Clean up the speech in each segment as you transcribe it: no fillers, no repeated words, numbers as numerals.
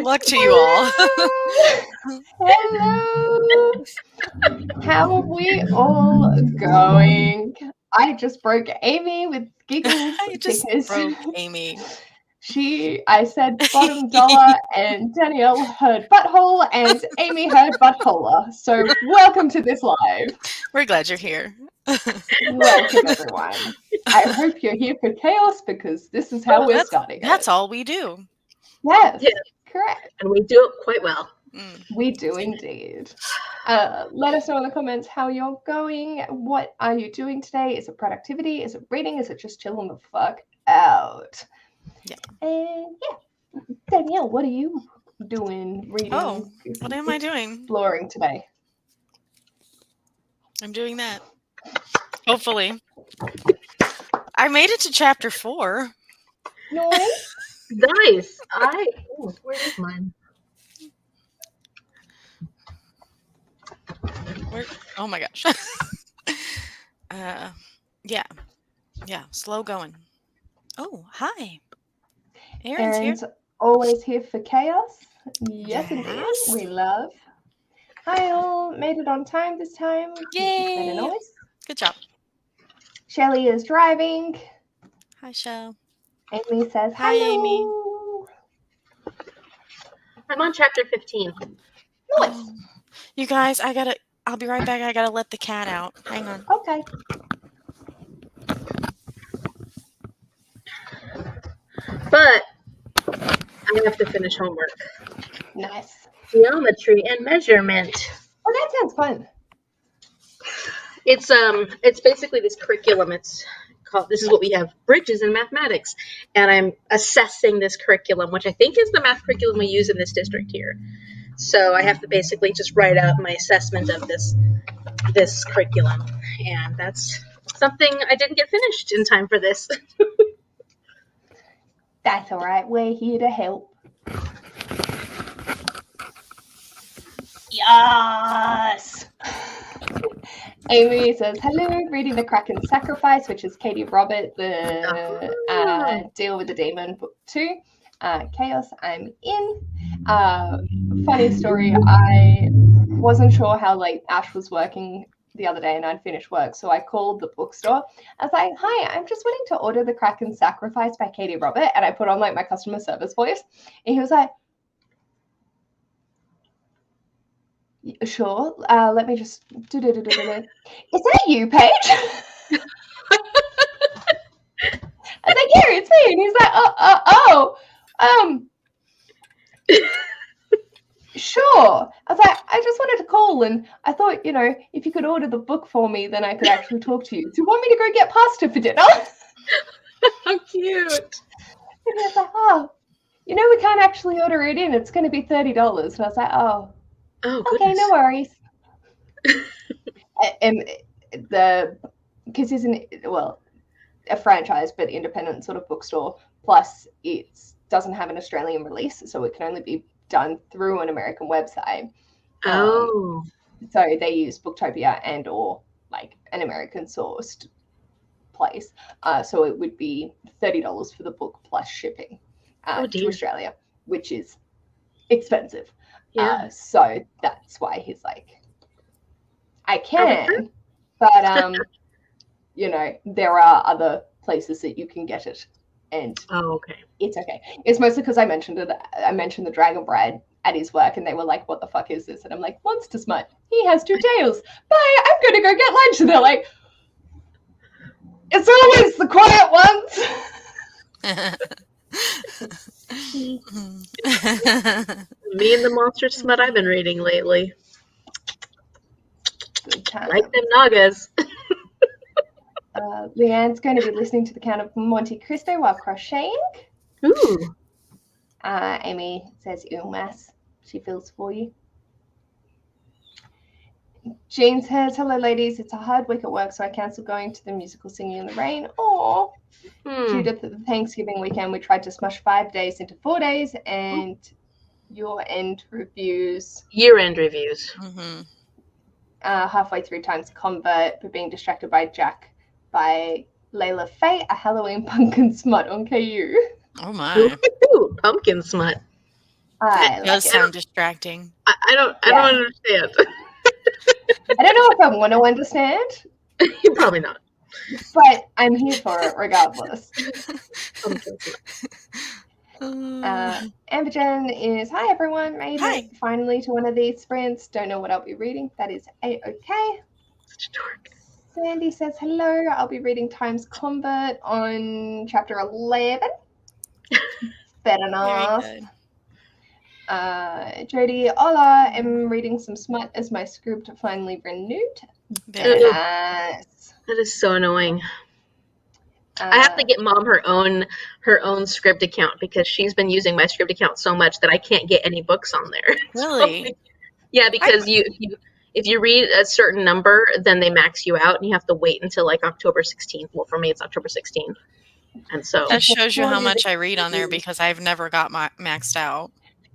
luck to you all. Hello. How are we all going? I just broke Amy with giggles I just because broke Amy. I said bottom dollar and Danielle heard butthole and Amy heard buttholer. So welcome to this live. We're glad you're here. Welcome everyone. I hope you're here for chaos because this is how we're starting That's it. all we do. Yes, Yeah. correct. And we do it quite well. We do indeed. Let us know in the comments how you're going. What are you doing today? Is it productivity? Is it reading? Is it just chilling the fuck out? Yeah. And yeah, Danielle, what are you doing? Reading? Oh, what am I doing? Exploring today. I'm doing that. Hopefully. I made it to chapter 4. Nice. Nice. Where is mine? Oh my gosh. Yeah. Slow going. Oh, hi. Erin's here. Always here for chaos. Yes, indeed. Yes. We love. Hi all. Made it on time this time. Yay. Better noise. Good job. Shelly is driving. Hi, Shell. Amy says Hi, hello. Amy. I'm on chapter 15. Nice. You guys, I'll be right back. I gotta let the cat out. Hang on. Okay. But I have to finish homework. Nice. Geometry and measurement. Oh, that sounds fun. It's basically this curriculum. This is what we have, bridges in mathematics. And I'm assessing this curriculum, which I think is the math curriculum we use in this district here. So I have to basically just write out my assessment of this curriculum. And that's something I didn't get finished in time for this. That's all right. We're here to help. Yes. Amy says, hello, reading The Kraken Sacrifice, which is Katie Robert, the Deal with the Demon, book 2. Chaos, I'm in. Funny story, I wasn't sure how late Ash was working the other day and I'd finished work, so I called the bookstore. I was like, hi, I'm just wanting to order The Kraken Sacrifice by Katie Robert, and I put on like my customer service voice, and he was like, sure, let me just is that you, Paige? I was like, yeah, it's me. And he's like, sure. I was like, I just wanted to call, and I thought, if you could order the book for me, then I could actually talk to you. Do you want me to go get pasta for dinner? How cute. And he was like, we can't actually order it in. It's going to be $30. And I was like, oh, okay, no worries. And because isn't a franchise but independent sort of bookstore, plus it doesn't have an Australian release, so it can only be done through an American website. So they use Booktopia and or like an American sourced place, so it would be $30 for the book plus shipping to Australia, which is expensive. Yeah. So that's why he's like, I can, but there are other places that you can get it, and it's okay. It's mostly because I mentioned the Dragon Bride at his work, and they were like, what the fuck is this? And I'm like, Monster Smut. He has 2 tails. Bye, I'm gonna go get lunch. And they're like, it's always the quiet ones. Me and the Monster Smut I've been reading lately. Like them Nagas. Leanne's going to be listening to the Count of Monte Cristo while crocheting. Ooh. Amy says, Ilmas. She feels for you. Jean says, hello ladies, it's a hard week at work, so I cancelled going to the musical Singing in the Rain. Due to the Thanksgiving weekend, we tried to smush 5 days into 4 days, and year-end reviews. Mm-hmm. Halfway through Times Convert, but being distracted by Jack by Layla Faye, a Halloween pumpkin smut on KU. Oh my. Ooh, pumpkin smut. That I does like it. sound distracting. I don't understand. I don't know if I want to understand, Probably not. but I'm here for it regardless. Amberjen is, hi everyone, made Hi. it finally to one of these sprints. Don't know what I'll be reading. That is A-okay. Such a dork. Sandy says, hello, I'll be reading Times Combat on chapter 11. Fair enough. Very good. Jody, hola, I'm reading some smut as my script finally renewed. Very Ooh. Nice. That is so annoying. I have to get Mom her own script account because she's been using my script account so much that I can't get any books on there. Really? Yeah, because if you read a certain number, then they max you out, and you have to wait until like October 16th. Well, for me, it's October 16th, and so That shows you how much I read on there because I've never got maxed out.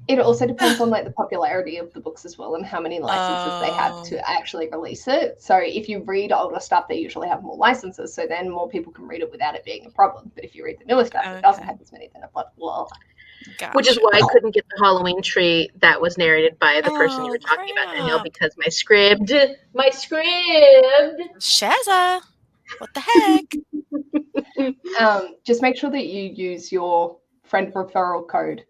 It also depends on like the popularity of the books as well and how many licenses they have to actually release it. So if you read older stuff, they usually have more licenses, so then more people can read it without it being a problem. But if you read the newer stuff, it doesn't have as many, then blah blah. Gotcha. Which is why I couldn't get the Halloween tree that was narrated by the person you were talking about, Danielle, because my script. Shazza, what the heck? Just make sure that you use your friend referral code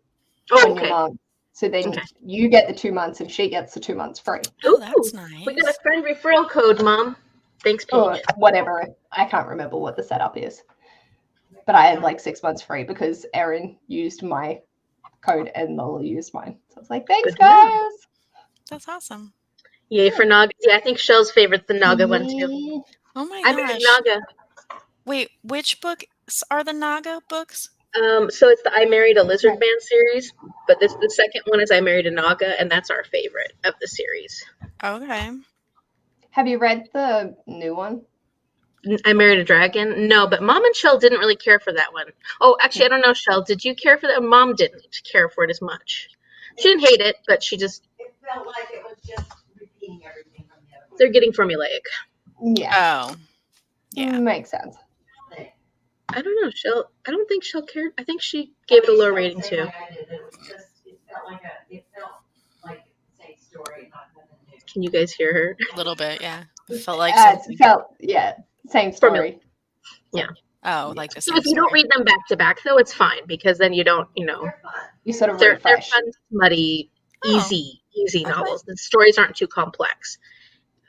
Oh, on your month. So then you get the 2 months and she gets the 2 months free. Oh, that's nice. We got a friend referral code, Mom. Thanks, Paige. Or whatever. I can't remember what the setup is. But I had like 6 months free because Erin used my code and Lola used mine. So I was like, thanks, guys. That's awesome. Yay for Naga. Yeah, I think Shell's favorite the Naga one too. Oh my I gosh. read Naga. Wait, which books are the Naga books? So it's the I Married a Lizard Man series, but the second one is I Married a Naga, and that's our favorite of the series. Okay. Have you read the new one? I Married a Dragon? No, but Mom and Shell didn't really care for that one. Oh, actually, I don't know, Shell. Did you care for that? Mom didn't care for it as much. She didn't hate it, but she just... It felt like it was just repeating everything from the other one. They're getting formulaic. Yeah. Oh. Yeah. Makes sense. I don't know, Shell. I don't think Shell cared. I think she gave it a low rating, too. Like I did. It felt like the same story, not nothing new. Can you guys hear her? A little bit, yeah. It felt like same story. Yeah. Oh, like the So same if you don't read them back to back, though, it's fine because then you don't, They're fun. You sort of they're refresh. fun, smutty, easy novels. The stories aren't too complex,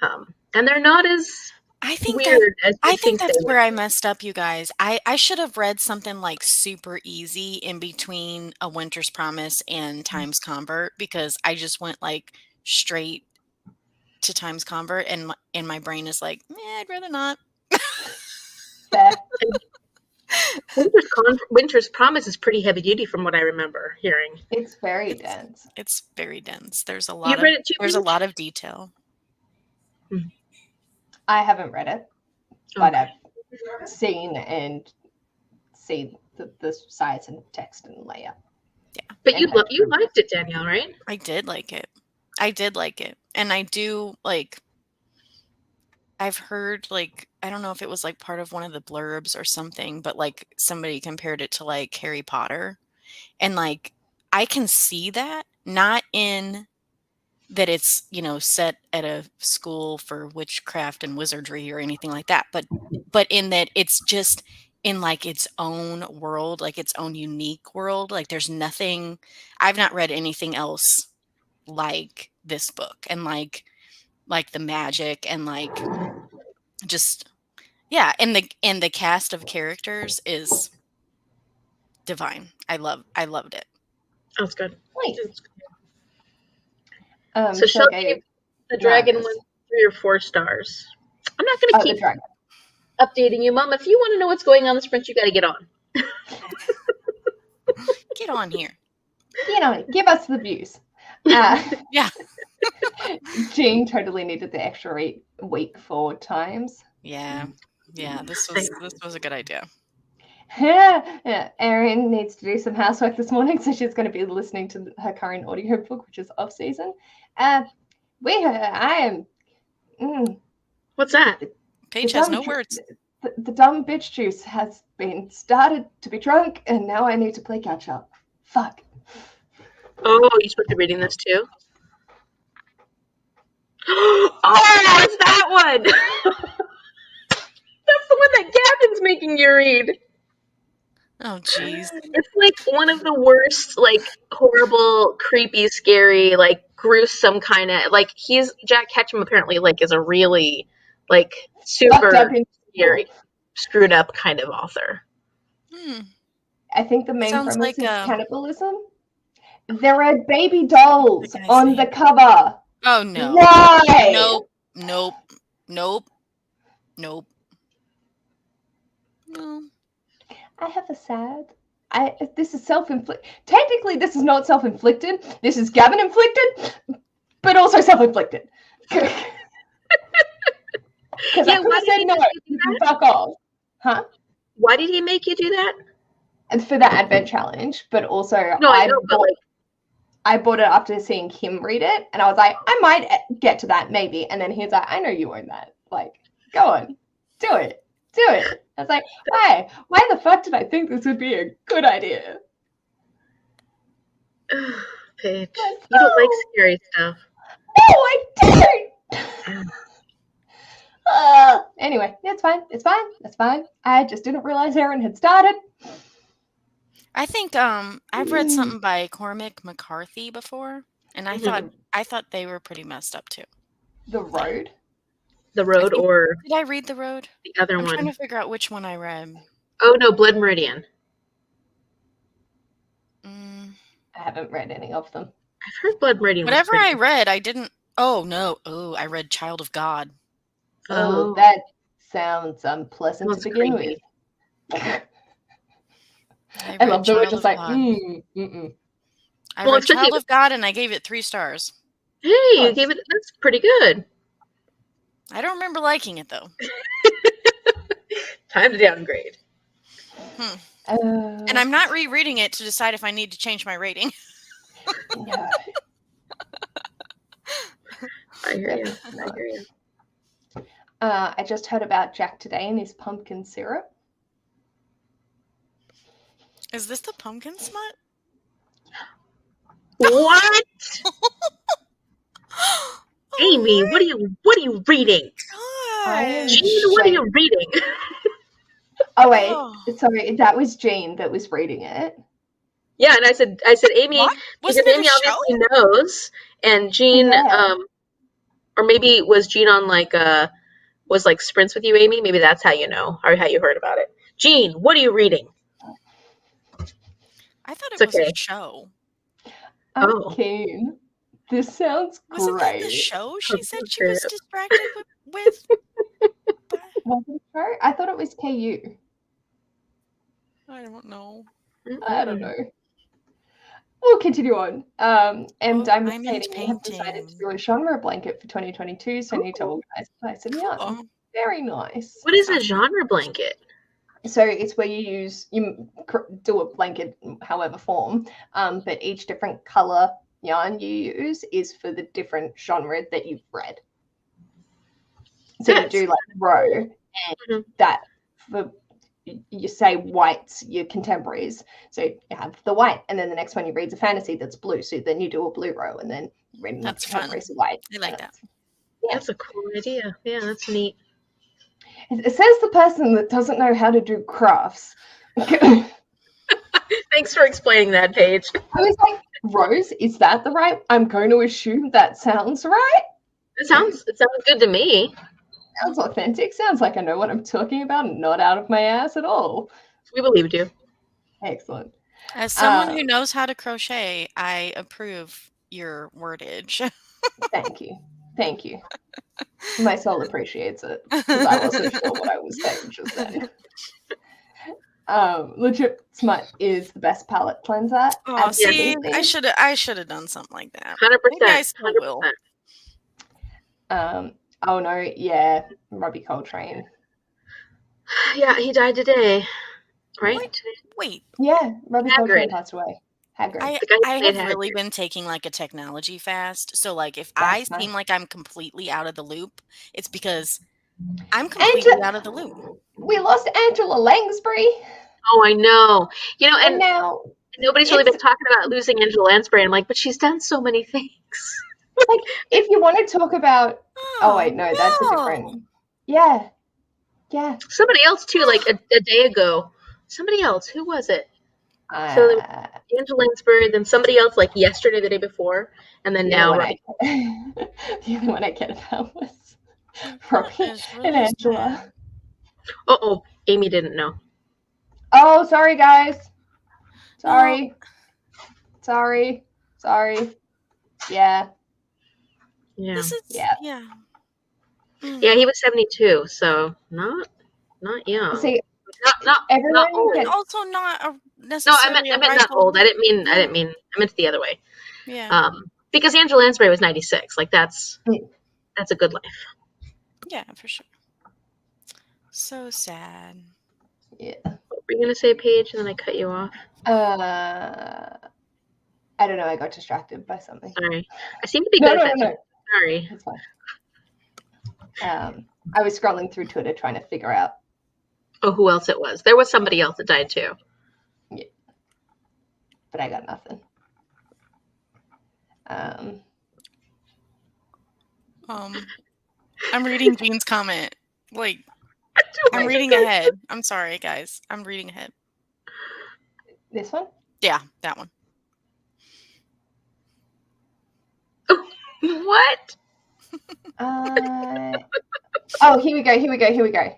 and they're not as weird as you think that's where I messed up, you guys. I should have read something like super easy in between A Winter's Promise and Times Convert because I just went like straight to Times Convert and my brain is like, I'd rather not. Winter's Promise is pretty heavy duty from what I remember hearing. It's very dense. It's very dense. There's a lot read it too, there's a lot of detail. I haven't read it, but I've seen the size and text and layout. Yeah, but you liked it, Danielle, right? I did like it. And I do like. I've heard like I don't know if it was like part of one of the blurbs or something, but like somebody compared it to like Harry Potter, and like I can see that, not in that it's, set at a school for witchcraft and wizardry or anything like that, but in that it's just in like its own world, like its own unique world. Like there's nothing, I've not read anything else like this book, and like the magic and like just and the cast of characters is divine. I loved it. That's good. Nice. So Shell gave the dragon one 3 or 4 stars. I'm not going to keep updating you, Mom. If you want to know what's going on in the sprint, you got to get on. Get on here. Give us the views. Yeah. Jean totally needed the extra week for Times. Yeah. This was a good idea. Erin needs to do some housework this morning, so she's going to be listening to her current audiobook, which is off season. What's that? Paige has no words. The dumb bitch juice has been started to be drunk, and now I need to play catch up. Fuck. Oh, you're supposed to be reading this too? Oh, it's that one! That's the one that Gavin's making you read. Oh, jeez. It's like one of the worst, like, horrible, creepy, scary, like, gruesome kind of, like, Jack Ketchum apparently, like, is a really, like, Fucked up super in scary, screwed up kind of author. I think the main Sounds premise like, is cannibalism. There are baby dolls The guy's on name. the cover. Oh, no. Why? Nope. Nope. Nope. Nope. No. I have a sad. This is self-inflicted. Technically, this is not self-inflicted. This is Gavin inflicted, but also self-inflicted. Because Yeah, I could why have did said he no. make you do You can that? fuck off, huh? Why did he make you do that? And for that advent challenge, but also No, I know, but like, I bought it after seeing him read it, and I was like, I might get to that maybe. And then he's like, I know you own that. Like, go on, do it. I was like, why? Why the fuck did I think this would be a good idea? Paige, you don't like scary stuff. No, I don't. Anyway, it's fine. I just didn't realize Aaron had started. I think I've read something by Cormac McCarthy before, and I thought they were pretty messed up too. The Road. The Road, or did I read The Road? The other I'm one. trying to figure out which one I read. Oh no, Blood Meridian. I haven't read any of them. I've heard Blood Meridian. Whatever I read, I didn't. Oh no! Oh, I read Child of God. Oh, that sounds unpleasant to begin with. I love that we're just like, I read Child of God, and I gave it 3 stars. Hey, you gave it. That's pretty good. I don't remember liking it though. Time to downgrade. And I'm not rereading it to decide if I need to change my rating. No. I hear you. I just heard about Jack today and his pumpkin syrup. Is this the pumpkin smut? What? Amy, what are you reading? Jean, what are you reading? Oh wait, sorry, that was Jean that was reading it. Yeah, and I said Amy, because Amy obviously knows, and Jean, or maybe was Jean on was sprints with you, Amy? Maybe that's how you know, or how you heard about it. Jean, what are you reading? I thought it was a show. I'm keen. This sounds great. Wasn't that the show she said she was distracted with? Wasn't her? I thought it was KU. I don't know. I don't know. We'll continue on. And Diamond Painting have decided to do a genre blanket for 2022, so I need to organize a place in Yarn. Very nice. What is a genre blanket? So it's where you do a blanket, however form, but each different color yarn you use is for the different genre that you've read. So you do like row, and that for you say whites, your contemporaries. So you have the white, and then the next one you read a fantasy that's blue. So then you do a blue row, and then read another contemporaries white. I like that. Yeah. That's a cool idea. Yeah, that's neat. It says the person that doesn't know how to do crafts. Thanks for explaining that, Paige. I was like, Rose, is that the right? I'm going to assume that sounds right. It sounds good to me. Sounds authentic. Sounds like I know what I'm talking about. Not out of my ass at all. We believed you. Excellent. As someone who knows how to crochet, I approve your wordage. Thank you. My soul appreciates it because I wasn't sure what I was saying just then. Legit Smut is the best palette cleanser. Oh, see, I should have done something like that. 100%. Maybe I still will. Oh no, yeah, Robbie Coltrane. Yeah, he died today, right? Wait. Yeah, Robbie Coltrane passed away. I have really been taking like a technology fast. So like if I seem like I'm completely out of the loop, it's because I'm completely out of the loop. We lost Angela Langsbury. Oh, I know. You know, and now Nobody's really been talking about losing Angela Lansbury. I'm like, but she's done so many things. Like, if you want to talk about, wait, no, that's a different. Yeah. Somebody else too, like a day ago. Somebody else. Who was it? So Angela Lansbury, then somebody else, like yesterday, the day before, and then now. The other one I cared about was Robbie and Angela. Amy didn't know. Oh, sorry, guys. Sorry. Yeah. Yeah, he was 72, so not young. See, not old. And also not necessarily. No, I meant not old. I didn't mean. I meant the other way. Yeah. Because Angela Lansbury was 96. Like that's a good life. Yeah, for sure. So sad. Yeah. Were you gonna say, Paige, and then I cut you off? I don't know. I got distracted by something. Sorry. I seem to be good at that. No. Sorry. That's fine. I was scrolling through Twitter trying to figure out. Oh, who else it was? There was somebody else that died too. Yeah. But I got nothing. I'm reading Jean's comment. Like, I'm reading ahead. I'm sorry, guys. I'm reading ahead. This one? Yeah, that one. What? Here we go.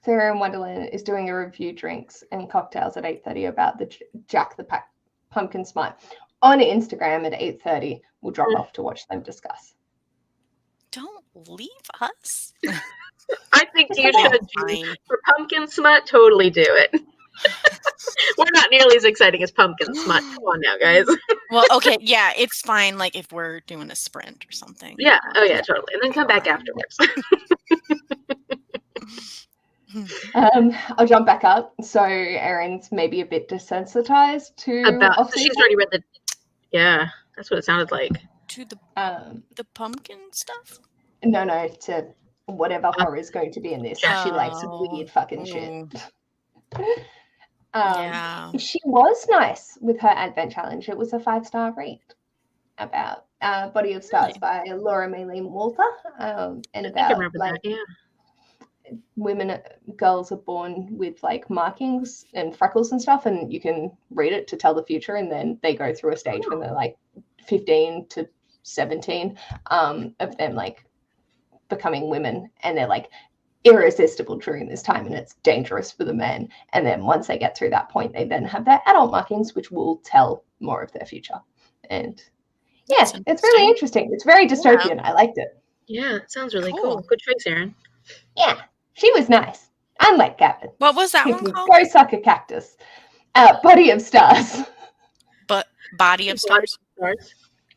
Sarah in Wonderland is doing a review drinks and cocktails at 8:30 about the Jack the Pumpkin Smite on Instagram at 8:30. We'll drop off to watch them discuss. Don't leave us. I think you should. For Pumpkin Smut, totally do it. We're not nearly as exciting as Pumpkin Smut. Come on now, guys. Well, okay, yeah, it's fine. Like if we're doing a sprint or something. Yeah. Oh, yeah, totally. And then come back afterwards. I'll jump back up. So Erin's maybe a bit desensitized to she's already read the. Yeah, that's what it sounded like. To the pumpkin stuff. No, to whatever horror is going to be in this. She likes weird fucking shit. She was nice with her Advent Challenge. It was a 5-star read about Body of Stars by Laura Maylene Walter, and about girls are born with like markings and freckles and stuff, and you can read it to tell the future, and then they go through a stage when they're like 15 to 17 of them like becoming women, and they're like irresistible during this time, and it's dangerous for the men. And then once they get through that point, they then have their adult markings, which will tell more of their future. And yes, it's really interesting. It's very dystopian. I liked it. Yeah, it sounds really cool. Good choice, Erin. Yeah, she was nice. Unlike Gavin. What was that one called? Go suck a cactus. Body of Stars. But Body of Stars?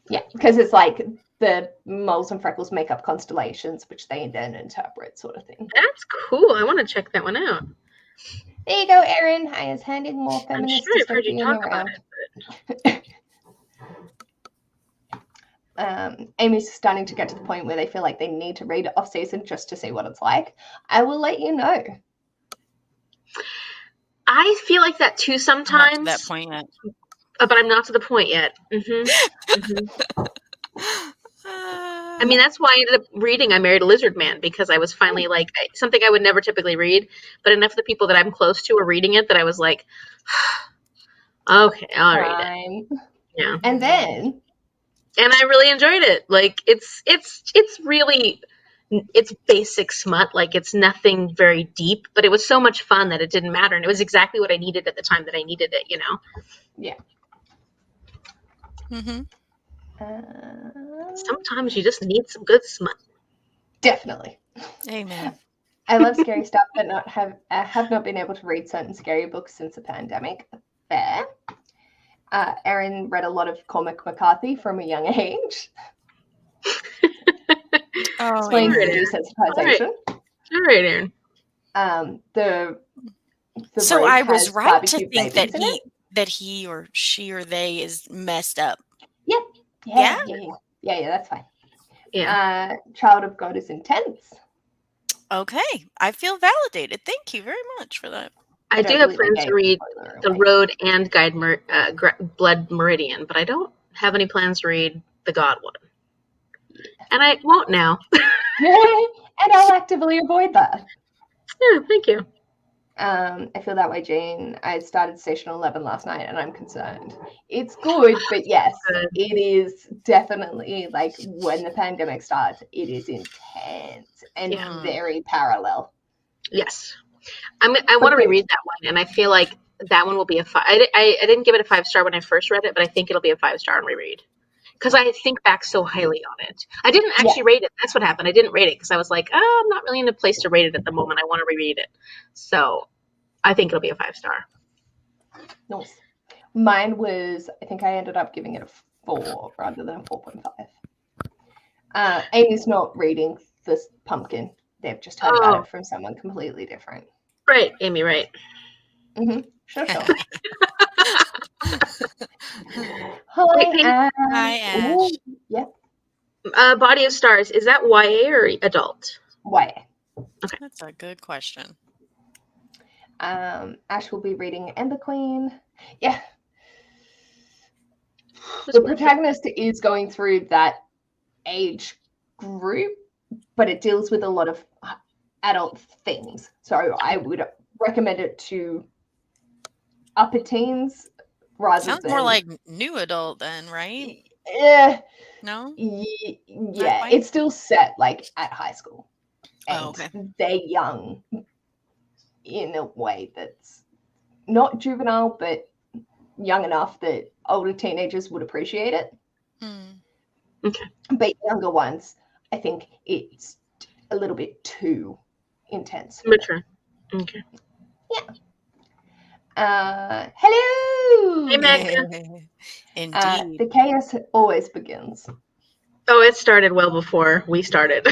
Yeah, because it's like the moles and freckles make up constellations, which they then interpret, sort of thing. That's cool. I want to check that one out. There you go, Erin. I is handing more feminist. I'm sure I've heard you talk about it. Amy's starting to get to the point where they feel like they need to read it off season just to see what it's like. I will let you know. I feel like that too sometimes. Not to that point yet. But I'm not to the point yet. I mean, that's why I ended up reading I Married a Lizard Man, because I was finally like, something I would never typically read, but enough of the people that I'm close to are reading it that I was like, okay, I'll read it. Yeah. And I really enjoyed it. Like, it's really, it's basic smut. Like, it's nothing very deep, but it was so much fun that it didn't matter. And it was exactly what I needed at the time that I needed it, you know? Yeah. Sometimes you just need some good smut. Definitely. Amen. I love scary stuff, but have not been able to read certain scary books since the pandemic. Fair. Erin read a lot of Cormac McCarthy from a young age. Explains the desensitization. All right, Erin. So I was right to think that he or she or they is messed up. Yeah, that's fine. Yeah. Child of God is intense. Okay. I feel validated. Thank you very much for that. I do don't have believe I plans gave to read spoiler The away. Road and Blood Meridian, but I don't have any plans to read the God one. And I won't now. And I'll actively avoid that. Yeah, thank you. I feel that way, Jean. I started Station 11 last night and I'm concerned. It's good, but yes, it is definitely like when the pandemic starts, it is intense and very parallel. Yes. I want to reread that one, and I feel like that one will be a 5. I didn't give it a 5-star when I first read it, but I think it'll be a 5-star on reread. Because I think back so highly on it. I didn't actually rate it. That's what happened. I didn't rate it because I was like, oh, I'm not really in a place to rate it at the moment. I want to reread it. So I think it'll be a 5-star. Nice. Mine was, I think I ended up giving it a 4 rather than a 4.5. Amy's not reading this pumpkin. They've just heard about it from someone completely different. Right, Amy, right. Mm-hmm. Sure. Hi, Ash. Ooh, yeah. Body of Stars, is that YA or adult? YA. Okay. That's a good question. Ash will be reading Ember Queen. Yeah. The protagonist is going through that age group, but it deals with a lot of adult themes. So I would recommend it to upper teens rather Sounds than... more like new adult then, right? Yeah. No? Yeah, it's still set like at high school. And they're young in a way that's not juvenile, but young enough that older teenagers would appreciate it. Okay. But younger ones, I think it's a little bit too intense. Mature. Okay. Yeah. Hello! Hey, Meg. Indeed. The chaos always begins. Oh, it started well before we started.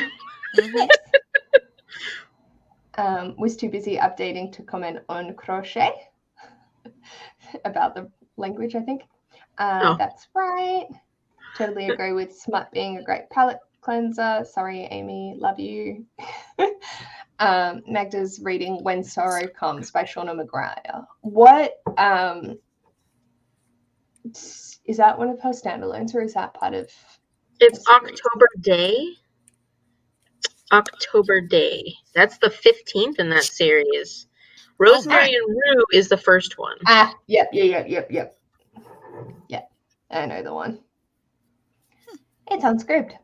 Was too busy updating to comment on crochet about the language, I think. That's right. Totally agree with smut being a great palette cleanser. Sorry, Amy, love you. Magda's reading When Sorrow Comes by Shauna McGuire. What is that one of her standalones, or is that part of... It's October Day. October Day. That's the 15th in that series. Rosemary and Rue is the first one. Yep. Yeah, I know the one. It's on script.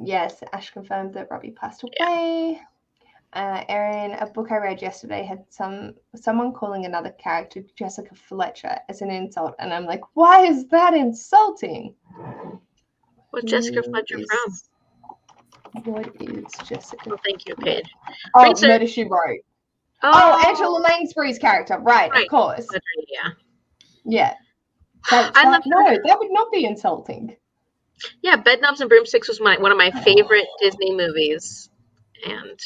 Yes, Ash confirmed that Robbie passed away. Erin, a book I read yesterday had someone calling another character Jessica Fletcher as an insult, and I'm like, why is that insulting? What's Jessica Fletcher from? What is Jessica? Well, thank you, Paige. Murder, She Wrote. Angela Lansbury's character, right, of course. Yeah. That would not be insulting. Yeah, Bedknobs and Broomsticks was one of my favorite Disney movies. And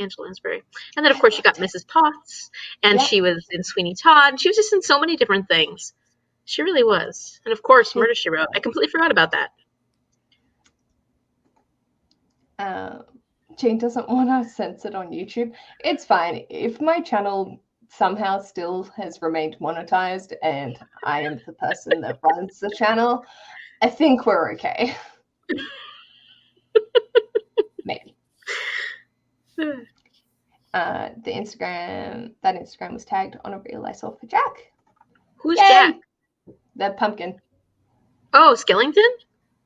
Angela Lansbury. And then, of course, she got Mrs. Potts, and she was in Sweeney Todd. She was just in so many different things. She really was. And, of course, Murder, She Wrote. I completely forgot about that. Jane doesn't want to censor it on YouTube. It's fine. If my channel somehow still has remained monetized and I am the person that runs the channel, I think we're okay. Maybe. The Instagram was tagged on a reel I saw for Jack. Who's Jack? The pumpkin. Oh, Skellington?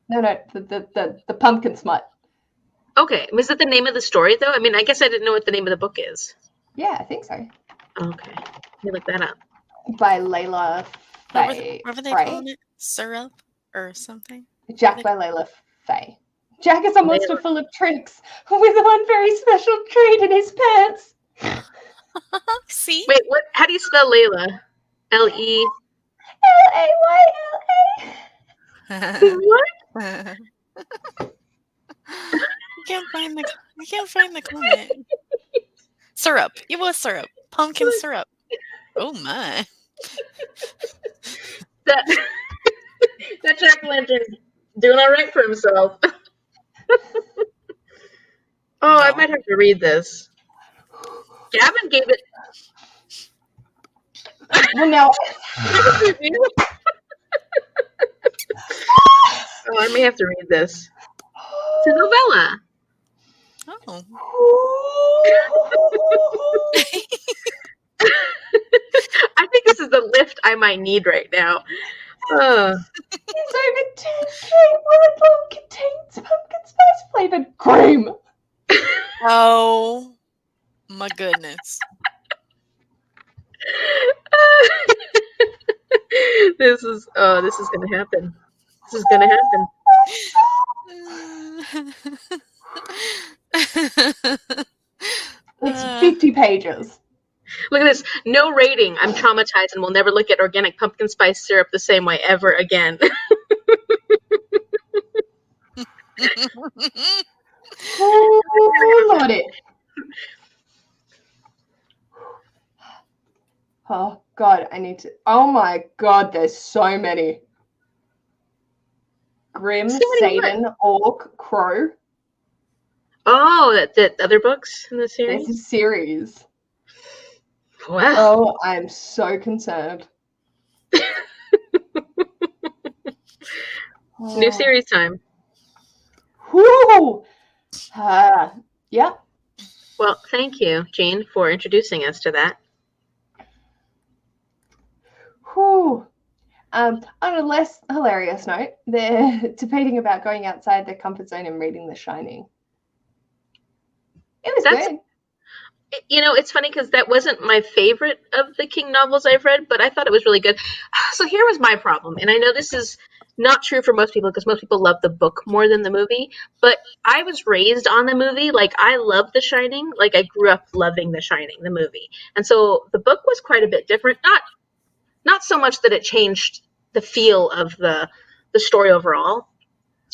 No, the pumpkin smut. Okay. Was it the name of the story, though? I mean, I guess I didn't know what the name of the book is. Yeah, I think so. Okay. Let me look that up. By Layla Faye. What were they calling it? Syrup or something? Jack by Layla Faye. Jack is a monster full of tricks with one very special treat in his pants. See? Wait, what? How do you spell Layla? L-E... Layla. What? I can't find the comment. Syrup. It was syrup. Pumpkin syrup. Oh my. That Jack Lantern doing all right for himself. Oh, I No. might have to read this. Gavin gave it. Well, now, Oh, I may have to read this. It's a novella. Oh. I think this is the lift I might need right now. It's over 10K. Readalong contains pumpkin spice flavored cream. Oh my goodness. This is gonna happen. This is gonna happen. It's 50 pages. Look at this. No rating. I'm traumatized and will never look at organic pumpkin spice syrup the same way ever again. Oh, Lordy. Oh, God, I need to. Oh, my God, there's so many. Grim, So many Satan, Orc, Crow. Oh, that other books in the There's series? a series. Wow. Oh, I'm so concerned. New series time. Whoo! Yeah. Well, thank you, Jean, for introducing us to that. Whew. On a less hilarious note, they're debating about going outside their comfort zone and reading The Shining. It was good. You know, it's funny because that wasn't my favorite of the King novels I've read, but I thought it was really good. So here was my problem, and I know this is not true for most people because most people love the book more than the movie, but I was raised on the movie. Like, I love The Shining. Like, I grew up loving The Shining, the movie. And so the book was quite a bit different. Not so much that it changed the feel of the story overall,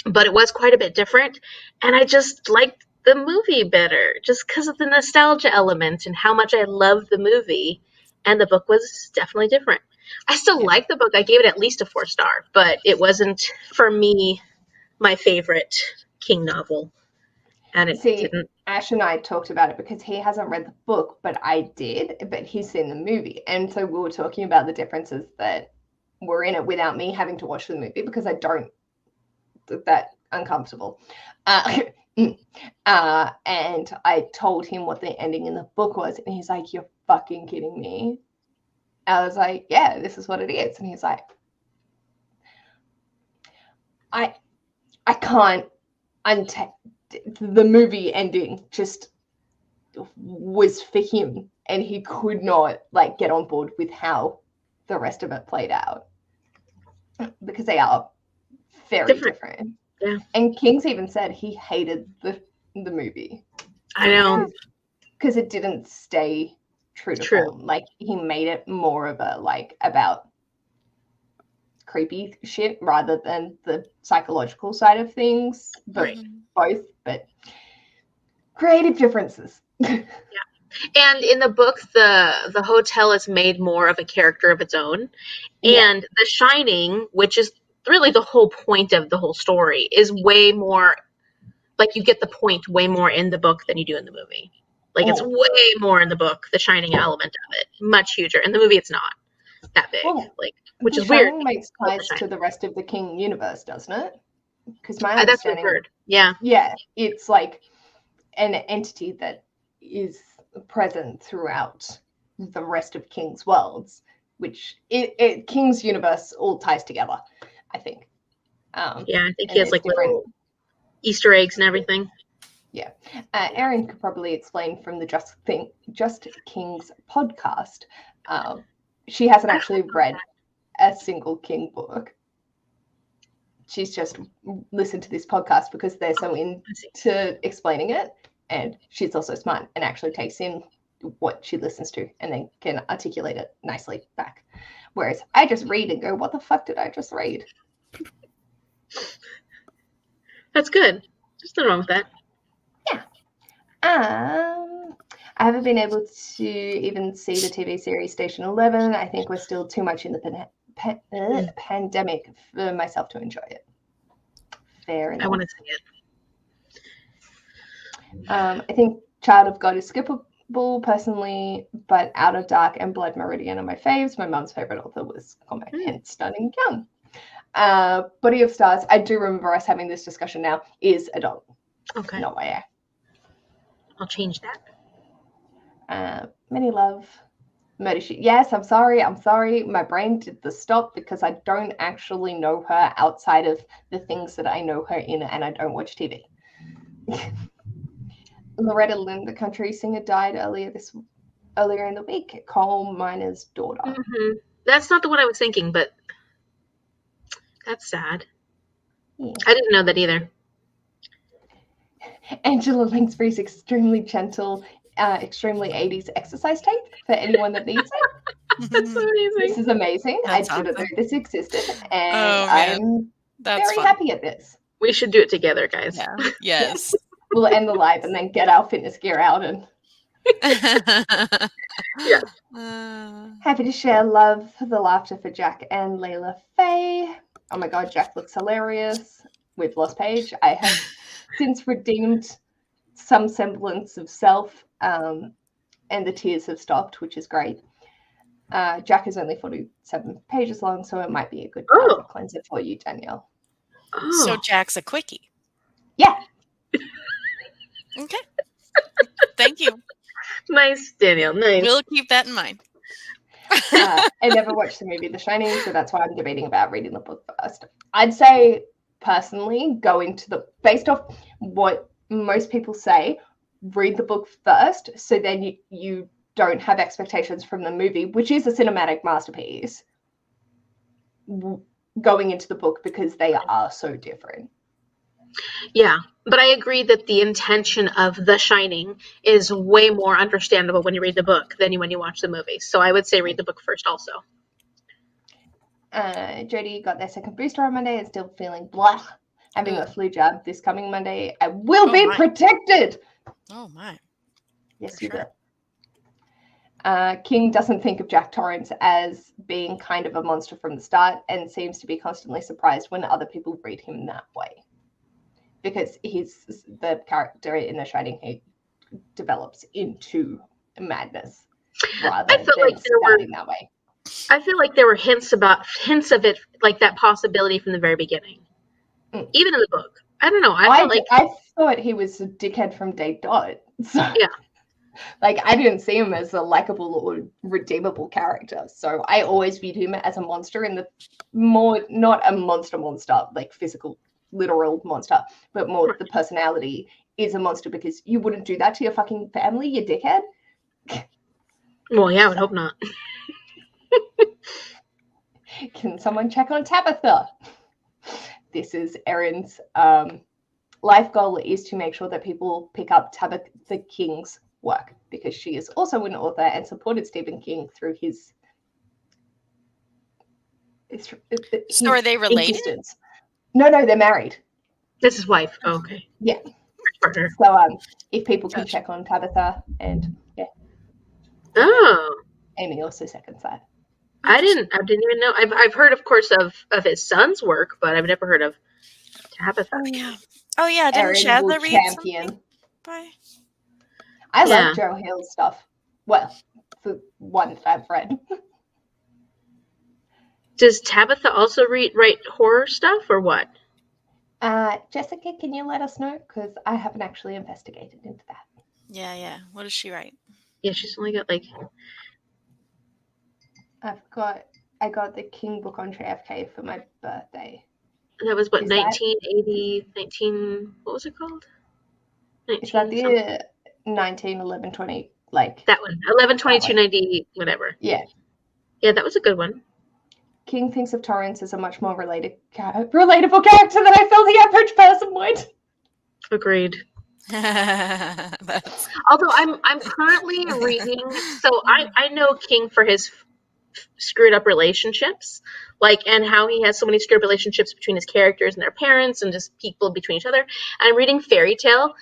but it was quite a bit different. And I just liked the movie better just because of the nostalgia element and how much I loved the movie. And the book was definitely different. I still like the book. I gave it at least a 4-star, but it wasn't, for me, my favorite King novel. And it didn't. Ash and I talked about it because he hasn't read the book, but I did, but he's seen the movie. And so we were talking about the differences that were in it without me having to watch the movie because I don't that uncomfortable. And I told him what the ending in the book was, and he's like, "You're fucking kidding me." I was like, "Yeah, this is what it is." And he's like, I can't untake the movie ending. Just was for him, and he could not like get on board with how the rest of it played out because they are very different. Yeah. And King's even said he hated the movie. I know. Because it didn't stay true to form. Like, he made it more of a, like, about creepy shit rather than the psychological side of things. But both, but creative differences. Yeah. And in the book, the hotel is made more of a character of its own. And The Shining, which is really the whole point of the whole story, is way more, like, you get the point way more in the book than you do in the movie. Like, it's way more in the book, the Shining element of it. Much huger. In the movie, it's not that big. Like, which is weird. The Shining makes ties to the rest of the King universe, doesn't it? Because my that's understanding... what I've heard. Yeah. Yeah, it's like an entity that is present throughout the rest of King's worlds, which King's universe all ties together, I think. Yeah, I think he has like little Easter eggs and everything. Yeah. Erin could probably explain from the Just King's podcast. She hasn't actually read a single King book. She's just listened to this podcast because they're so into explaining it. And she's also smart and actually takes in what she listens to and then can articulate it nicely back. Whereas I just read and go, what the fuck did I just read? That's good. There's nothing wrong with that. Yeah. I haven't been able to even see the TV series Station 11. I think we're still too much in the pandemic for myself to enjoy it. Fair enough. I want to see it. I think Child of God is skippable personally, but Outer Dark and Blood Meridian are my faves. My mum's favorite author was Cormac, hence Stunning Young. Body of Stars, I do remember us having this discussion now, is adult. Okay. Not YA. I'll change that. Many Love. Murder She. Yes, I'm sorry. My brain did the stop because I don't actually know her outside of the things that I know her in, and I don't watch TV. Loretta Lynn, the country singer, died earlier in the week. Coal miner's daughter. Mm-hmm. That's not the one I was thinking, but that's sad. Yeah. I didn't know that either. Angela Lansbury's extremely gentle, extremely 80s exercise tape for anyone that needs it. That's amazing. This is amazing. That's I didn't know this existed, and I'm That's very fun. happy at this. We should do it together, guys. Yeah. Yes. We'll end the live and then get our fitness gear out and Yes. happy to share love, the laughter for Jack and Layla Faye. Oh my god, Jack looks hilarious. We've lost Paige. I have since redeemed some semblance of self, and the tears have stopped, which is great. Jack is only 47 pages long, so it might be a good palate cleanser for you, Danielle. Oh. So Jack's a quickie. Yeah. Okay. Thank you. Nice, Danielle. Nice. We'll keep that in mind. I never watched the movie The Shining, so that's why I'm debating about reading the book first. I'd say, personally, based off what most people say, read the book first, so then you don't have expectations from the movie, which is a cinematic masterpiece, going into the book, because they are so different. Yeah, but I agree that the intention of The Shining is way more understandable when you read the book than when you watch the movie. So I would say read the book first also. Jodie got their second booster on Monday and still feeling blah. Having a flu jab this coming Monday. I will be protected. Oh my. Yes, For you sure. will. King doesn't think of Jack Torrance as being kind of a monster from the start and seems to be constantly surprised when other people read him that way. Because he's the character in The Shining, he develops into madness rather than starting that way. I feel like there were hints of it, like that possibility from the very beginning. Even in the book. I don't know. I thought he was a dickhead from day dot. So, yeah. Like, I didn't see him as a likable or redeemable character. So I always viewed him as a monster in the more, not a monster, like physical, literal monster, but more the personality is a monster because you wouldn't do that to your fucking family, you dickhead. Well, yeah, I would hope not. Can someone check on Tabitha? This is Erin's life goal is to make sure that people pick up Tabitha King's work because she is also an author and supported Stephen King through his So are they related? Existence. No, they're married. That's his wife. Oh, okay. Yeah. Partner. So if people can check on Tabitha and yeah. Oh. Amy also seconds that. I didn't even know. I've heard, of course, of his son's work, but I've never heard of Tabitha. Oh yeah. Didn't Erin Shadla will read champion. something? Bye. I love Joe Hill's stuff. Well, the one that I've read. Does Tabitha also write horror stuff or what? Jessica, can you let us know? Because I haven't actually investigated into that. Yeah. What does she write? Yeah, she's only got like... I got the King book on JFK for my birthday. That was what, 1980, what was it called? Is that the 19, 11, 20, like... That one, 11, 22, 90, whatever. Yeah. Yeah, that was a good one. King thinks of Torrance as a much more relatable character than I felt the average person would. Agreed. Although I'm currently reading, so I know King for his screwed up relationships, like, and how he has so many screwed up relationships between his characters and their parents and just people between each other. And I'm reading Fairy Tale,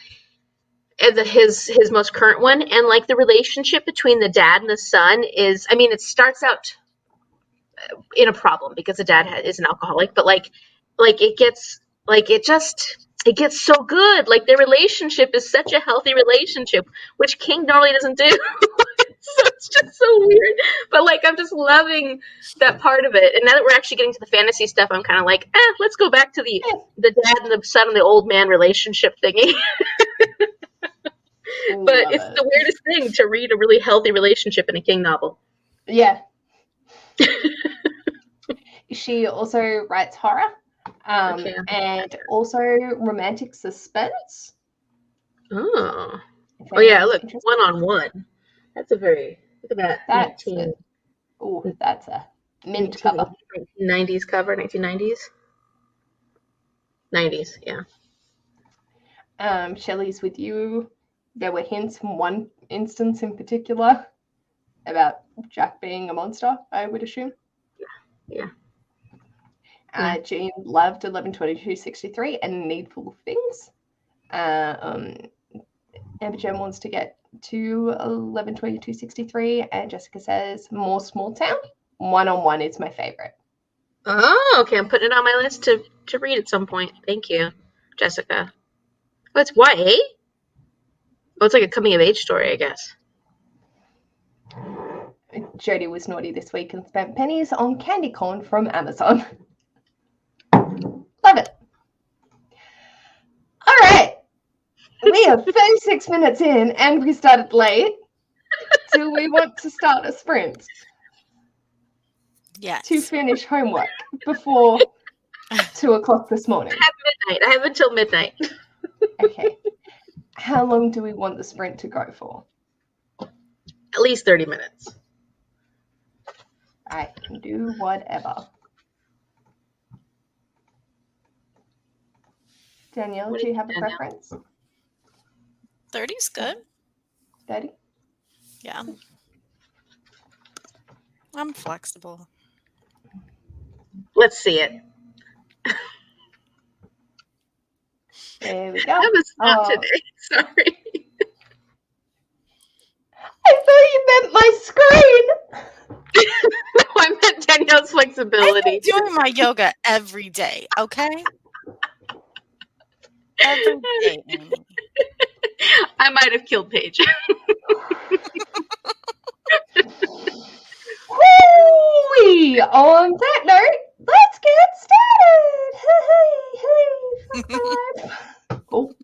and his most current one, and like the relationship between the dad and the son is, I mean, it starts out in a problem because the dad is an alcoholic, but like it gets like it just it gets so good. Like their relationship is such a healthy relationship, which King normally doesn't do. So it's just so weird. But like I'm just loving that part of it. And now that we're actually getting to the fantasy stuff, I'm kind of like, let's go back to the dad and the son and the old man relationship thingy. But it's the weirdest thing to read a really healthy relationship in a King novel. Yeah. She also writes horror, Okay. and also romantic suspense. Oh. if Oh yeah, anyone's look, interested. 1-on-1. That's a very look at that. That's 19, that's a mint cover. 1990s cover, 1990s. 90s, yeah. Shelley's with you. There were hints from one instance in particular about Jack being a monster, I would assume. Yeah. Jean loved 11/22/63 and Needful Things. Amber Jen wants to get to 11/22/63, and Jessica says more Small Town. 1-on-1 is my favorite. Oh, okay. I'm putting it on my list to read at some point. Thank you, Jessica. Oh, it's YA? Oh, it's like a coming of age story, I guess. Jodie was naughty this week and spent pennies on candy corn from Amazon. Love it. All right. We are 36 minutes in and we started late. Do we want to start a sprint? Yes. To finish homework before 2 o'clock this morning. I have until midnight. Okay. How long do we want the sprint to go for? At least 30 minutes. I can do whatever. Danielle, do you have a preference? 30's good. 30? Yeah. I'm flexible. Let's see it. There we go. I was not today. Sorry. I thought you meant my screen. No, I meant Danielle's flexibility. I'm doing my yoga every day, okay? Every day, Amy. I might have killed Paige. Whoo-wee! On that note, let's get started. Oh.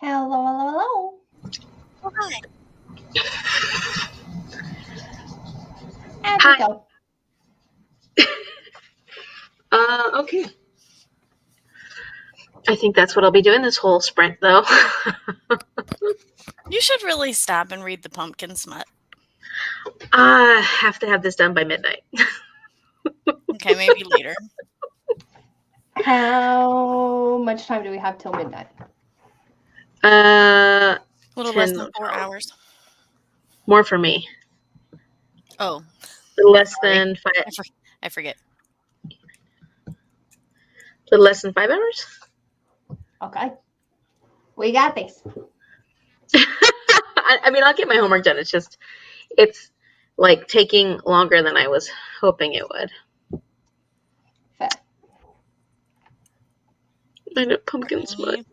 Hello, hello, hello. Oh, hi. How'd Hi. you go? Okay. I think that's what I'll be doing this whole sprint, though. You should really stop and read the pumpkin smut. I have to have this done by midnight. Okay, maybe later. How much time do we have till midnight? A little less 10 than 4 hours. More for me. Oh, Less sorry. than 5. I forget. Little less than 5 hours. Okay. We got this. I mean, I'll get my homework done. It's like taking longer than I was hoping it would. Fair. I know pumpkin smut.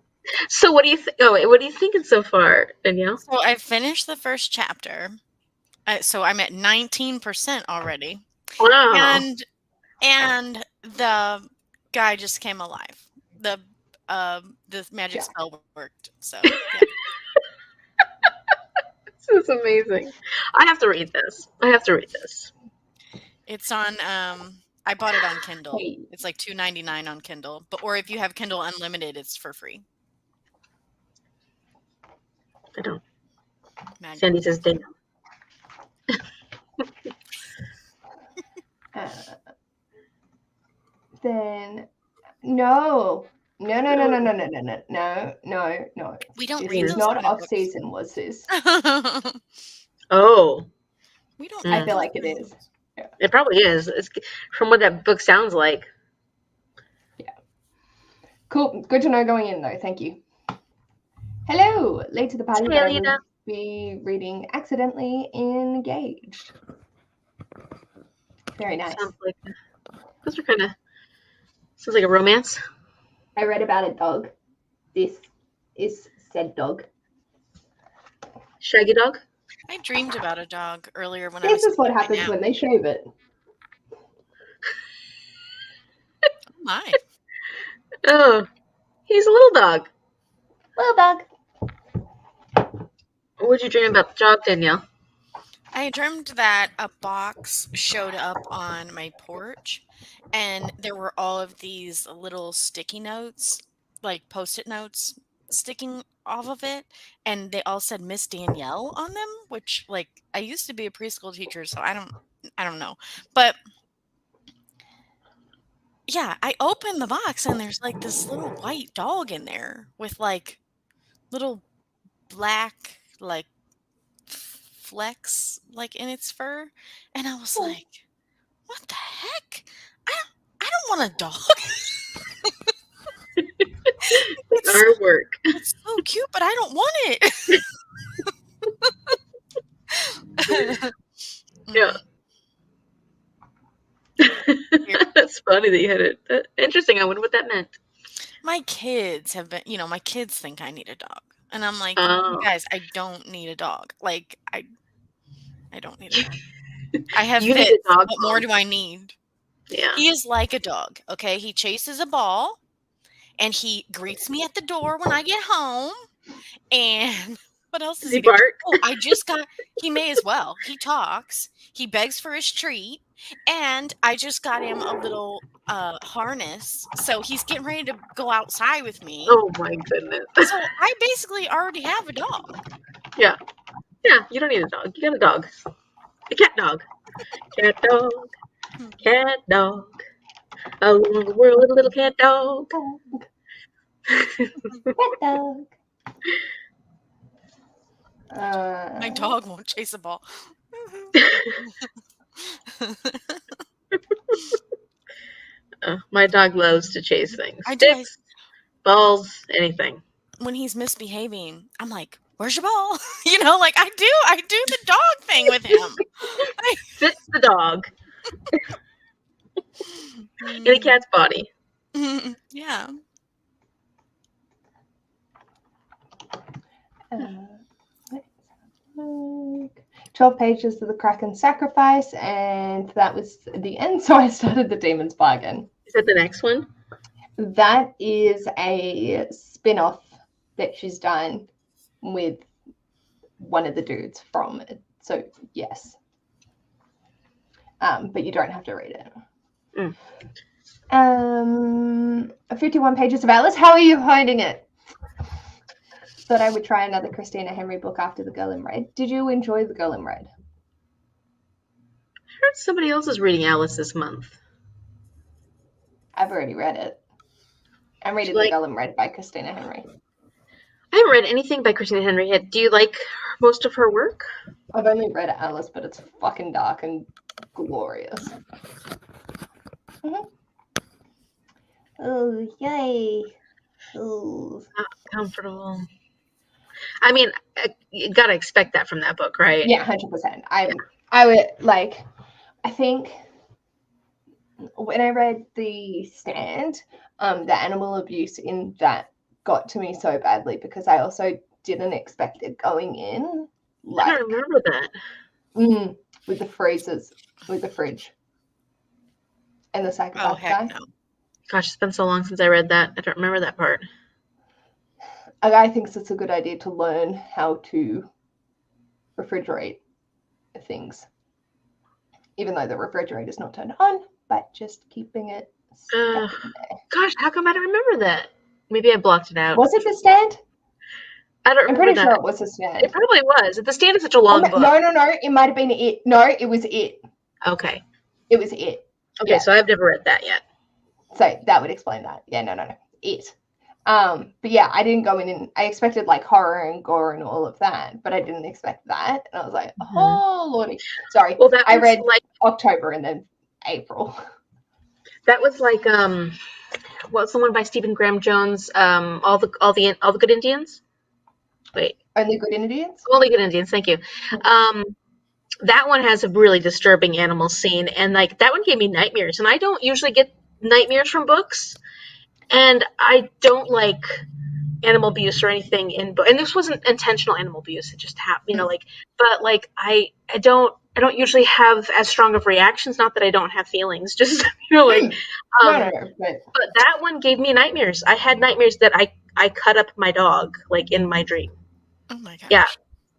So what do you think? Oh, what are you thinking so far, Danielle? So I finished the first chapter. So I'm at 19% already. Wow. And the guy just came alive. The magic spell worked. So yeah. This is amazing. I have to read this. It's on I bought it on Kindle. Hey. It's like $2.99 on Kindle. Or if you have Kindle Unlimited, it's for free. I don't. Magic. Sandy says Danielle. Then no. We don't read It's those not kind of off books. season, was this? Oh. We don't. I feel like it is. Yeah. It probably is. It's from what that book sounds like. Yeah. Cool. Good to know going in, though. Thank you. Hello. Late to the party, but I will be reading Accidentally Engaged. Very nice. Those are kind of. Sounds like a romance. I read about a dog. This is said dog. Shaggy dog? I dreamed about a dog earlier when I was. This is what happens when they shave it. Oh my. Oh, he's a little dog. Little dog. What would you dream about the dog, Danielle? I dreamed that a box showed up on my porch and there were all of these little sticky notes, like Post-it notes sticking off of it, and they all said Miss Danielle on them, which like I used to be a preschool teacher, so I don't know. But yeah, I opened the box and there's like this little white dog in there with like little black like flecks like in its fur, and I was like, what the heck? I don't want a dog. It's our work. It's so cute, but I don't want it. Yeah. That's funny that you had it. Interesting. I wonder what that meant. My kids have been, my kids think I need a dog. And I'm like, Oh. guys, I don't need a dog. Like, I don't need a dog. I have You need Fitz. a dog, What more do I need? Yeah. He is like a dog, okay? He chases a ball, and he greets me at the door when I get home. And what else does he do? bark? Oh, he may as well. He talks. He begs for his treat. And I just got him a little harness. So he's getting ready to go outside with me. Oh my goodness. So I basically already have a dog. Yeah. Yeah, you don't need a dog. You got a dog. A cat dog. Cat dog. Cat dog. Oh, the world with a little cat dog. Cat dog. My dog won't chase a ball. My dog loves to chase things. I do. Sticks, balls, anything. When he's misbehaving, I'm like, where's your ball? Like I do the dog thing with him. Fits the dog. In a cat's body. Yeah. 12 pages of the Kraken Sacrifice, and that was the end, so I started the Demon's Bargain. Is that the next one? That is a spin-off that she's done with one of the dudes from it. So yes. But you don't have to read it. 51 pages of Alice. How are you finding it? Thought I would try another Christina Henry book after The Girl in Red. Did you enjoy The Girl in Red? I heard somebody else is reading Alice this month. I've already read it. I'm reading The Girl in Red by Christina Henry. I haven't read anything by Christina Henry yet. Do you like most of her work? I've only read Alice, but it's fucking dark and glorious. Oh, yay. Oh. Not comfortable. I mean, you gotta expect that from that book, right? Yeah, 100%. I would, like, I think when I read The Stand, the animal abuse in that got to me so badly because I also didn't expect it going in. Like, I don't remember that. With the freezers, with the fridge. And the psychopath guy. No. Gosh, it's been so long since I read that. I don't remember that part. A guy thinks it's a good idea to learn how to refrigerate things. Even though the refrigerator's not turned on, but just keeping it stuck in there. Gosh, how come I don't remember that? Maybe I blocked it out. Was it The Stand? I don't remember. I'm pretty sure it was The Stand. It probably was. The Stand is such a long book. No. It might have been it. No, it was it. Okay. It was it. Okay, yeah. So I've never read that yet. So that would explain that. Yeah, no. It. But yeah, I didn't go in and I expected like horror and gore and all of that, but I didn't expect that. And I was like, oh lordy. Sorry. Well, I read like October and then April. That was like what's the one by Stephen Graham Jones? All the Good Indians? Wait. Only Good Indians? Only Good Indians, thank you. That one has a really disturbing animal scene, and like that one gave me nightmares, and I don't usually get nightmares from books, and I don't like animal abuse or anything in book. And this wasn't intentional animal abuse; it just happened, But like I don't usually have as strong of reactions. Not that I don't have feelings, just No, But that one gave me nightmares. I had nightmares that I cut up my dog like in my dream. Oh my gosh. Yeah.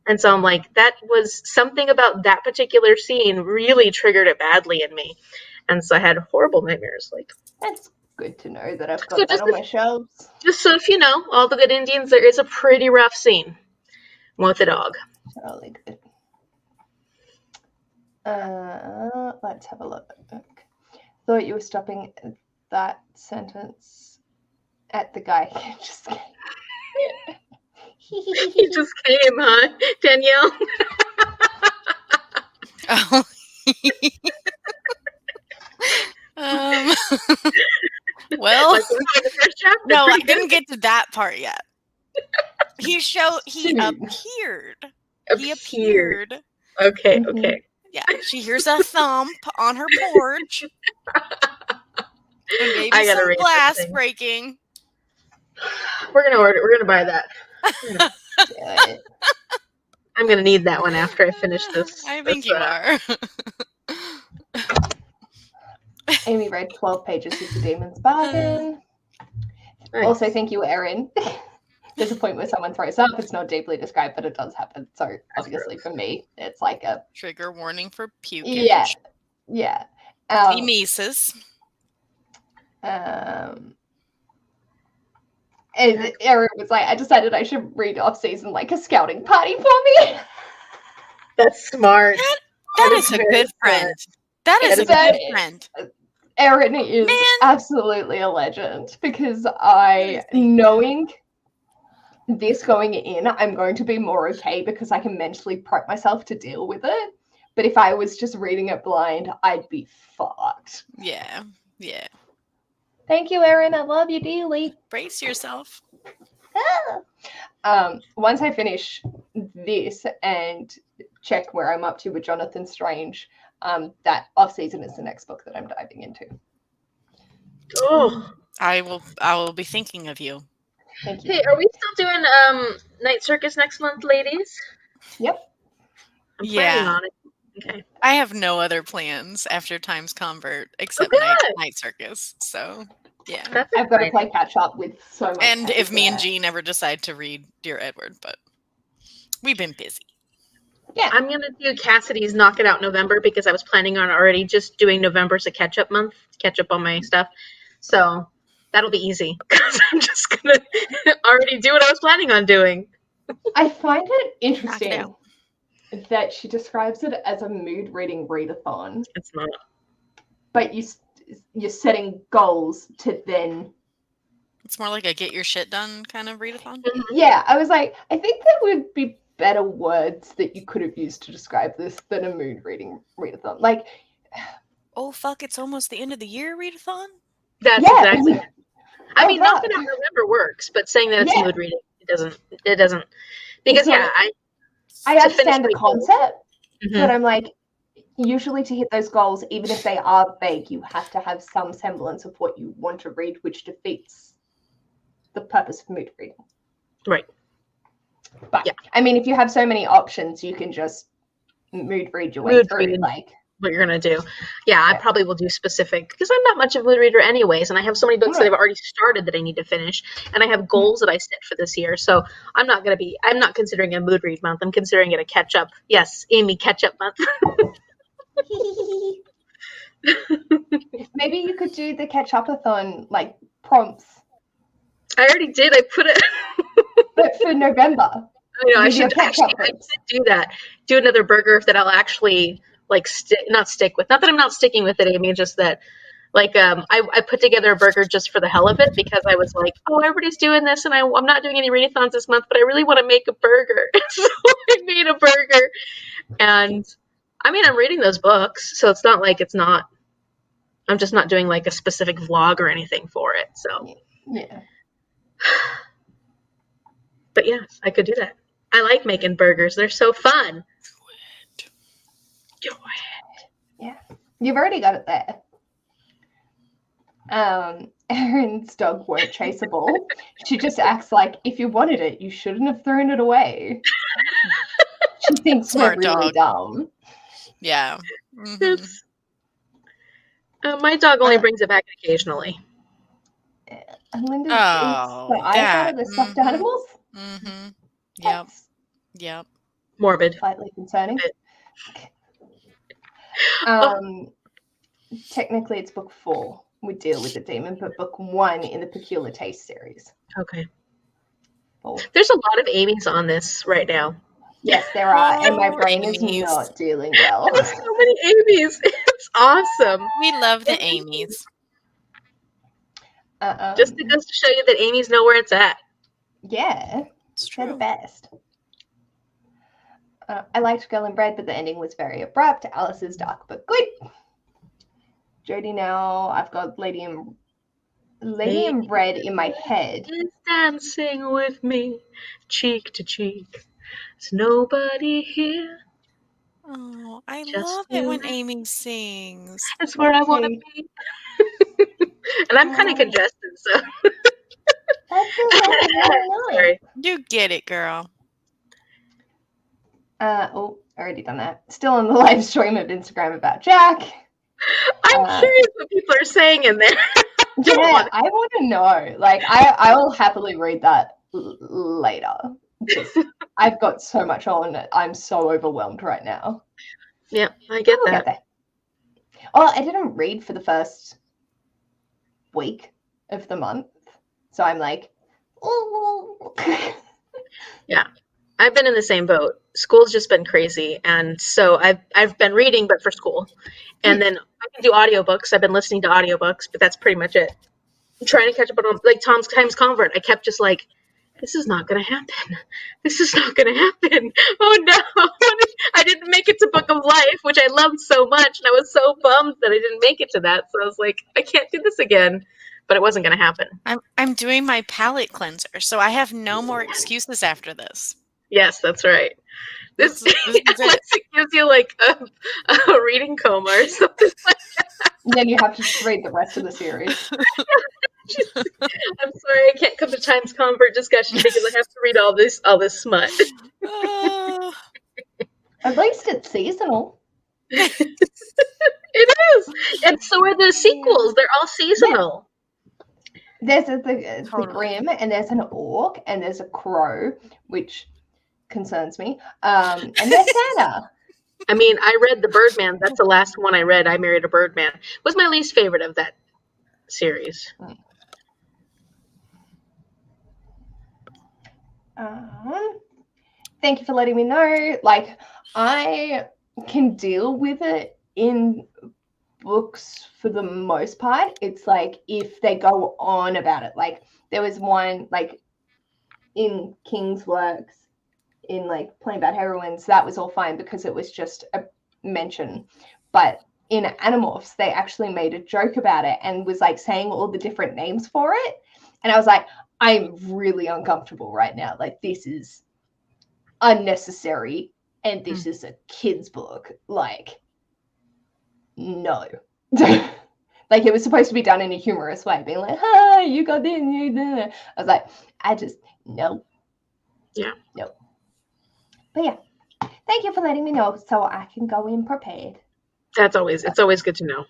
And so I'm like, that was something about that particular scene really triggered it badly in me. And so I had horrible nightmares. Like, that's good to know that I've got that on my shelves. Just so if you know, All the Good Indians, there is a pretty rough scene with the dog. Totally good. Let's have a look. Thought you were stopping that sentence at the guy. Just kidding. He just came, huh, Danielle? Oh. Well, like the first chapter, no, I didn't get to that part yet. He appeared. He appeared. Okay, okay. Yeah, she hears a thump on her porch. And maybe some glass breaking. We're gonna buy that. I'm gonna need that one after I finish this. I think you are. Amy read 12 pages of The Demon's Bargain. Nice. Also, thank you, Erin. There's a point where someone throws up. It's not deeply described, but it does happen. So obviously for me, it's like a trigger warning for puking. Yeah. Emesis. And Erin was like, I decided I should read off season like a scouting party for me. That's smart. That is a good friend. That is a good friend. Erin is absolutely a legend because knowing this going in, I'm going to be more okay because I can mentally prep myself to deal with it. But if I was just reading it blind, I'd be fucked. Yeah. Thank you, Erin. I love you dearly. Brace yourself. Once I finish this and check where I'm up to with Jonathan Strange, that off-season is the next book that I'm diving into. Oh, I will be thinking of you. Thank you. Hey, are we still doing Night Circus next month, ladies? Yep. I'm planning on it. Okay. I have no other plans after Times Convert except Night Circus. So Yeah. That's I've got to exciting. play catch up with so much. And if me and there. Jean ever decide to read Dear Edward, but we've been busy. Yeah. I'm going to do Cassidy's Knock It Out November because I was planning on already just doing November as a catch-up month, catch up on my stuff. So that'll be easy because I'm just going to already do what I was planning on doing. I find it Knock it interesting out. that she describes it as a mood reading readathon, It's not. but you're setting goals to then. It's more like a get your shit done kind of readathon. Yeah, I was like, I think there would be better words that you could have used to describe this than a mood reading readathon. Like, Oh fuck! It's almost the end of the year readathon. That's yeah, exactly it. I Oh, mean, fuck. Knock It Out November works, but saying that it's Yeah. mood reading, it doesn't. Because, So, yeah, I to understand the finish my goal. concept, Mhm. but I'm like, usually to hit those goals, even if they are vague, you have to have some semblance of what you want to read, which defeats the purpose of mood reading. Right. But Yeah. I mean, if you have so many options, you can just mood read your way Mood through. read. Like, What you're going to do. Yeah, I probably will do specific because I'm not much of a mood reader anyways, and I have so many books that I've already started that I need to finish, and I have goals that I set for this year. So I'm not considering it a mood read month. I'm considering it a catch up. Yes, Amy, catch up month. maybe you could do the catch-up-a-thon, like, prompts, I already did. I put it. but for November. I know. I With your should catch-up I groups. should do that. Do another burger that I'll actually like not stick with. Not that I'm not sticking with it, Amy. Just that. Like I put together a burger just for the hell of it because I was like, oh, everybody's doing this, and I'm not doing any readathons this month, but I really want to make a burger. So I made a burger, and I mean, I'm reading those books, so it's not like I'm just not doing like a specific vlog or anything for it. So Yeah. But yes, I could do that. I like making burgers. They're so fun. Do it. Yeah. You've already got it there. Erin's dog won't chase a ball. She just acts like if you wanted it, you shouldn't have thrown it away. She thinks Smart we're really dog. dumb. Yeah. Mhm. My dog only brings it back occasionally. And Linda eats Oh, the eyes out of the stuffed animals. Mm-hmm. Yep. That's Yep. Morbid. slightly concerning. Technically, it's book 4. We deal with the demon, but book 1 in the Peculiar Taste series. Okay. Oh. There's a lot of Amy's on this right now. Yes, there are, and my Oh, brain is Amy's. not dealing well. There's so many Amy's. It's awesome. We love the Amy's. Just it goes to show you that Amy's know where it's at. Yeah, It's they're the true. best. I liked Girl and Bread, but the ending was very abrupt. Alice is dark but good. Jodie, now I've got Lady and Bread in my head. Is dancing with me, cheek to cheek. There's nobody here. Oh, I Just love it you. when Amy sings. That's where I want to be. And I'm kind of congested, so. That feels like really nice. Sorry. You get it, girl. Already done that. Still on the live stream of Instagram about Jack. I'm curious what people are saying in there. Yeah, I want to know. Like, I will happily read that later. Just, I've got so much on. I'm so overwhelmed right now. Yeah, I get We'll that. get there. Oh, I didn't read for the first week of the month, so I'm like, oh. Yeah, I've been in the same boat. School's just been crazy, and so I've been reading, but for school, and then I can do audiobooks. I've been listening to audiobooks, but that's pretty much it. I'm trying to catch up on like Tom's Times Convert. I kept just like, this is not going to happen. This is not going to happen. Oh no, I didn't make it to Book of Life, which I loved so much, and I was so bummed that I didn't make it to that. So I was like, I can't do this again. But it wasn't going to happen. I'm doing my palate cleanser, so I have no more excuses after this. Yes, that's right. This is unless it gives you like a reading coma or something like that. Then you have to read the rest of the series. I'm sorry, I can't come to Times Convert discussion because I have to read all this smut. At least it's seasonal. It is, and so are the sequels. They're all seasonal. There's the Totally. Grimm, and there's an orc, and there's a crow, which concerns me. And there's Santa. I mean, I read The Birdman. That's the last one I read. I Married a Birdman. Was my least favorite of that series. Thank you for letting me know. Like, I can deal with it in books for the most part. It's like if they go on about it. Like, there was one, like, in King's works, in, like, Plain Bad Heroines, that was all fine because it was just a mention. But in Animorphs, they actually made a joke about it and was, like, saying all the different names for it. And I was like, I'm really uncomfortable right now. Like, this is unnecessary, and this is a kid's book. Like, no. Like, it was supposed to be done in a humorous way, being like, "Ha, you got this, you did." I was like, I just, no. Yeah. No. But yeah, thank you for letting me know so I can go in prepared. It's always good to know.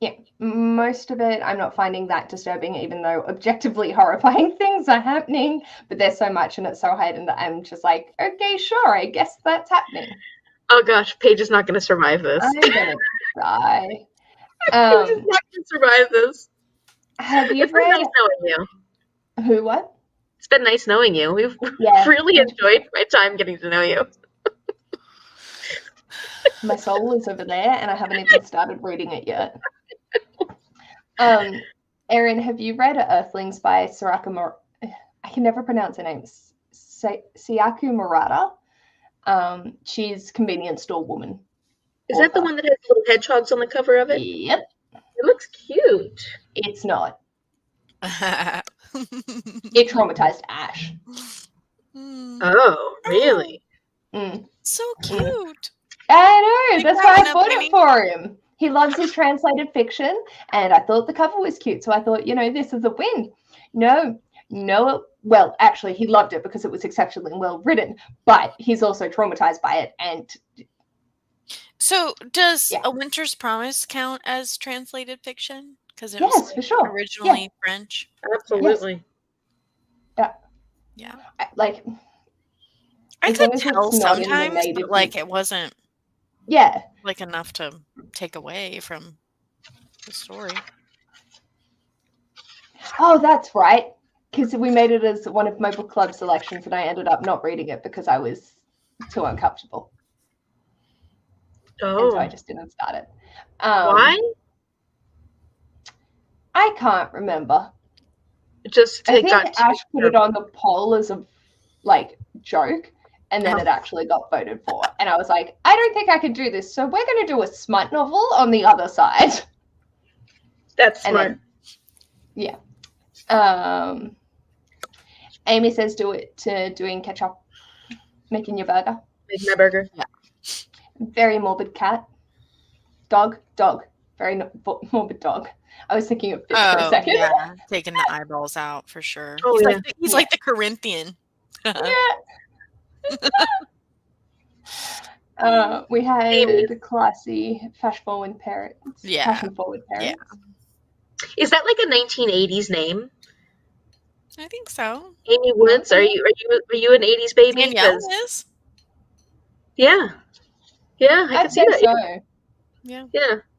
Yeah, most of it I'm not finding that disturbing, even though objectively horrifying things are happening. But there's so much and it's so heightened that I'm just like, okay, sure, I guess that's happening. Oh gosh, Paige is not going to survive this. I'm gonna die. Paige is not going to survive this. Have you It's been read nice knowing you. Who? What? It's been nice knowing you. We've Yeah. really enjoyed my time getting to know you. My soul is over there, and I haven't even started reading it yet. Erin, have you read Earthlings by I can never pronounce her name. Siaku Murata. She's convenience store woman. Is that the one that has little hedgehogs on the cover of it? Yep. It looks cute. It's not. It traumatized Ash. Oh, really? So cute. I know. That's why I bought Penny. it for him. He loves his translated fiction, and I thought the cover was cute, so I thought, this is a win. No. Well, actually, he loved it because it was exceptionally well written, but he's also traumatized by it. And so, does A Winter's Promise count as translated fiction? Because it yes, was for sure. originally French. Absolutely. Yes. Yeah. I could tell sometimes, but like it wasn't. Yeah. Like enough to take away from the story. Oh, that's right. Because we made it as one of my book club selections, and I ended up not reading it because I was too uncomfortable. Oh. And so I just didn't start it. Why? I can't remember. I think Ash put it on the poll as a joke, and then it actually got voted for. And I was like, I don't think I can do this, so we're going to do a smut novel on the other side. That's smart. Then, Amy says doing ketchup, making your burger. Making my burger. Yeah. Very morbid cat. Dog. Very morbid dog. I was thinking of fish for a second. Yeah, taking the eyeballs out for sure. Oh, he's like the Corinthian. We had classy, fashion-forward parents. Yeah. Fashion-forward parents. Yeah. Is that like a 1980s name? I think so. Amy Woods, are you an 80s baby? Danielle is. Yeah, I can see that. So. Yeah.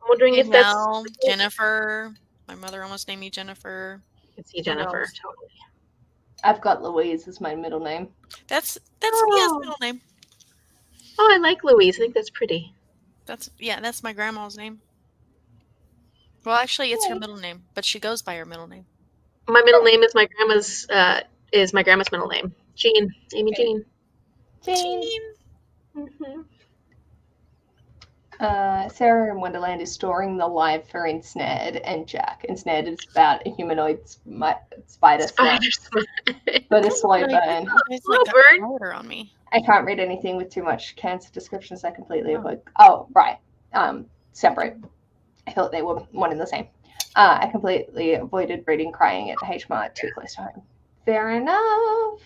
I'm wondering if that's Jennifer. My mother almost named me Jennifer. I can see Jennifer. Totally. I've got Louise as my middle name. That's Mia's middle name. Oh, I like Louise. I think that's pretty. That's my grandma's name. Well, actually, it's her middle name, but she goes by her middle name. My middle name is my grandma's middle name. Jean. Amy Jean. Jean. Mm-hmm. Sarah in Wonderland is storing the live for Ensnared and Jack. Ensnared is about a humanoid spider but a slow burn. Slow burn on me. I can't read anything with too much cancer descriptions. I completely avoid. Oh, right. Separate. I thought they were one and the same. I completely avoided reading Crying at H Mart, too close to home. Fair enough.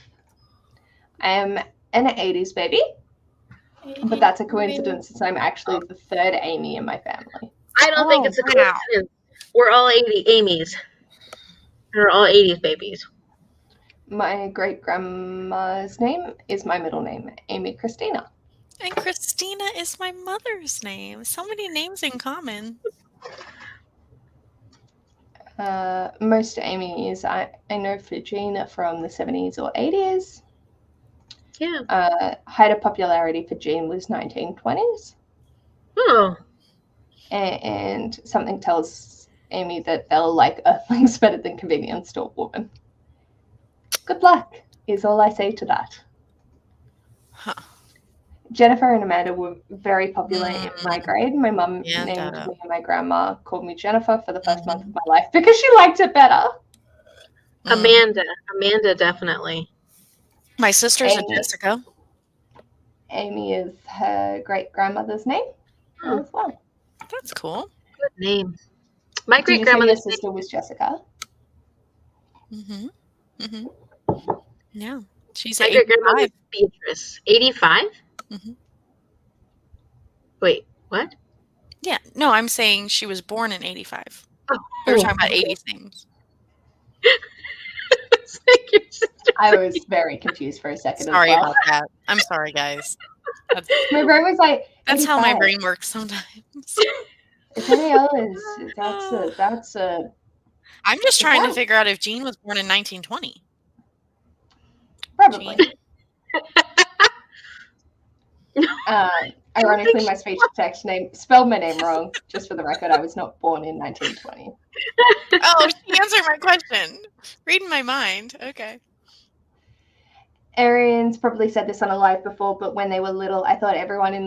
I am an 80s baby. But that's a coincidence since I'm actually the third Amy in my family. I don't think it's a coincidence. We're all 80 Amy's. They're all 80s babies. My great-grandma's name is my middle name, Amy Christina. And Christina is my mother's name. So many names in common. Most Amy's I know for Jean from the 70s or 80s. Yeah. Height of popularity for Jean was 1920s. Oh. And something tells Amy that they'll like earthlings better than convenience store woman. Good luck is all I say to that. Huh. Jennifer and Amanda were very popular in my grade. My mum Yeah, named duh. me and my grandma called me Jennifer for the first month of my life because she liked it better. Amanda. Amanda, definitely. My sister's a Amy. Jessica. Amy is her great-grandmother's name as well. That's cool. Good name. My Did you say your great-grandmother's name. sister was Jessica? Yeah. She's My 85. great-grandmother's Beatrice. 85? Wait, what? Yeah. No, I'm saying she was born in 85. Oh, We were talking about 80s names. It's like your sister. I was very confused for a second Sorry as well. about that. I'm sorry, guys. My brain was like, That's how my 85. brain works sometimes. Danielle is that's a. I'm just trying to Yeah. figure out if Jean was born in 1920. Probably. Jean? Ironically, my speech to text name spelled my name wrong. Just for the record, I was not born in 1920. Oh, she answered my question. Reading my mind. Okay. Arian's probably said this on a live before, but when they were little, I thought everyone in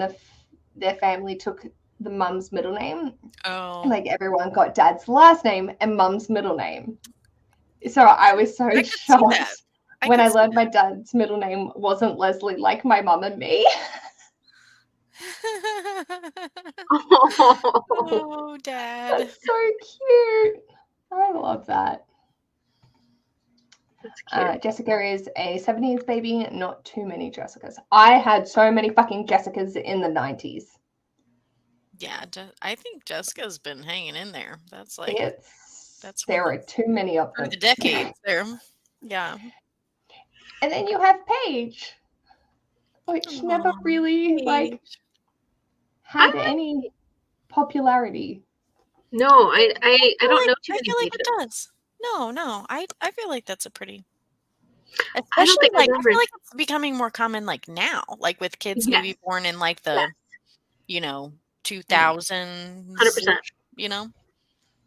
their family took the mum's middle name. Oh. Like everyone got dad's last name and mum's middle name. So I was so shocked when I learned my dad's middle name wasn't Leslie like my mum and me. Oh, Dad. That's so cute. I love that. That's cute. Jessica is a 70s baby, not too many Jessicas. I had so many fucking Jessicas in the 90s. Yeah, I think Jessica's been hanging in there. That's like there are too many of them. Through the decades there. Yeah. And then you have Paige, which never really had any popularity. No, I don't know too many. I feel like it does. No, I feel like that's a pretty. I don't think I feel like it's becoming more common like now, like with kids maybe born in like the, 2000s. 100%.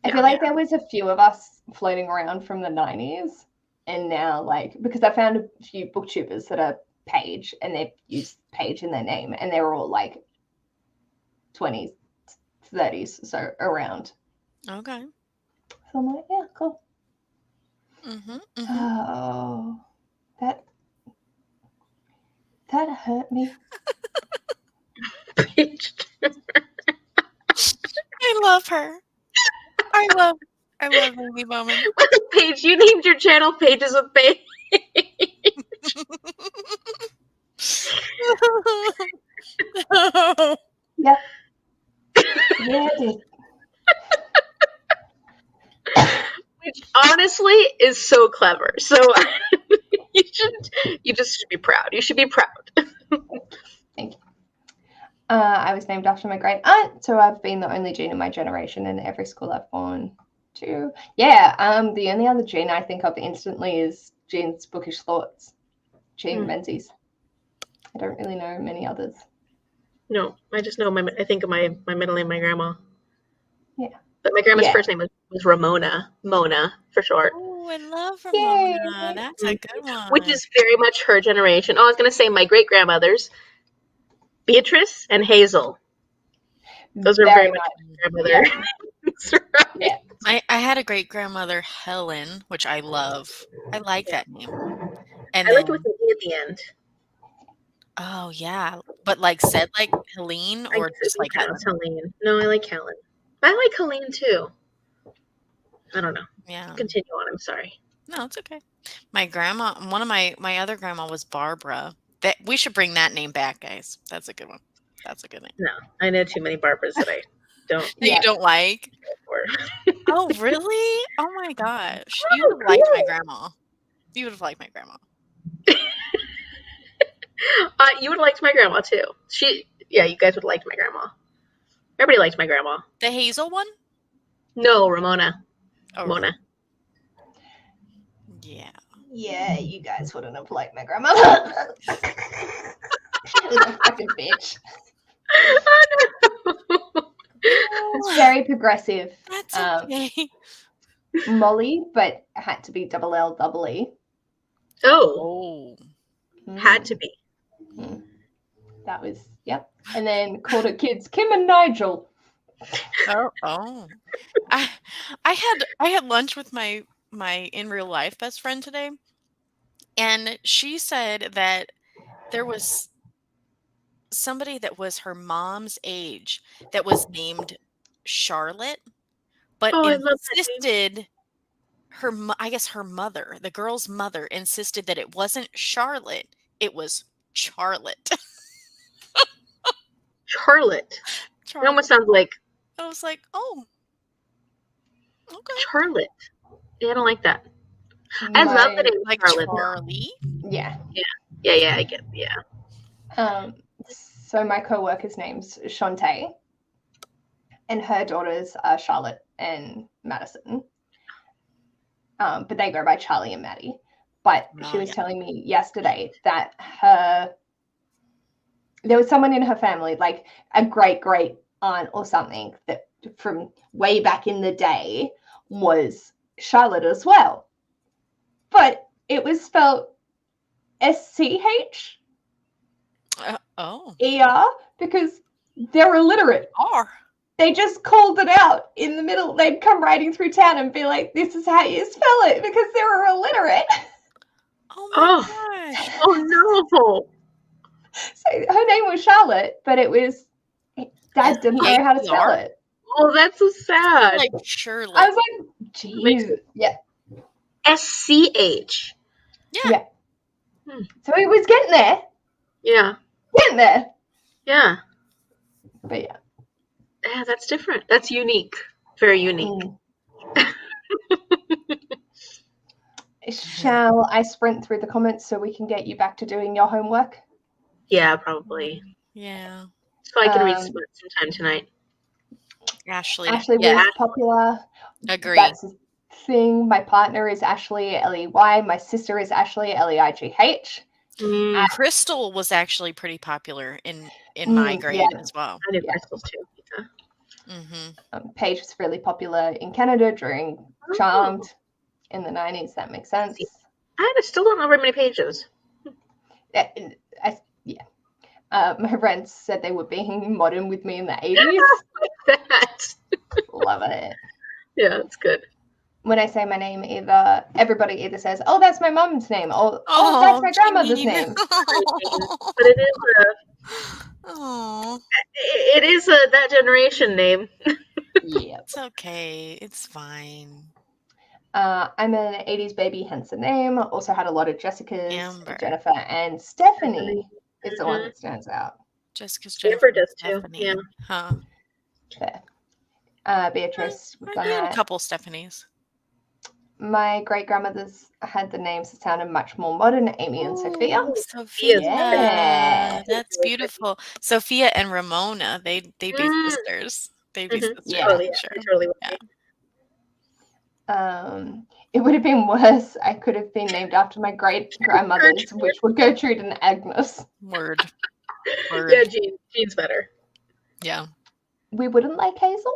I feel like there was a few of us floating around from the 90s, and now because I found a few booktubers that are Paige and they've used Paige in their name, and they're all like 20s, 30s, so around. Okay. So I'm like, yeah, cool. Oh, that hurt me. I love her. I love Amy Bowman. Paige, you named your channel Pages with Paige. Yep. Yeah, I did. Which honestly is so clever. So you just should be proud. You should be proud. Thank you. I was named after my great aunt, so I've been the only Jean in my generation in every school I've gone to. Yeah, the only other Jean I think of instantly is Jean's Bookish Thoughts, Jean Menzies. I don't really know many others. No, I just know I think of my middle name, my grandma. Yeah. But my grandma's first name was Ramona, Mona for short. Oh, I love Ramona. That's a good one. Which is very much her generation. Oh, I was going to say my great grandmothers, Beatrice and Hazel. Those are very much grandmother. Yeah. I had a great grandmother, Helen, which I love. I like that name. And I like it with an E at the end. Oh yeah, but said like Helene or just like Helen? Helene. No, I like Helen. I like Helene too. I don't know. Yeah. Continue on. I'm sorry. No, it's okay. My grandma, one of my other grandma was Barbara. That we should bring that name back, guys. That's a good one. That's a good name. No, I know too many Barbaras that I don't. That you don't like? Oh, really? Oh my gosh. You would have liked my grandma. You would have liked my grandma. You would have liked my grandma too. You guys would have liked my grandma. Everybody liked my grandma. The Hazel one? No, Ramona. Oh, Mona. yeah. Yeah, you guys wouldn't have liked my grandmother. She was a fucking bitch. It's very progressive. That's okay. Molly, but had to be double L double E. Oh, had to be. That was, yep. And then called her kids Kim and Nigel. Oh. I had lunch with my in real life best friend today, and she said that there was somebody that was her mom's age that was named Charlotte, but Oh, I love that insisted I guess her mother, the girl's mother, insisted that it wasn't Charlotte, it was Charlotte. Charlotte. It almost sounds like I was like, oh, okay. Charlotte. Yeah, I don't like that. I love the name Like Charlotte. Charlie. Yeah. Yeah, I get it. Yeah. So my co-worker's name's Shantae, and her daughters are Charlotte and Madison. But they go by Charlie and Maddie. But she was telling me yesterday that there was someone in her family, like a great aunt or something, that from way back in the day was Charlotte as well. But it was spelled SCH. ER, because they're illiterate. They just called it out in the middle. They'd come riding through town and be like, this is how you spell it, because they were illiterate. Oh my gosh. Oh no. So her name was Charlotte, but it was, Dad didn't know how to spell it. Oh, that's so sad. Like Shirley. I was like, jeez. Yeah. SCH. Yeah. So he was getting there. Yeah. Getting there. Yeah. But yeah. Yeah, that's different. That's unique. Very unique. Shall I sprint through the comments so we can get you back to doing your homework? Yeah, probably. Yeah. So I can read sometime tonight. Ashley was popular. Agree. That's the thing. My partner is Ashley, L-E-Y. My sister is Ashley, L-E-I-G-H. Crystal was actually pretty popular in my grade as well. I did Crystal too. Paige was really popular in Canada during Charmed in the 90s. That makes sense. I still don't know very many pages. My friends said they were being modern with me in the 80s. Love it. Yeah, it's good. When I say my name, everybody either says, "Oh, that's my mom's name," or "Oh, that's my grandmother's name." But it is that generation name. Yeah, it's okay. It's fine. I'm an 80s baby, hence the name. Also had a lot of Jessica's, Jennifer, and Stephanie is the one that stands out. Jennifer does too. Yeah. Huh. Fair. Beatrice, we've done that. A couple Stephanies. My great grandmothers had the names that sounded much more modern, Amy and Sophia. Sophia, yeah. That's beautiful. Sophia and Ramona, they'd be sisters. They'd be sisters. Yeah, totally. It would have been worse. I could have been named after my great grandmothers, which were Gertrude and Agnes. Word. Yeah, Jean's better. Yeah. We wouldn't like Hazel?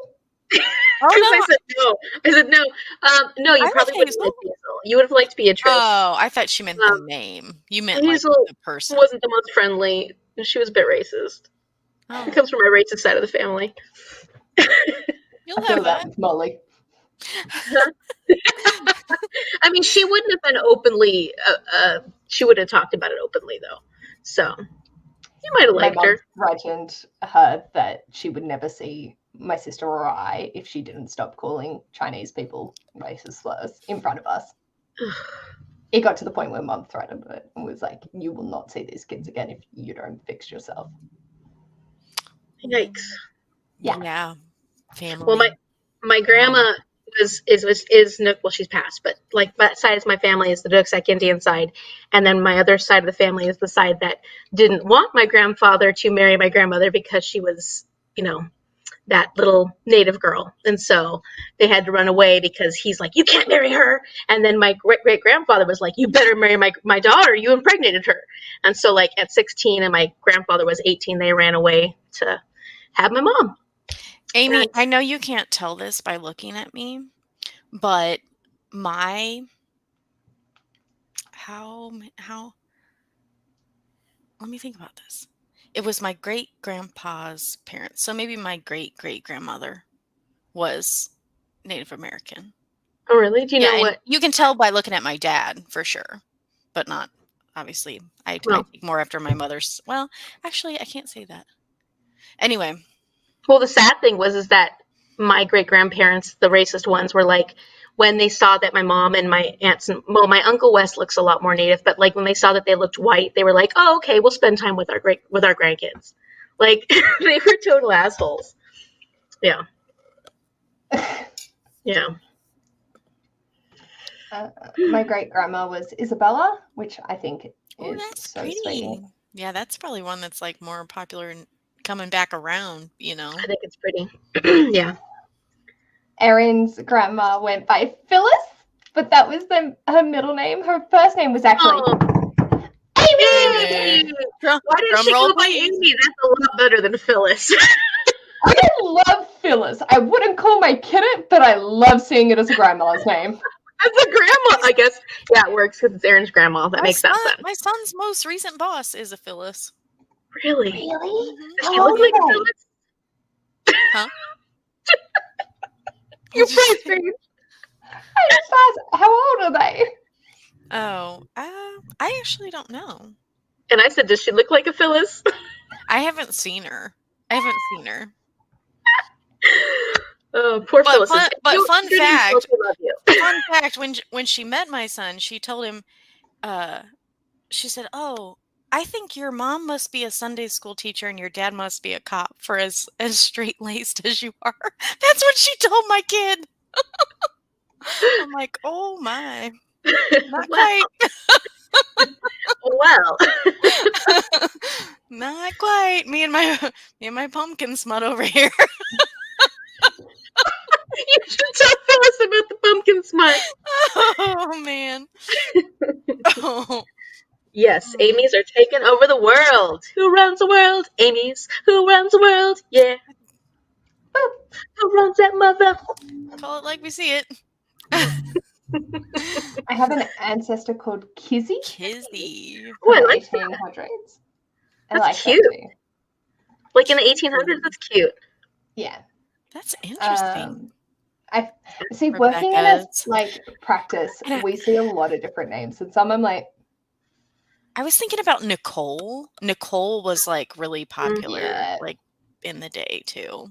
No. I said no. No, you probably wouldn't like Hazel. You would have liked Beatrice. Oh, I thought she meant the name. You meant Hazel like the person. Wasn't the most friendly. She was a bit racist. Oh. It comes from my racist side of the family. You'll have that with Molly. I mean, she wouldn't have been openly. She would have talked about it openly, though. So you might have liked her. Threatened her that she would never see my sister or I if she didn't stop calling Chinese people racist slurs in front of us. It got to the point where Mum threatened it and was like, "You will not see these kids again if you don't fix yourself." Yikes! Yeah. family. Well, my grandma well, she's passed, but like that side of my family is the Nooksack Indian side, and then my other side of the family is the side that didn't want my grandfather to marry my grandmother because she was, that little native girl, and so they had to run away because he's like, you can't marry her, and then my great grandfather was like, you better marry my daughter, you impregnated her, and so like at 16 and my grandfather was 18, they ran away to have my mom. Amy, I know you can't tell this by looking at me, but how let me think about this. It was my great grandpa's parents. So maybe my great great grandmother was Native American. Oh, really? Do you know what? You can tell by looking at my dad for sure, but not obviously. I take more after my mother's. Well, actually, I can't say that. Anyway. Well, the sad thing was that my great grandparents, the racist ones, were like, when they saw that my mom and my aunts and my uncle Wes looks a lot more native, but like when they saw that they looked white, they were like, oh, okay, we'll spend time with our grandkids. Like they were total assholes. Yeah. Yeah. My great grandma was Isabella, which I think is so pretty. sweet. Yeah, that's probably one that's like more popular and coming back around, I think it's pretty. Yeah. Erin's grandma went by Phyllis, but that was her middle name. Her first name was actually Amy. Why did she go by Amy? That's a lot better than Phyllis. I love Phyllis. I wouldn't call my kid it, but I love seeing it as a grandma's name. As a grandma, I guess. Yeah, it works because it's Erin's grandma. That makes sense. My son's most recent boss is a Phyllis. Really? Really? Does she look like a Phyllis? Huh? You're pretty strange. I just asked, how old are they? Oh, I actually don't know. And I said, does she look like a Phyllis? I haven't seen her. Oh, poor Phyllis. Fun fact, when she met my son, she told him, she said, oh, I think your mom must be a Sunday school teacher and your dad must be a cop for as straight-laced as you are. That's what she told my kid. I'm like, oh my. Not quite. Well. Not quite. Me and my pumpkin smut over here. You should tell Phyllis about the pumpkin smut. Oh man. Oh. Yes, Amy's are taking over the world. Who runs the world? Amy's. Who runs the world? Yeah. Who runs that mother? Call it like we see it. I have an ancestor called Kizzy. Oh, I like 1800s. That's like cute. that like in the 1800s, that's cute. Yeah. That's interesting. I see. Working in a practice, we see a lot of different names, and some I'm like. I was thinking about Nicole. Nicole was like really popular, like in the day too.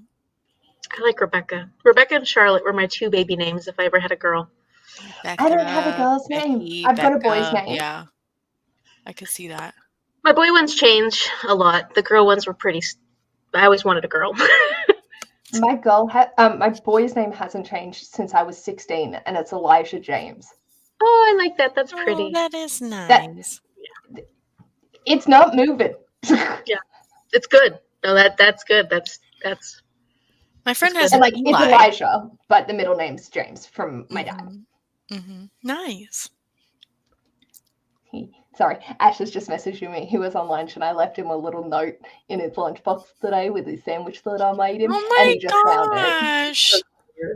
I like Rebecca. Rebecca and Charlotte were my two baby names if I ever had a girl. Becca, I don't have a girl's name. I've got a boy's name. Yeah, I could see that. My boy ones change a lot. The girl ones were pretty. I always wanted a girl. My boy's name hasn't changed since I was 16, and it's Elijah James. Oh, I like that. That's pretty. Oh, that is nice. It's not moving. Yeah, it's good. No, that's good. That's. My friend has and it's Elijah, but the middle name's James from my dad. Mm-hmm. Nice. Sorry, Ash has just messaged me. He was on lunch, and I left him a little note in his lunchbox today with his sandwich that I made him, and he just found it.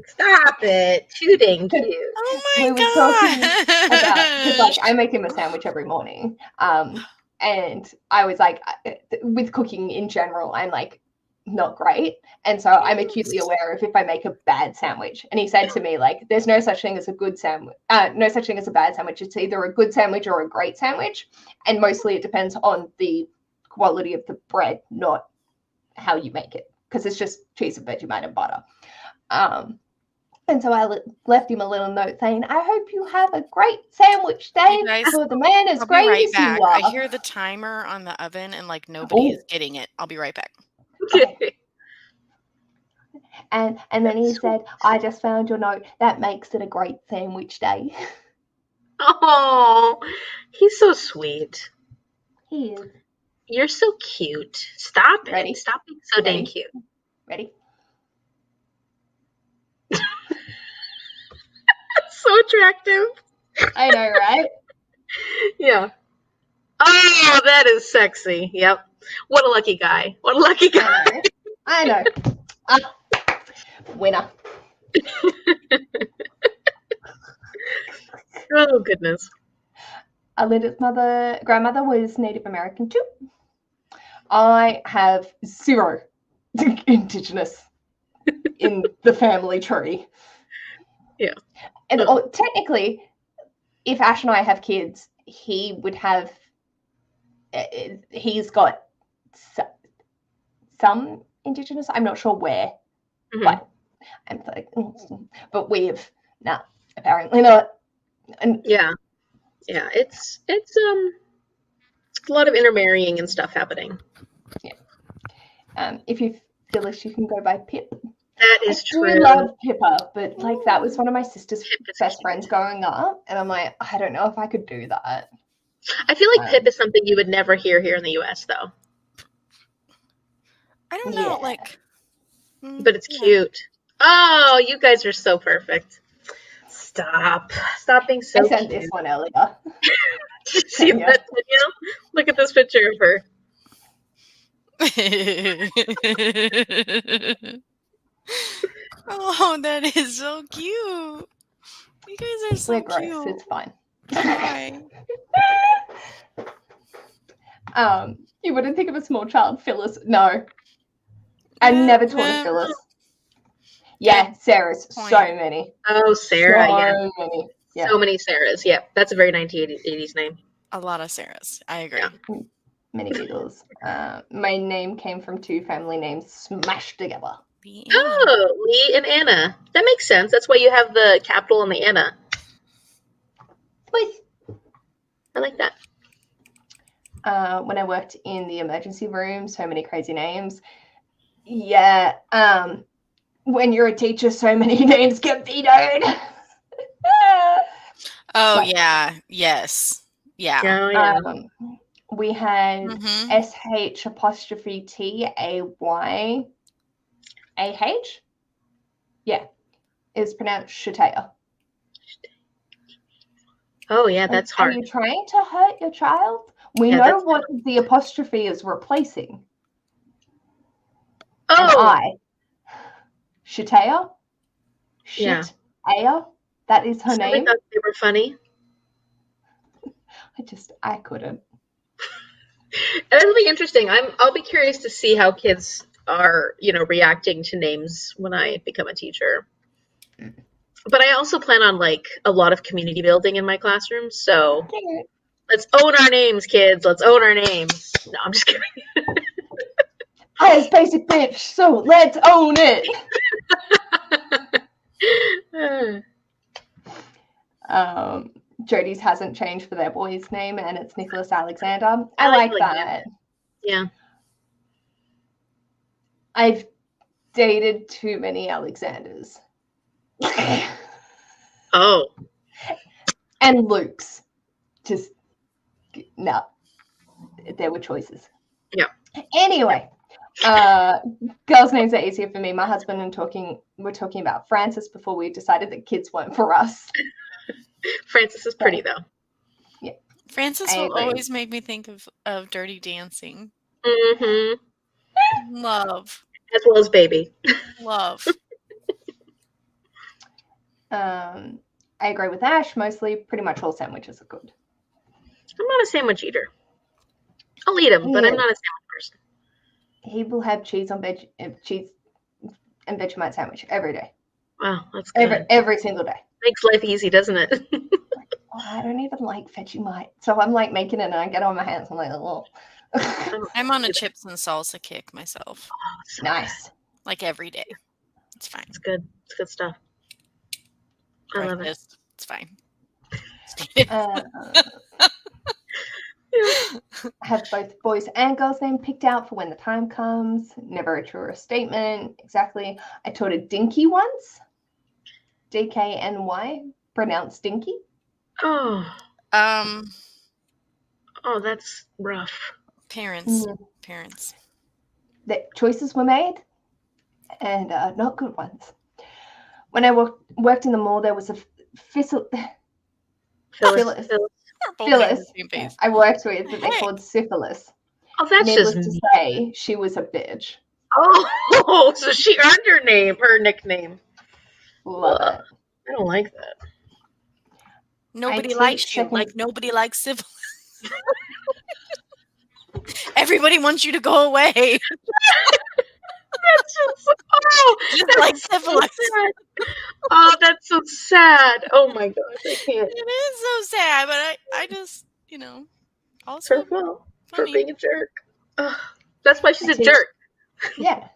Stop it! Too dang cute. Oh my we were talking about because I make him a sandwich every morning, and I was like, with cooking in general, I'm like not great, and so I'm acutely aware of if I make a bad sandwich. And he said to me, like, there's no such thing as a good sandwich, no such thing as a bad sandwich. It's either a good sandwich or a great sandwich, and mostly it depends on the quality of the bread, not how you make it, because it's just cheese and Vegemite and butter. And so I left him a little note saying, I hope you have a great sandwich, Dave, for the man as great as you are. I hear the timer on the oven and like nobody is getting it. I'll be right back. Okay. And then he said, I just found your note. That makes it a great sandwich day. Oh, he's so sweet. He is. You're so cute. Stop it. Ready? Stop being so dang Ready? cute. Ready? So attractive. I know, right? Yeah. Oh, that is sexy. Yep. What a lucky guy. What a lucky guy. I know. Winner. Oh, goodness. Alinda's grandmother was Native American too. I have 0 Indigenous in the family tree. Yeah. And technically, if Ash and I have kids, he would have. He's got some Indigenous. I'm not sure where, but I'm like, but we've apparently not. And yeah. It's a lot of intermarrying and stuff happening. Yeah. If you feel like you can go by Pip. That is true. I do love Pippa, but like that was one of my sister's best friends growing up, and I'm like, I don't know if I could do that. I feel like Pip is something you would never hear here in the U.S. though. I don't know, but it's cute. Oh, you guys are so perfect. Stop being so cute. I sent this one earlier. Did you see that, Danielle? Look at this picture of her. Oh, that is so cute. You guys are so We're gross. cute. It's fine. Okay. You wouldn't think of a small child, Phyllis. No. I never taught a Phyllis. Yeah, Sarah's. So many. Oh, Sarah. So many. Yeah. So many Sarahs. Yeah, that's a very 1980s name. A lot of Sarahs. I agree. Yeah. Many Beatles. My name came from 2 family names smashed together. Oh, Lee and Anna. That makes sense. That's why you have the capital and the Anna. Please. I like that. When I worked in the emergency room, so many crazy names. Yeah. When you're a teacher, so many names get vetoed. Oh, yeah. Yes. Yeah. Oh, yeah. We had SH apostrophe TAY AH. Yeah. It's pronounced Shatea. Oh, yeah, that's hard. Are you trying to hurt your child? We know what the apostrophe is replacing. Oh. And I. Shatea? Yeah. Shit-aya? That is her Somebody name? thought they were funny. I couldn't. It'll be interesting. I'll be curious to see how kids are, reacting to names when I become a teacher. But I also plan on a lot of community building in my classroom. So let's own our names, kids. Let's own our names. No, I'm just kidding. Highest basic bitch, so let's own it. Jodie's hasn't changed for their boy's name, and it's Nicholas Alexander. I like that. Yeah. I've dated too many Alexanders. Oh. And Luke's. Just, no. There were choices. Yeah. Anyway, girls' names are easier for me. My husband and we're talking about Francis before we decided that kids weren't for us. Francis is pretty, though. Yeah. Francis will always make me think of Dirty Dancing. Mm-hmm. Love. As well as Baby. Love. I agree with Ash. Mostly, pretty much all sandwiches are good. I'm not a sandwich eater. I'll eat them, but I'm not a sandwich person. He will have cheese and Vegemite sandwich every day. Wow, that's good. Every single day. Makes life easy, doesn't it? I don't even like Vegemite, so I'm making it, and I get on my hands. I'm like, oh. I'm on a chips and salsa kick myself. Oh, so nice. Every day. It's fine. It's good. It's good stuff. I love it. It's fine. Have both boys and girls' name picked out for when the time comes. Never a truer statement. Exactly. I taught a dinky once. DKNY, pronounced dinky. Oh, Um, oh, that's rough. parents. Parents. The choices were made, and not good ones. When I worked in the mall, there was a Phyllis. Phyllis. We're both on the Phyllis same page. I worked with that they Hey. called syphilis. Oh, that's Needless just to mean. say, she was a bitch. Oh, so she earned her nickname. Love Ugh, it. I don't like that. Nobody teach likes you, second- like nobody likes syphilis. Everybody wants you to go away. That's Just that's like so syphilis. sad. Oh, that's so sad. Oh my gosh, I can't. It is so sad, but I just, also Her fault for funny. being a jerk. Ugh, that's why she's I a teach- jerk. Yeah.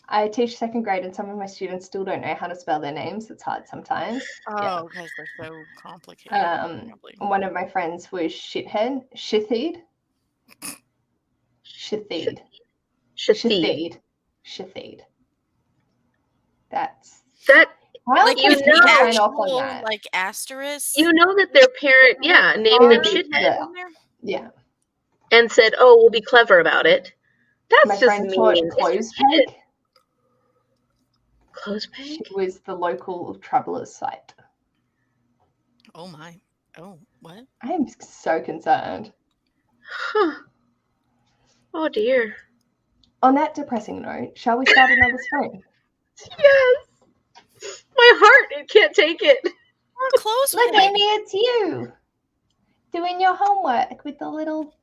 I teach second grade, and some of my students still don't know how to spell their names. It's hard sometimes. Oh, because they're so complicated. probably. One of my friends was Shithid. That's That how Like can you with people know- sign off on actual, that? like asterisk. you know that their parent, named them shithead Yeah. Yeah. and said, "Oh, we'll be clever about it." That's My just friend mean. taught It's clothes shit. peg. Clothes She peg? was the local travelers site. Oh my. Oh, what? I am so concerned. Huh. Oh dear. On that depressing note, shall we start another stream? Yes. My heart, it can't take it. Or close Look, peg. Amy, it's you doing your homework with the little. Look,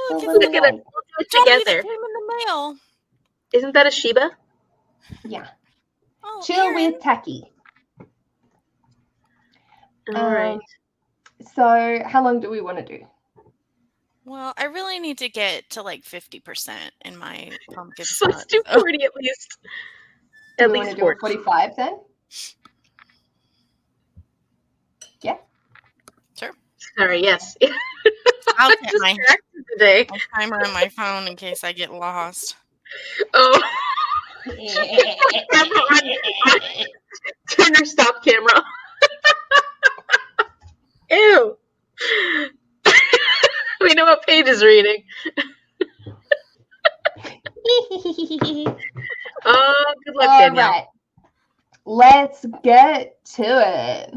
the it's little Look at it. one. We'll do it Doggy that together. came in the mail. Isn't that a Shiba? Yeah. Oh, Chill Aaron. with Tacky. All right. So, how long do we want to do? Well, I really need to get to like 50% in my pumpkin So let's spice. do 40 at least. Do At we want least to do a 40. 45 then? Yeah. Sure. Sorry, yes. I'll I'm get my distracted today. timer on my phone in case I get lost. Oh. Turn your stop camera. Ew. We know what page is reading. Oh, good luck, All Danielle. right. Let's get to it.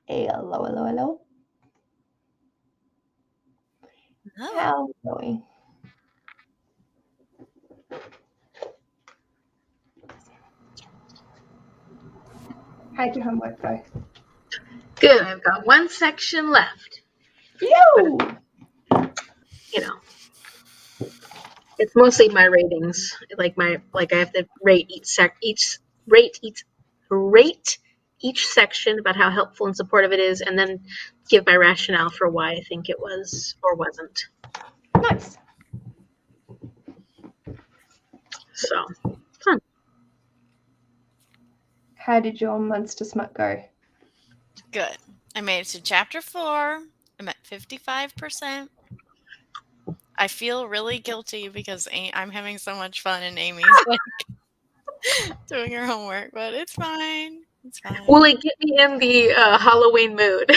Hello, hello, hello. Oh. How are we going? How'd your homework go? Good. I've got one section left. Yo! You know, it's mostly my ratings. Like I have to rate each section about how helpful and supportive it is, and then give my rationale for why I think it was or wasn't. Nice. So fun. How did your monster smut go? Good. I made it to chapter 4. I'm at 55%. I feel really guilty because I'm having so much fun and Amy's like doing her homework, but it's fine. It's fine. Will it get me in the Halloween mood?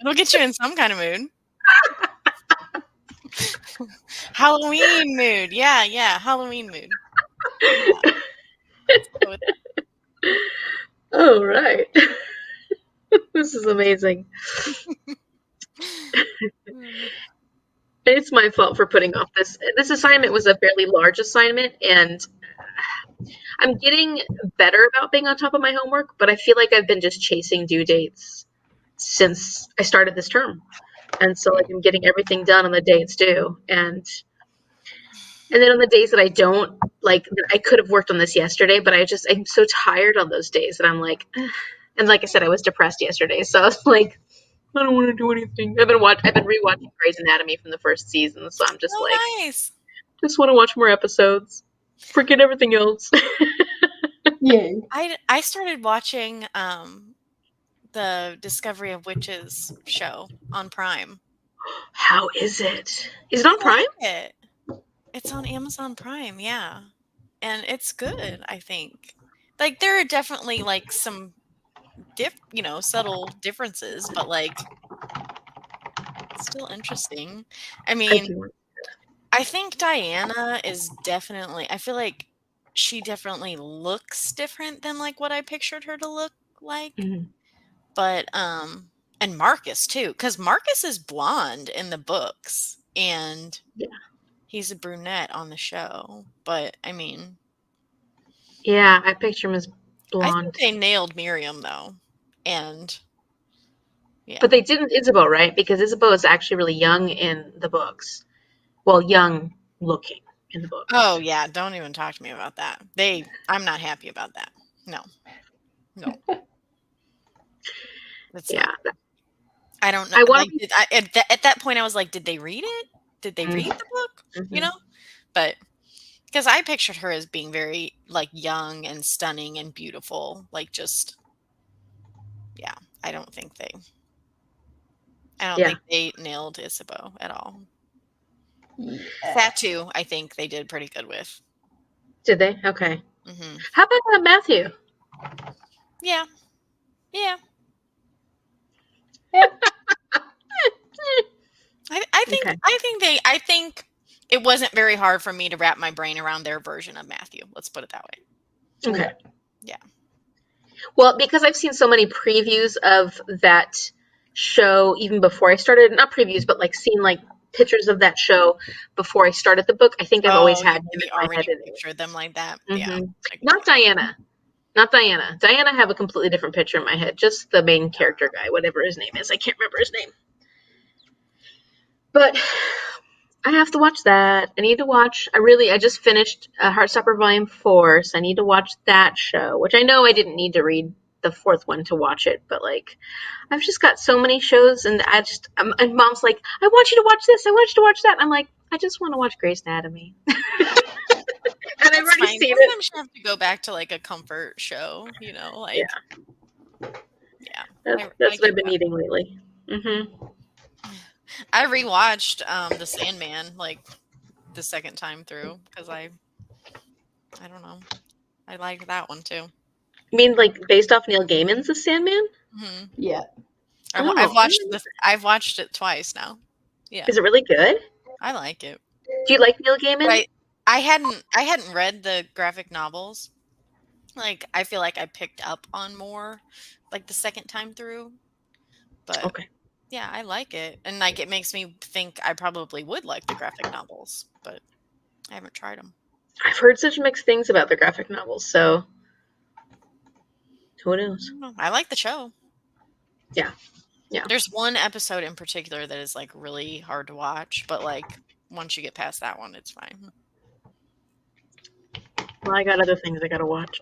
It'll get you in some kind of mood. Halloween mood. Yeah, Halloween mood. Yeah. Let's go with that. Oh, right. This is amazing. It's my fault for putting off this. This assignment was a fairly large assignment, and I'm getting better about being on top of my homework, but I feel like I've been just chasing due dates since I started this term. And so like I'm getting everything done on the day it's due. And then on the days that I don't, like I could have worked on this yesterday, but I'm so tired on those days that I'm like, ugh. And like I said, I was depressed yesterday, so I was like, I don't want to do anything. I've been rewatching Grey's Anatomy from the first season, so I'm just Nice. just want to watch more episodes. Forget everything else. Yeah. I started watching the Discovery of Witches show on Prime. How is it? Is it on Prime? Like it. It's on Amazon Prime, yeah. And it's good, I think. Like there are definitely like some subtle differences, but like it's still interesting. I mean, I think Diana is definitely, I feel like she definitely looks different than like what I pictured her to look like. Mhm. But and Marcus too, because Marcus is blonde in the books and Yeah. he's a brunette on the show. But I mean, Yeah, I picture him as I blonde. think they nailed Miriam though. And yeah. But they didn't Isabeau, right? Because Isabeau is actually really young in the books. Well, young looking in the books. Oh yeah, don't even talk to me about that. I'm not happy about that. No. It's Yeah. not. I don't know. I want Like, at that point, I was like, did they read it? Did they read the book? Mhm. You know? But because I pictured her as being very like young and stunning and beautiful, like just yeah. I don't think they nailed Isabeau at all. Yeah. Fatu, I think they did pretty good with. Did they? Okay. Mm-hmm. How about Matthew? Yeah. I think it wasn't very hard for me to wrap my brain around their version of Matthew. Let's put it that way. Okay. Yeah. Well, because I've seen so many previews of that show even before I started, not previews, but like seen like pictures of that show before I started the book, I think I've always had him in my head. Pictured them like that. Mm-hmm. Yeah. Not Diana. Diana, I have a completely different picture in my head. Just the main character guy, whatever his name is. I can't remember his name. But I have to watch that. I just finished Heartstopper Volume 4, so I need to watch that show, which I know I didn't need to read the fourth one to watch it, but like, I've just got so many shows, and and Mom's like, I want you to watch this, I want you to watch that. And I'm like, I just want to watch Grey's Anatomy. And I've already seen it. Sometimes you have to go back to like a comfort show, like yeah. That's what I've been eating lately. Mm-hmm. I rewatched The Sandman like the second time through because I don't know, I liked that one too. You mean like based off Neil Gaiman's The Sandman? Mm-hmm. Yeah. I've watched it twice now. Yeah. Is it really good? I like it. Do you like Neil Gaiman? I hadn't read the graphic novels. Like I feel like I picked up on more like the second time through. But Okay. yeah, I like it. And like it makes me think I probably would like the graphic novels, but I haven't tried them. I've heard such mixed things about the graphic novels, so who knows? I like the show. Yeah. There's one episode in particular that is like really hard to watch, but like once you get past that one, it's fine. Well, I got other things I gotta watch.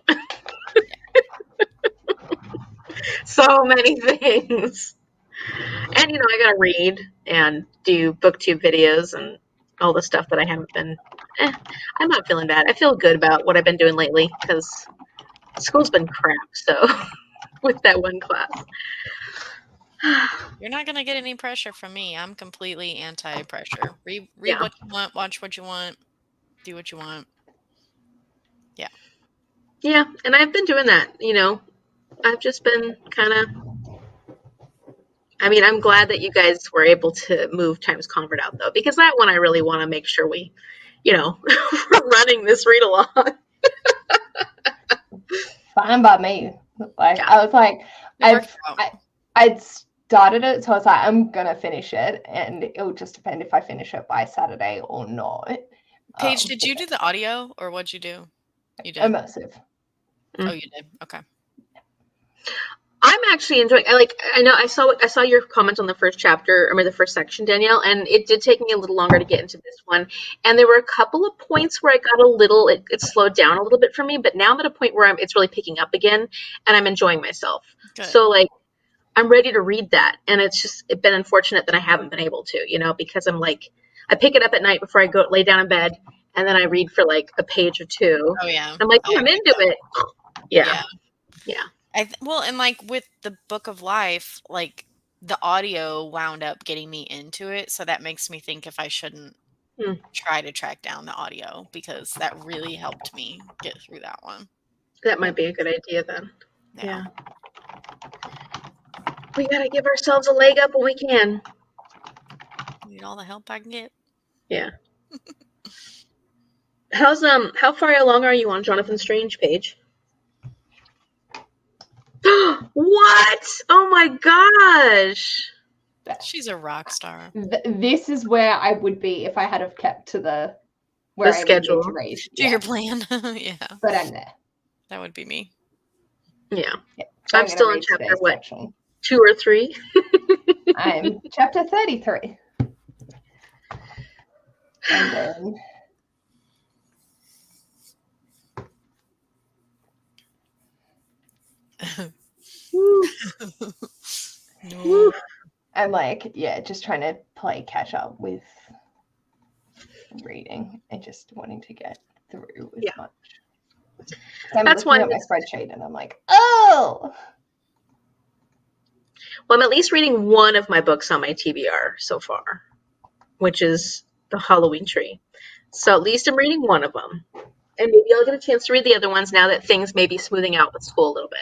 So many things. And, I gotta read and do booktube videos and all the stuff that I haven't been. I'm not feeling bad. I feel good about what I've been doing lately because school's been crap, so with that one class. You're not going to get any pressure from me. I'm completely anti-pressure. Read Yeah. what you want, watch what you want, do what you want. Yeah. Yeah, and I've been doing that, I've just been kind of. I'm glad that you guys were able to move Times Convert out, though, because that one I really want to make sure we, we're running this read along. Fine by me. Like, Yeah. I was like, It worked out. I'd started it, so I was like, I'm gonna finish it, and it'll just depend if I finish it by Saturday or not. Paige, did you do the audio or what'd you do? You did. Immersive. Oh, you did. Okay. I'm actually enjoying. I know I saw your comment on the first chapter, the first section, Danielle, and it did take me a little longer to get into this one. And there were a couple of points where I got a little. It slowed down a little bit for me, but now I'm at a point where it's really picking up again, and I'm enjoying myself. Good. So I'm ready to read that, and it's been unfortunate that I haven't been able to, because I pick it up at night before I go lay down in bed, and then I read for a page or two. Oh yeah. I'm like, I'm into it. Yeah. Well, and with the Book of Life, the audio wound up getting me into it, so that makes me think if I shouldn't try to track down the audio, because that really helped me get through that one. That might be a good idea then. Yeah. We gotta give ourselves a leg up when we can. Need all the help I can get. Yeah. How far along are you on Jonathan Strange, Paige? What? Oh my gosh. She's a rock star. This is where I would be if I had have kept to the schedule. To read. To your plan. Yeah. But I'm there. That would be me. Yeah. So I'm still in chapter what? Section. 2 or 3? I'm chapter 33. And then No. I'm just trying to play catch up with reading and just wanting to get through as much. I'm That's looking why at my spreadsheet and I'm like, oh. Well, I'm at least reading one of my books on my TBR so far, which is The Halloween Tree. So at least I'm reading one of them. And maybe I'll get a chance to read the other ones now that things may be smoothing out with school a little bit.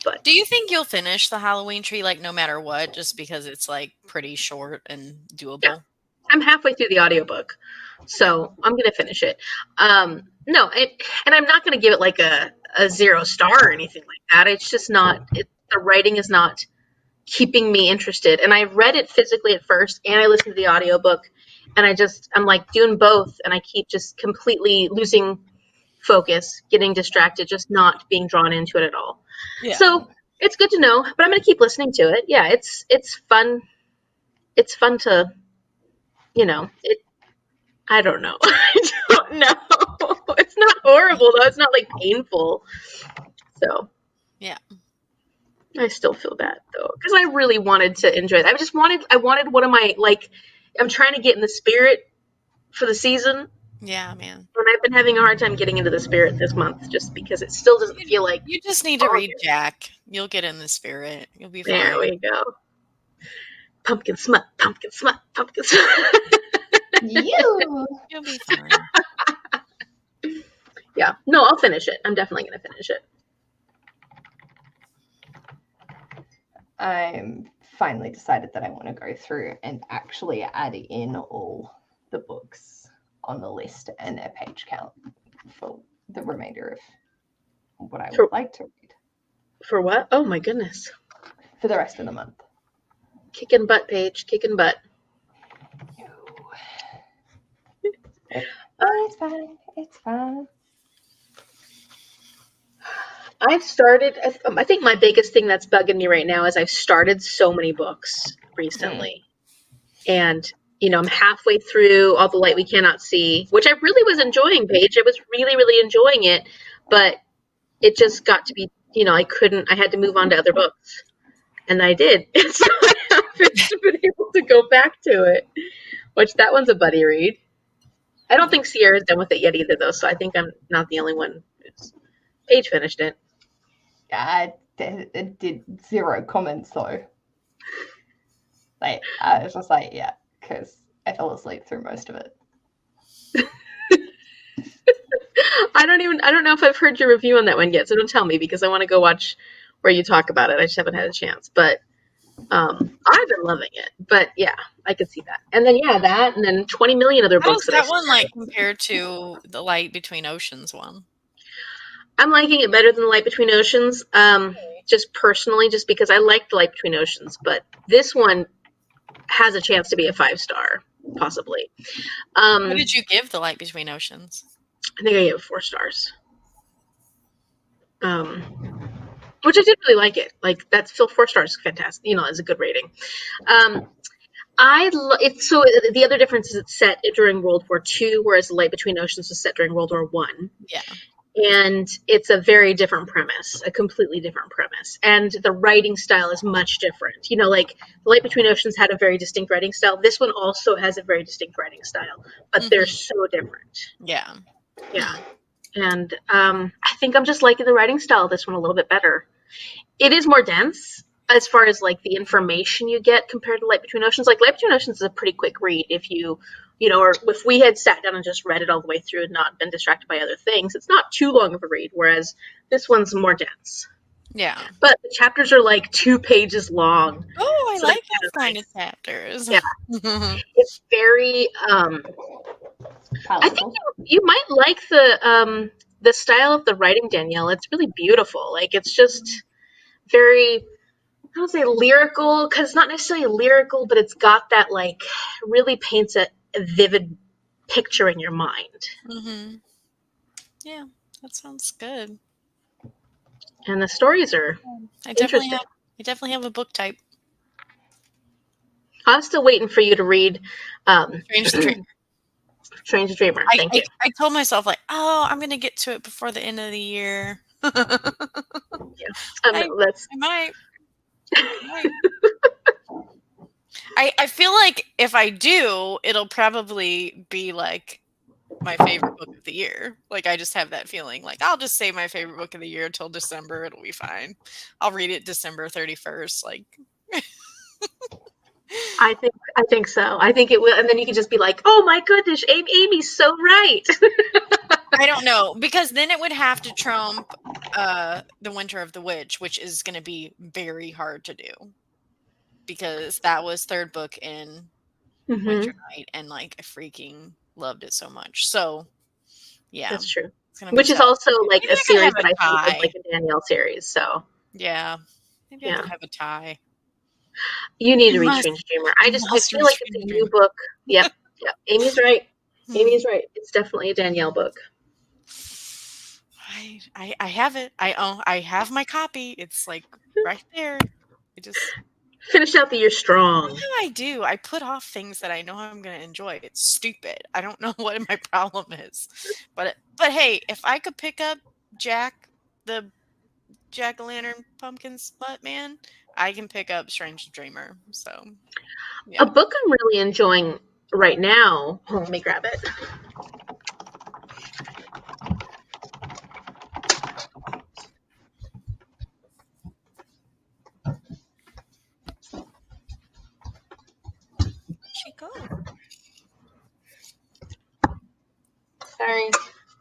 But do you think you'll finish The Halloween Tree no matter what, just because it's pretty short and doable? Yeah. I'm halfway through the audiobook, so I'm going to finish it. No, and I'm not going to give it a 0 star or anything like that. It's just not, the writing is not keeping me interested. And I read it physically at first, and I listened to the audiobook, and I'm doing both, and I keep just completely losing focus, getting distracted, just not being drawn into it at all. Yeah. So it's good to know, but I'm going to keep listening to it. Yeah, it's fun. It's fun to, I don't know. I don't know. It's not horrible, though. It's not painful. So yeah. I still feel bad, though, because I really wanted to enjoy it. I wanted one of my, I'm trying to get in the spirit for the season. Yeah, man. And I've been having a hard time getting into the spirit this month just because it still doesn't feel like... You just need to read Jack. You'll get in the spirit. You'll be fine. There we go. Pumpkin smut, pumpkin smut, pumpkin smut. You'll be fine. Yeah. No, I'll finish it. I'm definitely going to finish it. I'm finally decided that I want to go through and actually add in all the books on the list and their page count for the remainder of what I would like to read. For what? Oh my goodness. For the rest of the month. Kicking butt, Paige. Kicking butt. It's fine. It's fine. I've started, I think my biggest thing that's bugging me right now is I've started so many books recently. And, you know, I'm halfway through All the Light We Cannot See, which I really was enjoying, Paige. I was really, really enjoying it. But it just got to be, you know, I had to move on to other books. And I did. And so I haven't been able to go back to it, which that one's a buddy read. I don't think Sierra's done with it yet either, though, so I think I'm not the only one. Paige finished it. I did 0 comments, though. Like, I was just like, yeah, because I fell asleep through most of it. I don't know if I've heard your review on that one yet, so don't tell me, because I want to go watch where you talk about it. I just haven't had a chance, but I've been loving it. But yeah, I could see that. And then that, and then 20 million other books. How's that one like compared to the Light Between Oceans one? I'm liking it better than the Light Between Oceans, just personally, just because I like the Light Between Oceans, but this one has a chance to be a 5-star, possibly. What did you give the Light Between Oceans? I think I gave it 4 stars. Which I did really like it. Like, that's still 4 stars, fantastic. You know, is a good rating. It's so the other difference is it's set during World War II, whereas the Light Between Oceans was set during World War I. Yeah. And it's a very different premise, a completely different premise. And the writing style is much different. You know, like The Light Between Oceans had a very distinct writing style. This one also has a very distinct writing style, but they're so different. Yeah. Yeah. And I think I'm just liking the writing style of this one a little bit better. It is more dense as far as like the information you get compared to Light Between Oceans. Like Light Between Oceans is a pretty quick read if you know, or if we had sat down and just read it all the way through and not been distracted by other things, it's not too long of a read, whereas this one's more dense. Yeah. But the chapters are like 2 pages long. Oh, I like those kind of chapters. Yeah. It's very I think you might like the style of the writing, Danielle. It's really beautiful. Like, it's just very, I don't say lyrical, because it's not necessarily lyrical, but it's got that, like, really paints a vivid picture in your mind. Yeah, that sounds good. And the stories are I definitely have a book type. I'm still waiting for you to read Strange Dreamer. Thank you. I told myself, like, oh, I'm going to get to it before the end of the year. I might. I feel like if I do, it'll probably be like my favorite book of the year. Like, I just have that feeling. Like, I'll just say my favorite book of the year until December. It'll be fine. I'll read it December 31st. Like, I think so. I think it will, and then you can just be like, "Oh my goodness, Amy's so right." I don't know, because then it would have to trump The Winter of the Witch, which is going to be very hard to do, because that was 3rd book in Winter Night, and like I freaking loved it so much. So, yeah, that's true. Which is also like a series that I think is like a Danielle series. So yeah, maybe I could have a tie. You need to read Strange Dreamer. I feel like it's a new book. Yep. Amy's right. Amy's right. It's definitely a Danielle book. I have it. I have my copy. It's like right there. I just finish out the year strong. What do I do? I put off things that I know I'm going to enjoy. It's stupid. I don't know what my problem is. But hey, if I could pick up Jack, the Jack-o'-lantern pumpkin smut man, I can pick up Strange Dreamer. So, yeah. A book I'm really enjoying right now. Oh, let me grab it. She go? Sorry,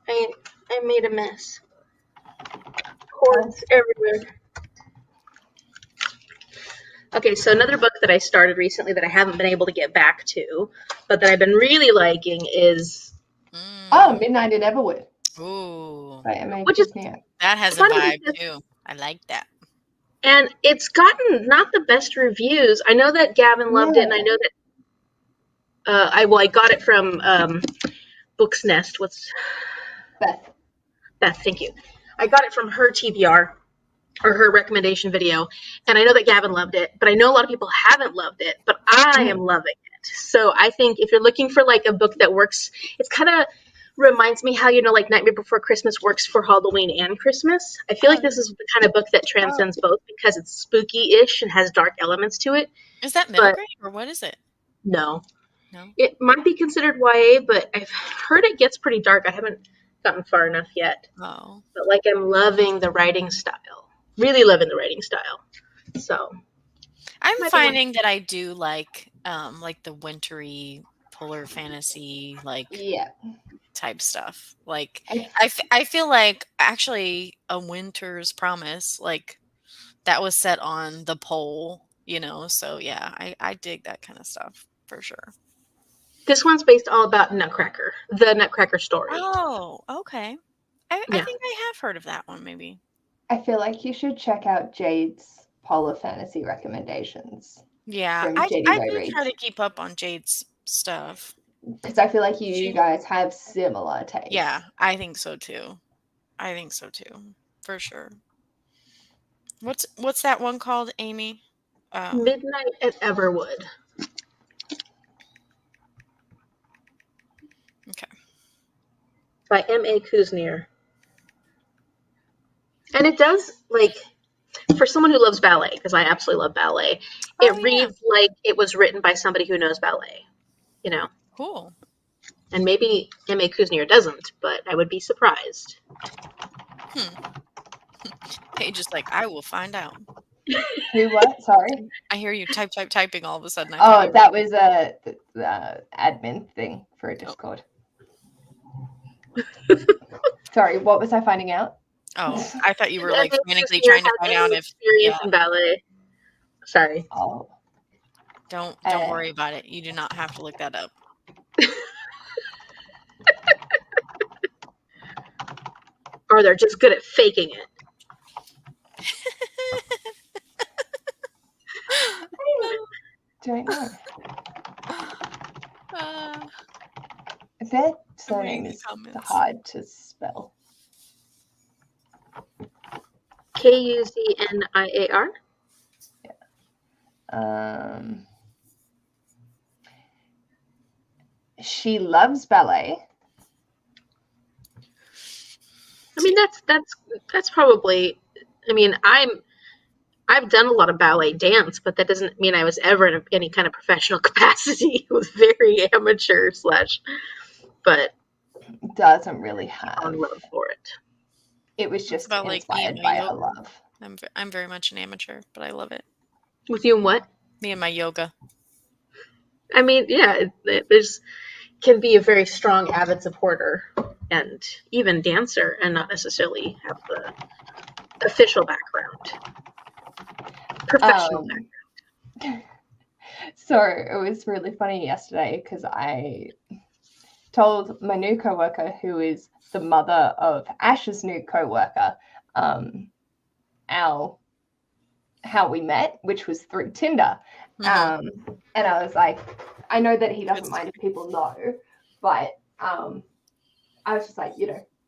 I made a mess. Cords everywhere. Okay, so another book that I started recently that I haven't been able to get back to, but that I've been really liking is Midnight in Everwood. Ooh. Which is that has a vibe too. I like that. And it's gotten not the best reviews. I know that Gavin loved it, and I know that I got it from Book's Nest. What's Beth. Beth? Thank you. I got it from her TBR or her recommendation video, and I know that Gavin loved it, but I know a lot of people haven't loved it, but I am loving it. So I think if you're looking for like a book that works, it's kind of reminds me how, like Nightmare Before Christmas works for Halloween and Christmas. I feel like this is the kind of book that transcends both because it's spooky-ish and has dark elements to it. Is that middle grade or what is it? No. No. It might be considered YA, but I've heard it gets pretty dark. I haven't gotten far enough yet. Oh. But like I'm loving the writing style. Really loving the writing style. So I'm finding that I do like the wintry polar fantasy type stuff. Like I feel like actually A Winter's Promise, like that was set on the pole, so yeah, I dig that kind of stuff for sure. This one's based all about Nutcracker, the Nutcracker story. Oh, okay. I think I have heard of that one, maybe. I feel like you should check out Jade's polar fantasy recommendations. Yeah, I do try to keep up on Jade's stuff. Because I feel like you guys have similar tastes. Yeah, I think so too. For sure. What's that one called, Amy? Midnight at Everwood. Okay. By M.A. Kuznier. And it does, for someone who loves ballet, because I absolutely love ballet, reads like it was written by somebody who knows ballet, Cool. And maybe M.A. Kuznier doesn't, but I would be surprised. Paige is like, I will find out. Who what? Sorry? I hear you typing all of a sudden. That was the admin thing for a Discord. Sorry, what was I finding out? Oh, I thought you were frantically trying to find out if experience in ballet. Sorry. Oh. Don't worry about it. You do not have to look that up. Or they're just good at faking it. Don't know. Their surname is hard to spell. Kuzniar? Yeah. She loves ballet. I mean, that's probably. I mean, I've done a lot of ballet dance, but that doesn't mean I was ever in any kind of professional capacity. It was very amateur / but doesn't really have love for it. It was just inspired by her love. I'm very much an amateur, but I love it. With you and what? Me and my yoga. I mean, yeah, there's can be a very strong avid supporter and even dancer and not necessarily have the official background. Professional background. So it was really funny yesterday because I told my new coworker, who is the mother of Ash's new coworker, how we met, which was through Tinder. And I was like, I know that he doesn't mind if people know, but I was just like,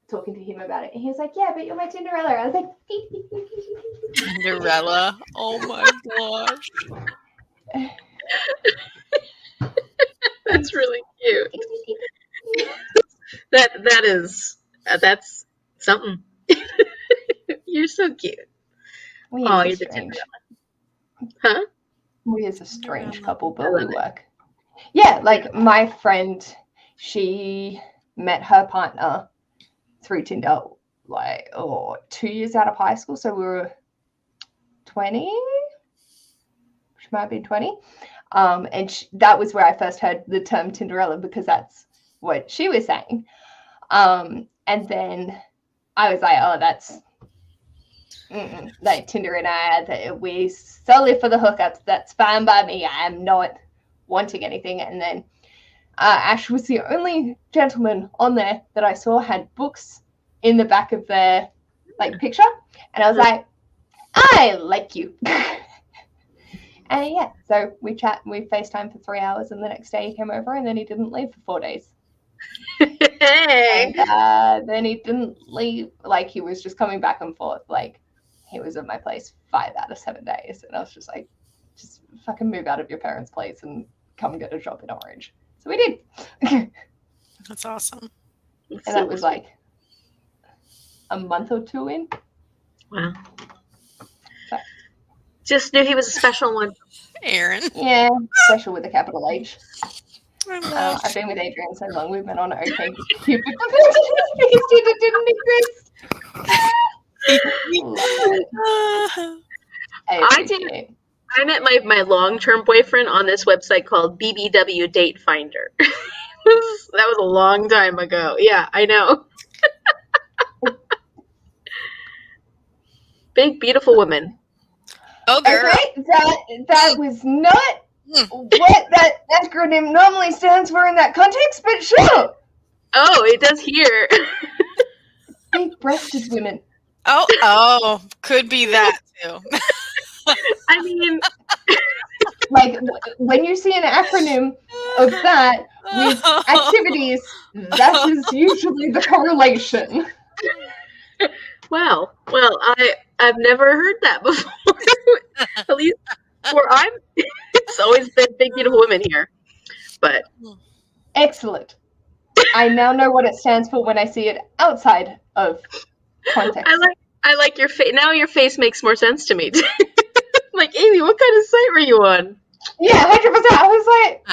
talking to him about it. And he was like, yeah, but you're my Tinderella. I was like, Tinderella. Oh my gosh. That's really cute. That's something. You're so cute. You're the Tinderella. Huh? We is a strange couple, but we work. Yeah, like my friend, she met her partner through Tinder 2 years out of high school. So we were 20. She might have been 20. And that was where I first heard the term Tinderella because that's what she was saying. And then I was like, oh, that's like Tinder and I, we solely for the hookups. That's fine by me. I am not wanting anything. And then Ash was the only gentleman on there that I saw had books in the back of their picture. And I was like, I like you. And yeah, so we FaceTime for 3 hours, and the next day he came over, and then he didn't leave for 4 days. Hey. And then he didn't leave, like he was just coming back and forth. Like he was at my place 5 out of 7 days, and I was just like, just fucking move out of your parents' place and come and get a job in Orange. So we did. That's awesome. And that was like a month or 2 in. Wow. So, just knew he was a special one. Aaron. Yeah, special with a capital H. I love I've been with Adrian so long, we've been on OK Cupid because it didn't exist. I met my long-term boyfriend on this website called BBW Date Finder. That was a long time ago. Yeah, I know. Big, beautiful woman. Oh, girl. Okay, that was not what that acronym normally stands for in that context, but sure. Oh, it does here. Big-breasted women. Oh, could be that too. I mean, like when you see an acronym of that with activities, that is usually the correlation. wow. Well, I've never heard that before. At least where I'm, it's always been big, beautiful women here. But excellent. I now know what it stands for when I see it outside of context. I like your face. Now your face makes more sense to me. Like, Amy, what kind of site were you on? Yeah, 100%. I was like,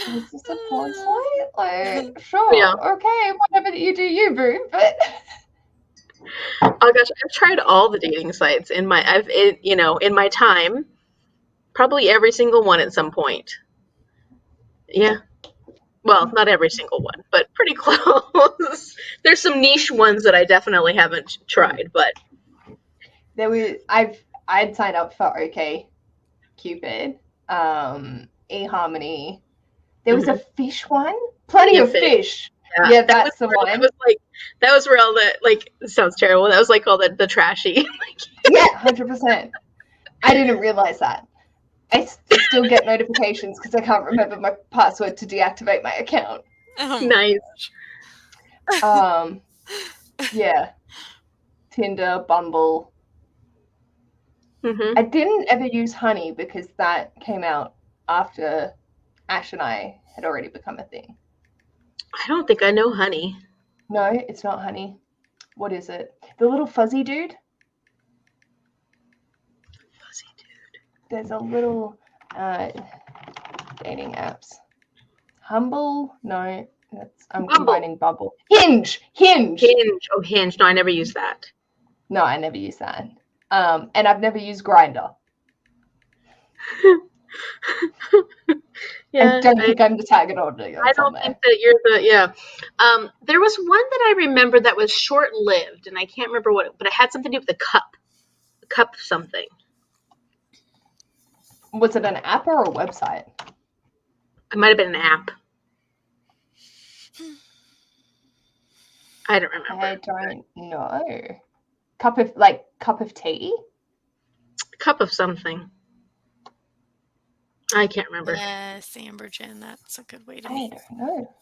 is this a porn site? Like, sure, Yeah. okay, whatever you do, you boo. But oh gosh, I've tried all the dating sites in my time. Probably every single one at some point. Yeah. Well, not every single one, but pretty close. There's some niche ones that I definitely haven't tried, but I'd signed up for OK Cupid, eHarmony. There was a fish one. Plenty of fish. Yeah, that's the one. That was where all the, like, it sounds terrible. That was like all the trashy. Yeah, 100%. I didn't realize that. I still get notifications because I can't remember my password to deactivate my account. Oh, nice. Yeah. Tinder, Bumble. Mm-hmm. I didn't ever use Honey because that came out after Ash and I had already become a thing. I don't think I know Honey. No, it's not Honey. What is it? The little fuzzy dude? Fuzzy dude. There's a little dating apps. Humble? No, I'm combining Bumble. Hinge! Oh, Hinge. No, I never used that. No, I never used that. And I've never used Grindr. Yeah, I don't think I'm the target audience. I don't think that you're there was one that I remember that was short-lived, and I can't remember what, but it had something to do with a cup something. Was it an app or a website? It might have been an app. I don't remember. I don't know. Cup of tea? Cup of something. I can't remember. Yes, Ambergen. That's a good way to I meet. don't know.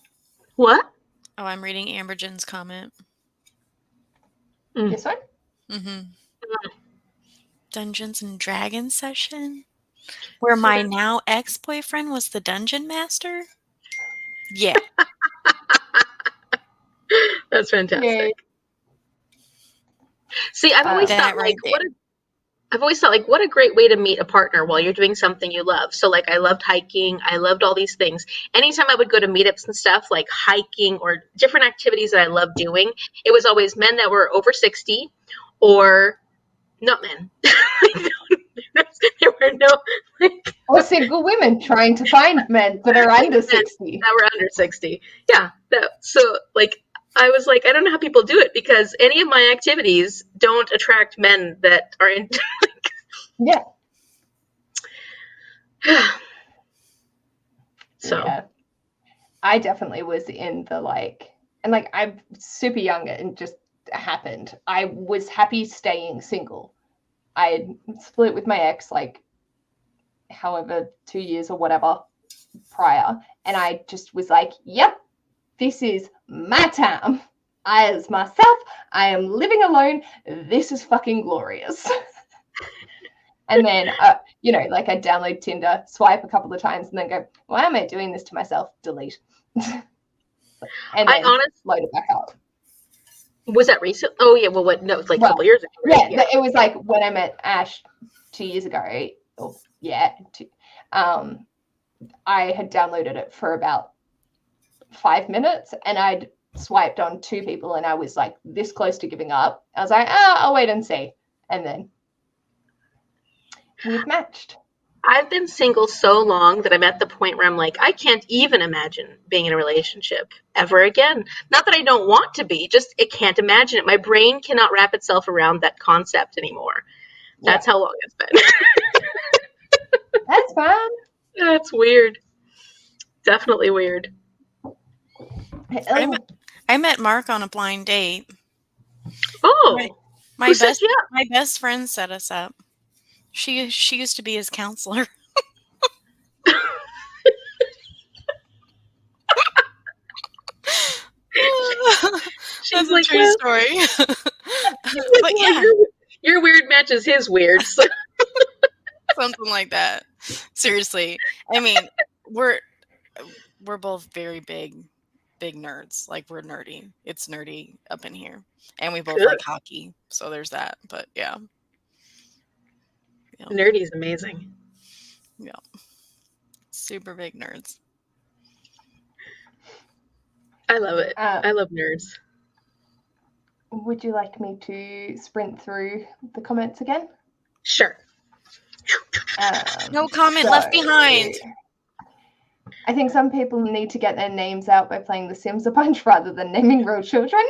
What? Oh, I'm reading Ambergen's comment. This one? Mm-hmm. Dungeons and Dragons session? Where my now ex-boyfriend was the dungeon master? Yeah. That's fantastic. Yay. See, I've always thought, like, what a great way to meet a partner while you're doing something you love. So, like, I loved hiking. I loved all these things. Anytime I would go to meetups and stuff, like hiking or different activities that I loved doing, it was always men that were over 60 or not men. There were no, like, or single women trying to find men that are under 60. That were under 60. Yeah. So, like, I was like, I don't know how people do it because any of my activities don't attract men that are in. Yeah. So. Yeah. I definitely was in the and I'm super young and just happened. I was happy staying single I split with my ex, like, however, 2 years or whatever prior. And I just was like, yep, this is my time. As myself, I am living alone. This is fucking glorious. And then, like I download Tinder, swipe a couple of times, and then go, why am I doing this to myself? Delete. And then load it back up. Was that recent? Oh, yeah. Well, what? No, it's like a couple years ago. Right? Yeah, it was like when I met Ash 2 years ago. I had downloaded it for about 5 minutes, and I'd swiped on 2 people, and I was like this close to giving up. I was like, I'll wait and see. And then we've matched. I've been single so long that I'm at the point where I'm like, I can't even imagine being in a relationship ever again. Not that I don't want to be, just I can't imagine it. My brain cannot wrap itself around that concept anymore. That's how long it's been. That's fine. That's weird. Definitely weird. I met Mark on a blind date. Oh, my best friend set us up. She used to be his counselor. That's a true story. But yeah, your weird matches his weird. So. Something like that. Seriously, I mean, we're both very big nerds. Like, we're nerdy. It's nerdy up in here, and we both like hockey. So there's that. But yeah. Nerdy is amazing. Yeah. Super big nerds. I love it. I love nerds. Would you like me to sprint through the comments again? Sure. No comment left behind. I think some people need to get their names out by playing The Sims a bunch rather than naming real children.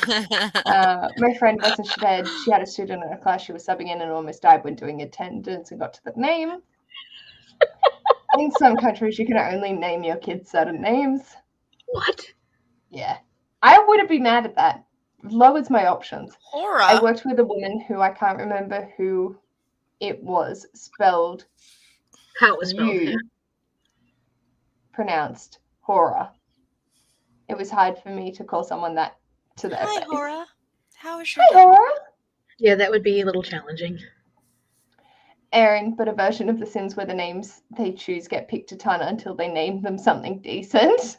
My friend wasn't dead. She had a student in her class she was subbing in and almost died when doing attendance and got to the name. In some countries, you can only name your kids certain names. What? Yeah. I wouldn't be mad at that. Lowers my options. Horror. I worked with a woman who I can't remember who it was, spelled how it was spelled. You pronounced horror. It was hard for me to call someone that to their face. Hi, Horror. How is your day? Horror? Yeah, that would be a little challenging. Erin, but a version of The Sims where the names they choose get picked a ton until they name them something decent.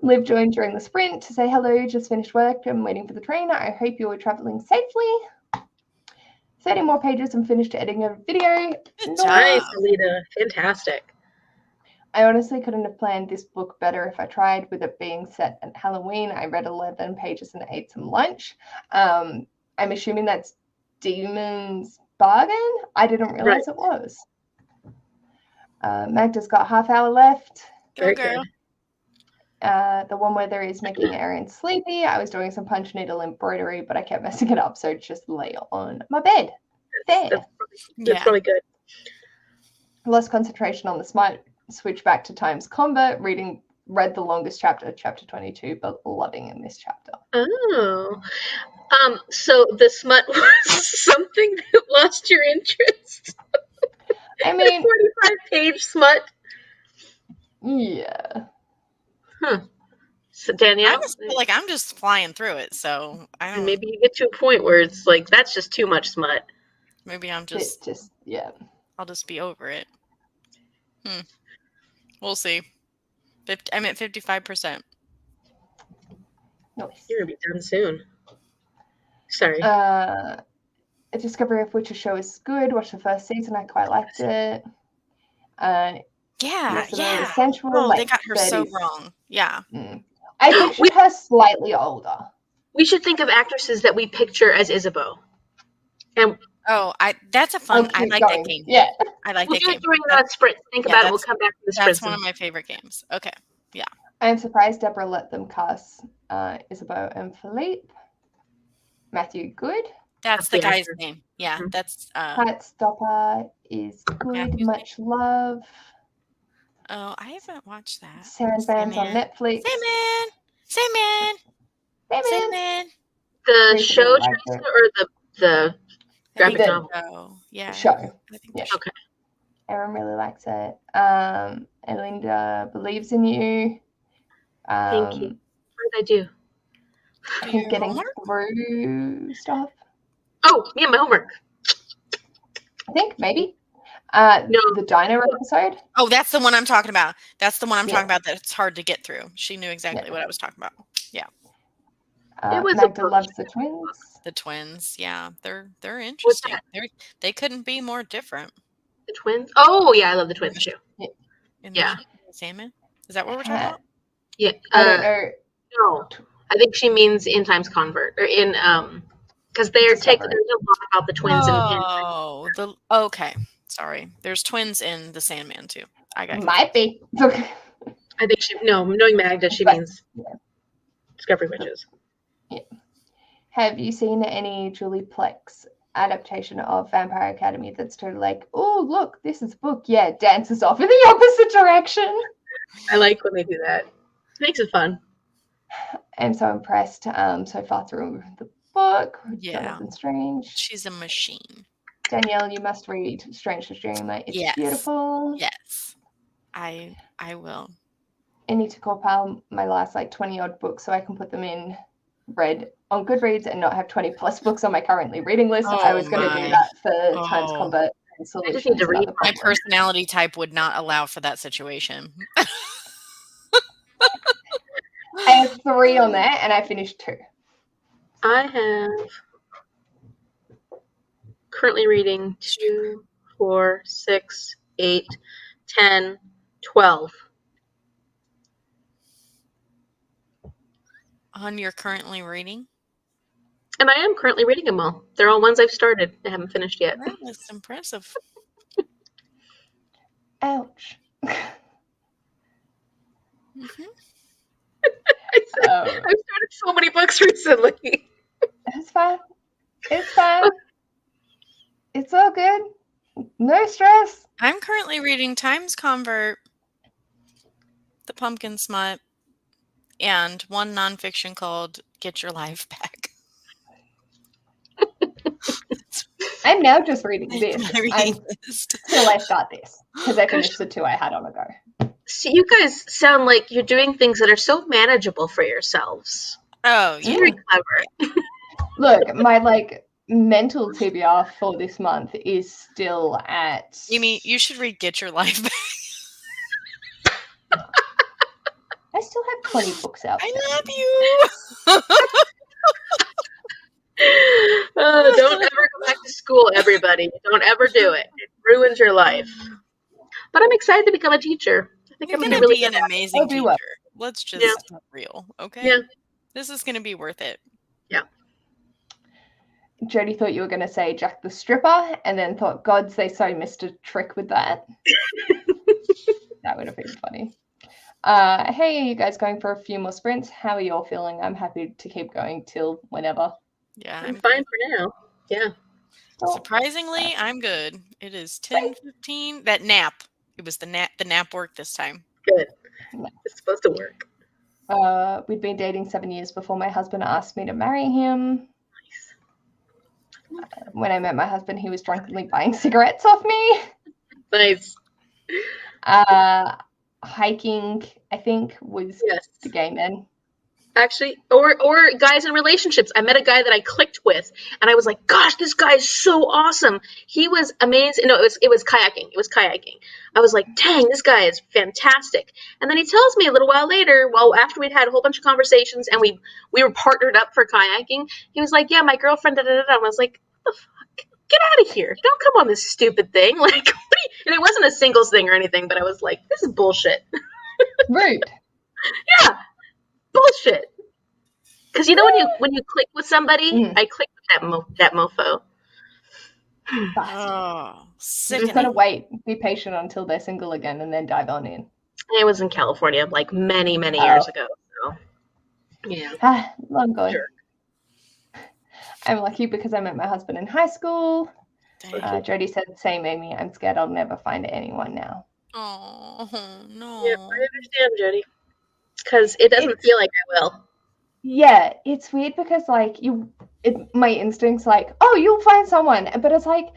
Liv joined during the sprint to say hello, just finished work, I'm waiting for the train. I hope you are traveling safely. 30 more pages and finished editing a video. Nice, Alita. Fantastic. I honestly couldn't have planned this book better if I tried, with it being set at Halloween. I read 11 pages and ate some lunch. I'm assuming that's Demon's Bargain? I didn't realize it was. Magda's got half hour left. Very good. The one where there is making Erin sleepy. I was doing some punch needle embroidery, but I kept messing it up, so just lay on my bed. There. That's really good. Lost concentration on the smart. Switch back to Times Combat. Read the longest chapter, chapter 22, but loving in this chapter. Oh. So the smut was something that lost your interest? I mean, 45-page smut? Yeah. Huh. So Danielle? I just feel like I'm just flying through it, so I don't. Maybe you get to a point where it's like, that's just too much smut. Maybe I'm just yeah. I'll just be over it. We'll see. I'm at 55%. Nice. You're gonna be done soon. Sorry. A Discovery of Witcher show is good. Watched the first season. I quite liked it. Yeah. Sensual, oh, like they got her 30s. so wrong. Yeah. I pictured her slightly older. We should think of actresses that we picture as Isabeau. And that's a fun. I like that game. Yeah, I like that game. We'll do it during the sprint. Think about it. We'll come back to the sprint. That's one of my favorite games. Okay. Yeah. I am surprised Deborah let them cast Isabeau and Philippe. Matthew Good. That's the guy's name. Yeah, that's. Heartstopper is good. Much love. Oh, I haven't watched that. Sandman's on Netflix. Sandman. The Recently show, liked Teresa, it. or the I graphic think novel? so. Yeah. Show. I think Yeah. the show. Okay. Aaron really likes it. And Linda believes in you. Thank you. What did I do? I Do think your getting homework? through stuff. Oh, yeah, my homework. I think maybe. No. The diner episode. Oh, that's the one I'm talking about. That's the one I'm Yeah. talking about that it's hard to get through. She knew exactly Yeah. what I was talking about. Yeah. It was a Magda book. loves the twins. The twins. Yeah. They're What's interesting. that? They couldn't be more different. The twins? Oh, yeah, I love the twins too. In Yeah. the Sandman? Is that what we're talking about? Yeah. I don't know. No. I think she means in Times Convert. Or in, because there's a Discovery. lot about the twins in Oh, okay. Sorry. There's twins in the Sandman too. I got Might be. Okay. I think knowing Magda, she But- means Discovery Witches. Have you seen any Julie Plex adaptation of Vampire Academy that's totally like, oh, look, this is a book. Yeah, dances off in the opposite direction. I like when they do that. It makes it fun. I'm so impressed so far through the book. Yeah. Jonathan Strange. She's a machine. Danielle, you must read Strange for Dreamer. It's Yes. beautiful. Yes. I will. I need to compile my last 20 odd books so I can put them in read on Goodreads and not have 20 plus books on my currently reading list. I was going to do that for Times Convert and I just need to read. My personality type would not allow for that situation. I have 3 on there and I finished 2. I have currently reading 2, 4, 6, 8, 10, 12. On your currently reading? And I am currently reading them all. They're all ones I've started. I haven't finished yet. That is impressive. Ouch. Mm-hmm. I've started so many books recently. It's fine. It's fine. It's all good. No stress. I'm currently reading Times Convert, The Pumpkin Smut, and one nonfiction called Get Your Life Back. I'm now just reading this Reading list. until I start this because I finished the 2 I had on the go. See, you guys sound like you're doing things that are so manageable for yourselves. Oh, It's yeah. very clever. Look, my mental TBR for this month is still at. You mean you should read Get Your Life Back? I still have 20 books out. I love you. Don't ever go back to school, everybody. Don't ever do it. It ruins your life. But I'm excited to become a teacher. I think You're I'm going going to to be an amazing I'll do teacher. well. Let's just Yeah. be real, okay? Yeah. This is going to be worth it. Jody thought you were going to say Jack the Stripper and then thought, God, they so missed a trick with that. That would have been funny. Hey, are you guys going for a few more sprints? How are you all feeling? I'm happy to keep going till whenever. Yeah, I'm fine for now. Yeah. Surprisingly, I'm good. It is 10:15. That nap. It was the nap worked this time. Good. It's supposed to work. We'd been dating 7 years before my husband asked me to marry him. When I met my husband, he was drunkenly buying cigarettes off me. Nice. Hiking, I think, was the game then. Actually, or guys in relationships. I met a guy that I clicked with, and I was like, "Gosh, this guy is so awesome. He was amazing." No, it was kayaking. It was kayaking. I was like, "Dang, this guy is fantastic." And then he tells me a little while later, after we'd had a whole bunch of conversations and we were partnered up for kayaking, he was like, "Yeah, my girlfriend." Da, da, da, da. I was like, "What the fuck? Get out of here! Don't come on this stupid thing." And it wasn't a singles thing or anything, but I was like, "This is bullshit." Rude. Yeah. Bullshit. Because when you click with somebody, I clicked with that mofo. Oh, You just gotta wait, be patient until they're single again, and then dive on in. I was in California many years ago. So yeah, Long gone. Sure. I'm lucky because I met my husband in high school. Jody said, "Same, Amy. I'm scared I'll never find anyone now." Oh no. Yeah, I understand, Jody. Because it doesn't feel like I will. Yeah, it's weird because like my instinct's like, oh, you'll find someone, but it's like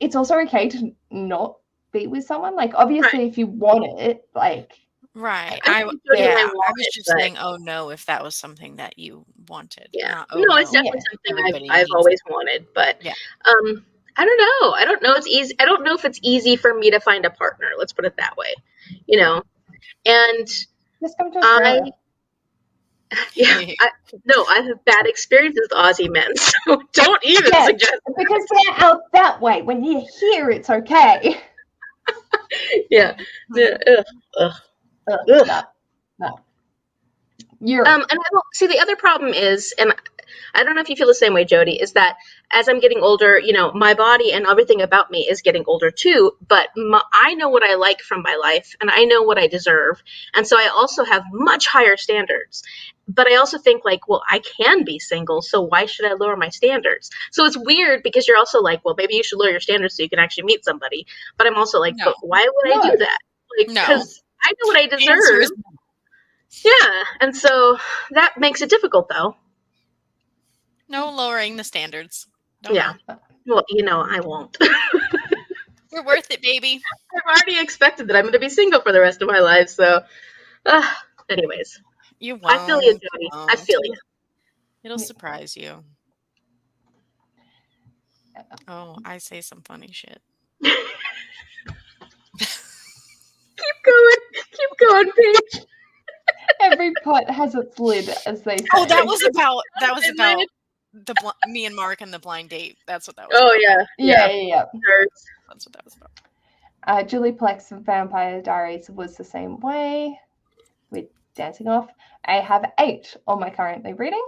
it's also okay to not be with someone. Like obviously, if you want it, like Right. I think Jody and I I want was it, just but saying, oh no, if that was something that you wanted. yeah, Not, oh no, it's no, definitely something everybody I've needs always wanted, but Yeah. I don't know. I don't know. It's easy. I don't know if it's easy for me to find a partner. Let's put it that way. You know, and just come to I, Australia. yeah, no, I have bad experiences with Aussie men, so don't even Yeah, suggest. because they're out that way. When you're here, it's okay. Yeah, yeah, ugh. No. You're And I don't see the other problem is, and I don't know if you feel the same way, Jody, is that as I'm getting older, you know, my body and everything about me is getting older too, but I know what I like from my life and I know what I deserve. And so I also have much higher standards. But I also think like, well, I can be single, so why should I lower my standards? So it's weird because you're also like, well, maybe you should lower your standards so you can actually meet somebody. But I'm also like, No. but why would I do that? Like, No. because I know what I The answer deserve. is Yeah, and so that makes it difficult, though. no lowering the standards. Don't Yeah. know. Well, you know, I won't. We're worth it, baby. I've already expected that I'm going to be single for the rest of my life, so. Anyways, You won't. I feel you, Jody. I feel you. It'll surprise you. Oh, I say some funny shit. Keep going, Paige. every pot has its lid, as they say. Oh, that was about me and Mark and the blind date. That's what that was. Oh about. Yeah. That's what that was about. Julie Plex and Vampire Diaries was the same way. We're dancing off. I have 8 on my currently reading.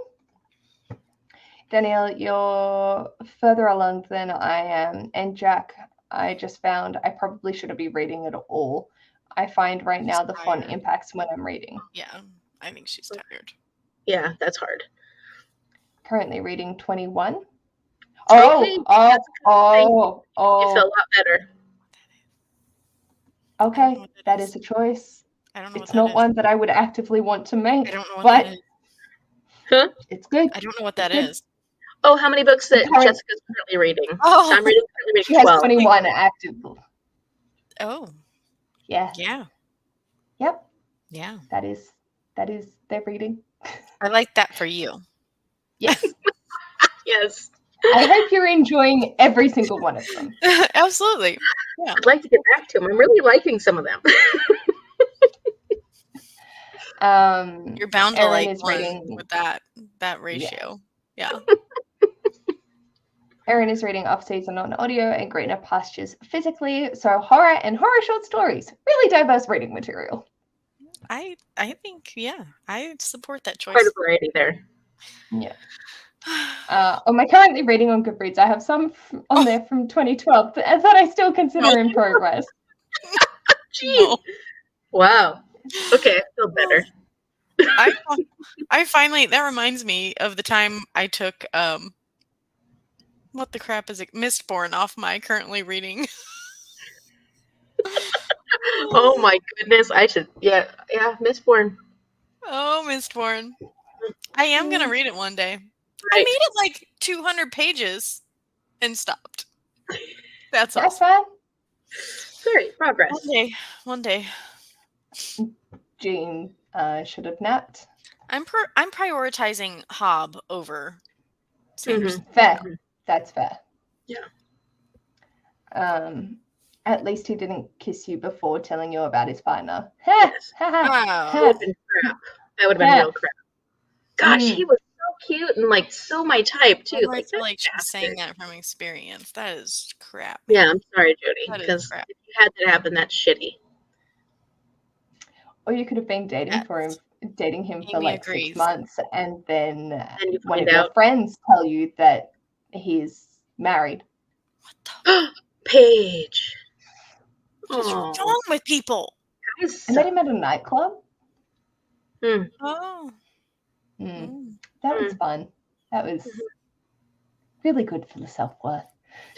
Danielle, you're further along than I am. And Jack, I just found I probably shouldn't be reading at all. I find right now the font impacts when I'm reading. Yeah, I think she's tired. Yeah, that's hard. Currently reading 21. Okay, Oh. You felt a lot better. Okay, that is a choice. I don't know it's not one that I would actively want to make. I don't know what but that is. Huh? It's good. I don't know what that is. Oh, how many books that Jessica's currently reading? Oh, so I'm reading she has 21 active. Oh. Yeah. Yeah. Yep. Yeah. That is their reading. I like that for you. Yes. Yes. I hope you're enjoying every single one of them. Absolutely. Yeah. I'd like to get back to them. I'm really liking some of them. You're bound to Erin like is one reading with that ratio. Yeah. Erin is reading off-season on audio and greener pastures physically. So horror and horror short stories. Really diverse reading material. I think, yeah, I support that choice. Quite a variety there. Yeah. On my currently reading on Goodreads, I have some on there from 2012 that I still consider in progress. Jeez. Wow. Okay, I feel better. I finally, that reminds me of the time I took what the crap is it? Mistborn off my currently reading. Oh my goodness, I should Mistborn. Oh, Mistborn. I am gonna read it one day. Right. I made it like 200 pages and stopped. That's fine. Great progress. One day. Jean should have napped. I'm prioritizing Hob over Sanderson. Fair. That's fair. Yeah. At least he didn't kiss you before telling you about his partner. Yes. Wow. That would have been crap. That would have been real crap. Gosh, he was so cute and like so my type too. I feel like she's saying that from experience. That is crap. Yeah, I'm sorry, Jody, because if you had that happen, that's shitty. Or you could have been dating him for like agrees. 6 months, and then one of out. your friends tell you that he's married. What the? Paige. What's wrong with people? I met him at a nightclub. Oh. That was fun. That was really good for the self-worth.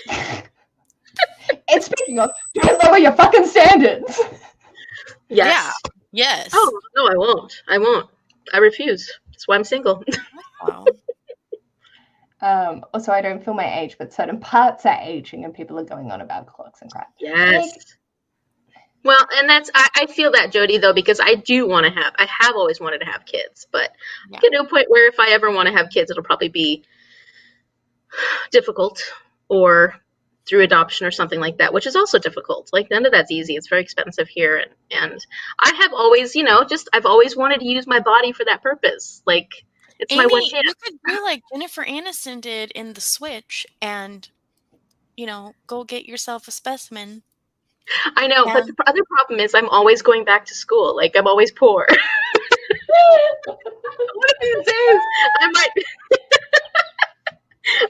And speaking of, don't lower your fucking standards. Yes. Yeah. Yes. Oh, no, I won't. I refuse. That's why I'm single. Wow. Also, I don't feel my age, but certain parts are aging, and people are going on about clocks and crap. Yes. Like, Well, and I feel that, Jody, though, because I have always wanted to have kids, but Yeah. get to a point where if I ever want to have kids, it'll probably be difficult or through adoption or something like that, which is also difficult. Like, none of that's easy. It's very expensive here. And I have always, I've always wanted to use my body for that purpose. Like, it's my one Amy, chance. you could do like Jennifer Aniston did in The Switch and, go get yourself a specimen. I know, Yeah. but the other problem is I'm always going back to school. Like, I'm always poor. One of these days, I might.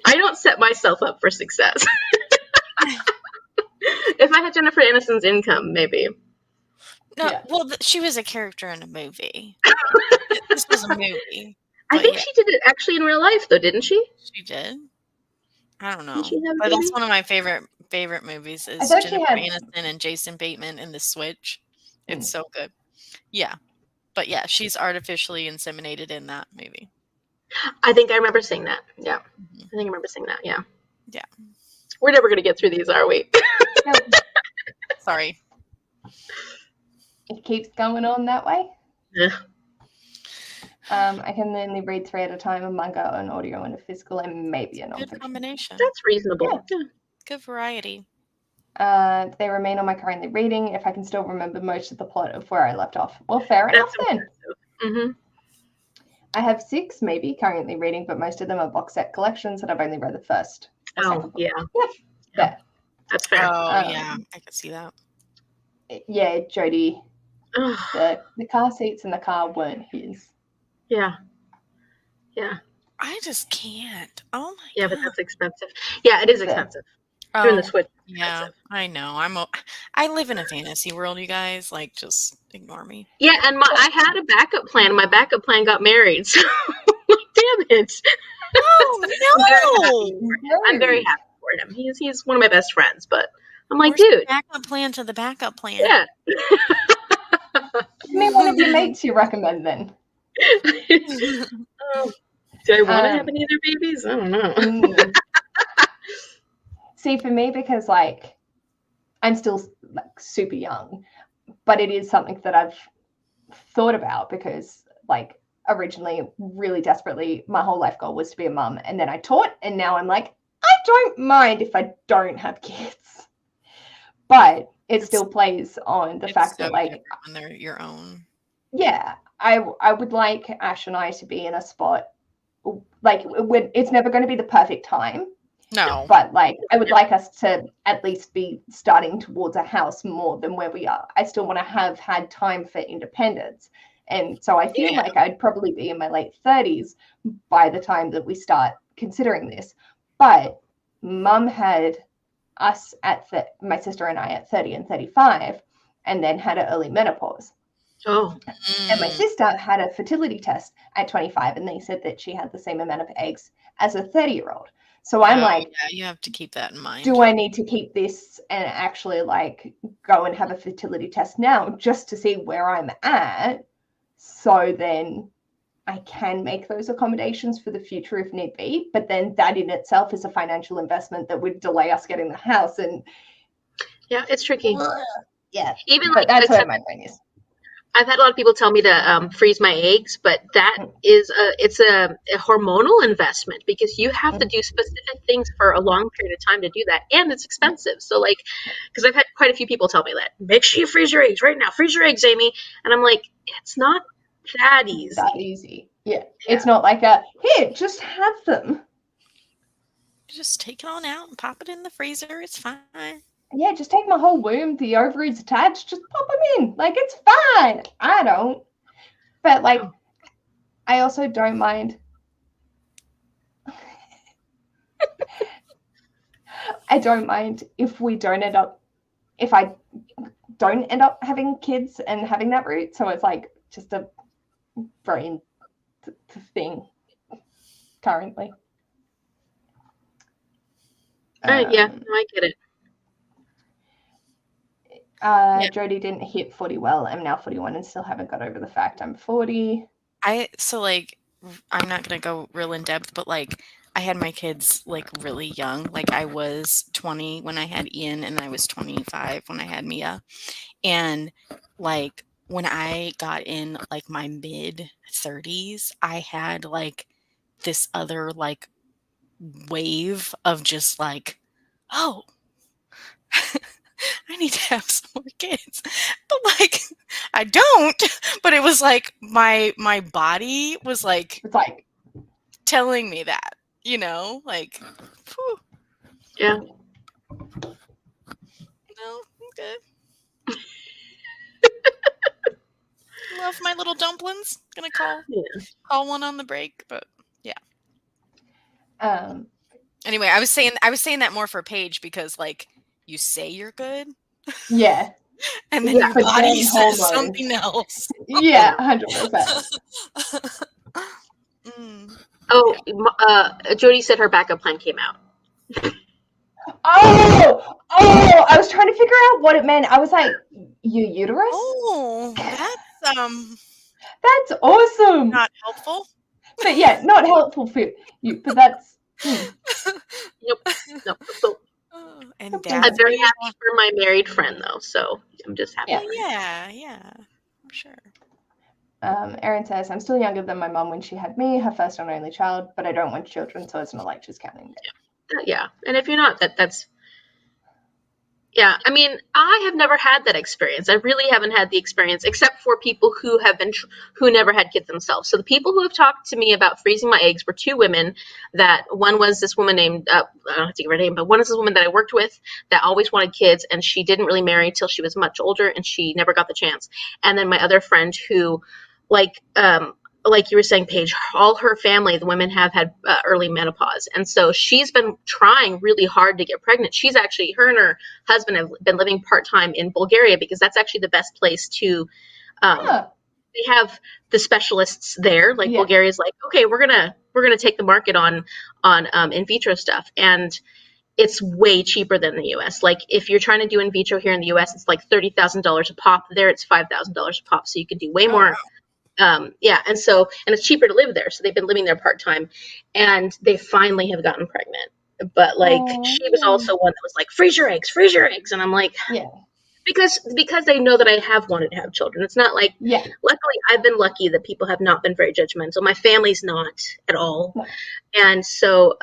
I don't set myself up for success. If I had Jennifer Aniston's income, maybe. No, Yeah. well, she was a character in a movie. This was a movie. I But think yeah, she did it actually in real life, though, didn't she? she did. I don't know. Didn't she have a But that's baby? one of my favorite movies I is thought she Jennifer had. Aniston and Jason Bateman in The Switch. It's Mm. so good. Yeah. But yeah, she's artificially inseminated in that movie. I think I remember seeing that. Yeah. Mhm. I think I remember seeing that. Yeah. Yeah. We're never going to get through these, are we? No, Sorry. it keeps going on that way. Yeah. I can only read 3 at a time: a manga, an audio, and a physical, and maybe a Good nonfiction. combination. That's reasonable. Yeah. Good variety. They remain on my currently reading if I can still remember most of the plot of where I left off. Well, fair enough then. Mm-hmm. I have 6 maybe currently reading, but most of them are box set collections, and I've only read the first. or second Oh, book. yeah. Yeah. That's fair. Oh, yeah. I could see that. Yeah, Jody, Ugh. the car seats in the car weren't his. Yeah. Yeah. I just can't. Oh my Yeah, god. but that's expensive. Yeah, it is expensive. Doing the Switch. Yeah, I know. I live in a fantasy world, you guys. Like, just ignore me. Yeah, and I had a backup plan. My backup plan got married. So, damn it. Oh no! I'm very happy for him. He's one of my best friends, but I'm like, Where's the dude. backup plan to the backup plan? Yeah. Give me one of your mates you recommend then. Oh, do I want to have any other babies? I don't know. See, for me, because like I'm still like super young, but it is something that I've thought about because like originally really desperately my whole life goal was to be a mum, and then I taught, and now I'm like, I don't mind if I don't have kids, but it still plays on the fact that like when they're your own. Yeah, I would like Ash and I to be in a spot like when it's never going to be the perfect time. No. But like I would like us to at least be starting towards a house more than where we are. I still want to have had time for independence. And so I feel like I'd probably be in my late 30s by the time that we start considering this. But Mum had us at my sister and I at 30 and 35, and then had an early menopause. Oh. And my sister had a fertility test at 25, and they said that she had the same amount of eggs as a 30-year-old. So I'm like, yeah, you have to keep that in mind. Do I need to keep this and actually like go and have a fertility test now just to see where I'm at? So then I can make those accommodations for the future if need be. But then that in itself is a financial investment that would delay us getting the house. And yeah, it's tricky. Yeah, even but that's where my brain is. I've had a lot of people tell me to freeze my eggs, but that is it's a hormonal investment because you have to do specific things for a long period of time to do that, and it's expensive. So like, because I've had quite a few people tell me that, make sure you freeze your eggs right now, freeze your eggs, Amy, and I'm like, it's not that easy. Yeah, it's not like here, just have them. Just take it on out and pop it in the freezer. It's fine. Yeah, just take my whole womb, the ovaries attached, just pop them in. Like, it's fine. I don't. But, like, I also don't mind. I don't mind if I don't end up having kids and having that route. So it's, like, just a brain thing currently. Yeah, I get it. Jody didn't hit 40 well. I'm now 41 and still haven't got over the fact I'm 40. I'm not gonna go real in depth, but like I had my kids like really young. Like I was 20 when I had Ian, and I was 25 when I had Mia. And like when I got in like my mid 30s, I had like this other like wave of just like, oh, I need to have some more kids. But like I don't. But it was like my body was like It's like, telling me that, like, whew, Yeah. no, okay. Love my little dumplings. Gonna call one on the break, but yeah. Anyway, I was saying that more for Paige because like you say you're good, yeah, and then Yeah, your but body then says hormones. something else. Yeah, 100%. Oh, Jody said her backup plan came out. Oh, I was trying to figure out what it meant. I was like, your uterus? Oh, That's awesome. not helpful. But yeah, not helpful for you, but that's... Nope. And I'm Dad's very happy for my married friend, though, so I'm just happy. Yeah, I'm sure. Erin says, I'm still younger than my mum when she had me, her first and only child, but I don't want children, so it's not like she's counting them. Yeah, and if you're not, that's... Yeah, I mean, I have never had that experience. I really haven't had the experience, except for people who have been who never had kids themselves. So the people who have talked to me about freezing my eggs were two women. That one was this woman named I don't have to give her name, but one is this woman that I worked with that always wanted kids, and she didn't really marry till she was much older, and she never got the chance. And then my other friend who, like you were saying, Paige, all her family, the women have had early menopause. And so she's been trying really hard to get pregnant. She's actually, her and her husband have been living part-time in Bulgaria because that's actually the best place to, they have the specialists there. Like Bulgaria's like, okay, we're going to take the market on in vitro stuff. And it's way cheaper than the US. Like if you're trying to do in vitro here in the US, it's like $30,000 a pop. There it's $5,000 a pop. So you can do way more. And it's cheaper to live there. So they've been living there part-time, and they finally have gotten pregnant. But like, she was also one that was like, freeze your eggs. And I'm like, because they know that I have wanted to have children. It's not like, luckily I've been lucky that people have not been very judgmental. My family's not at all. And so,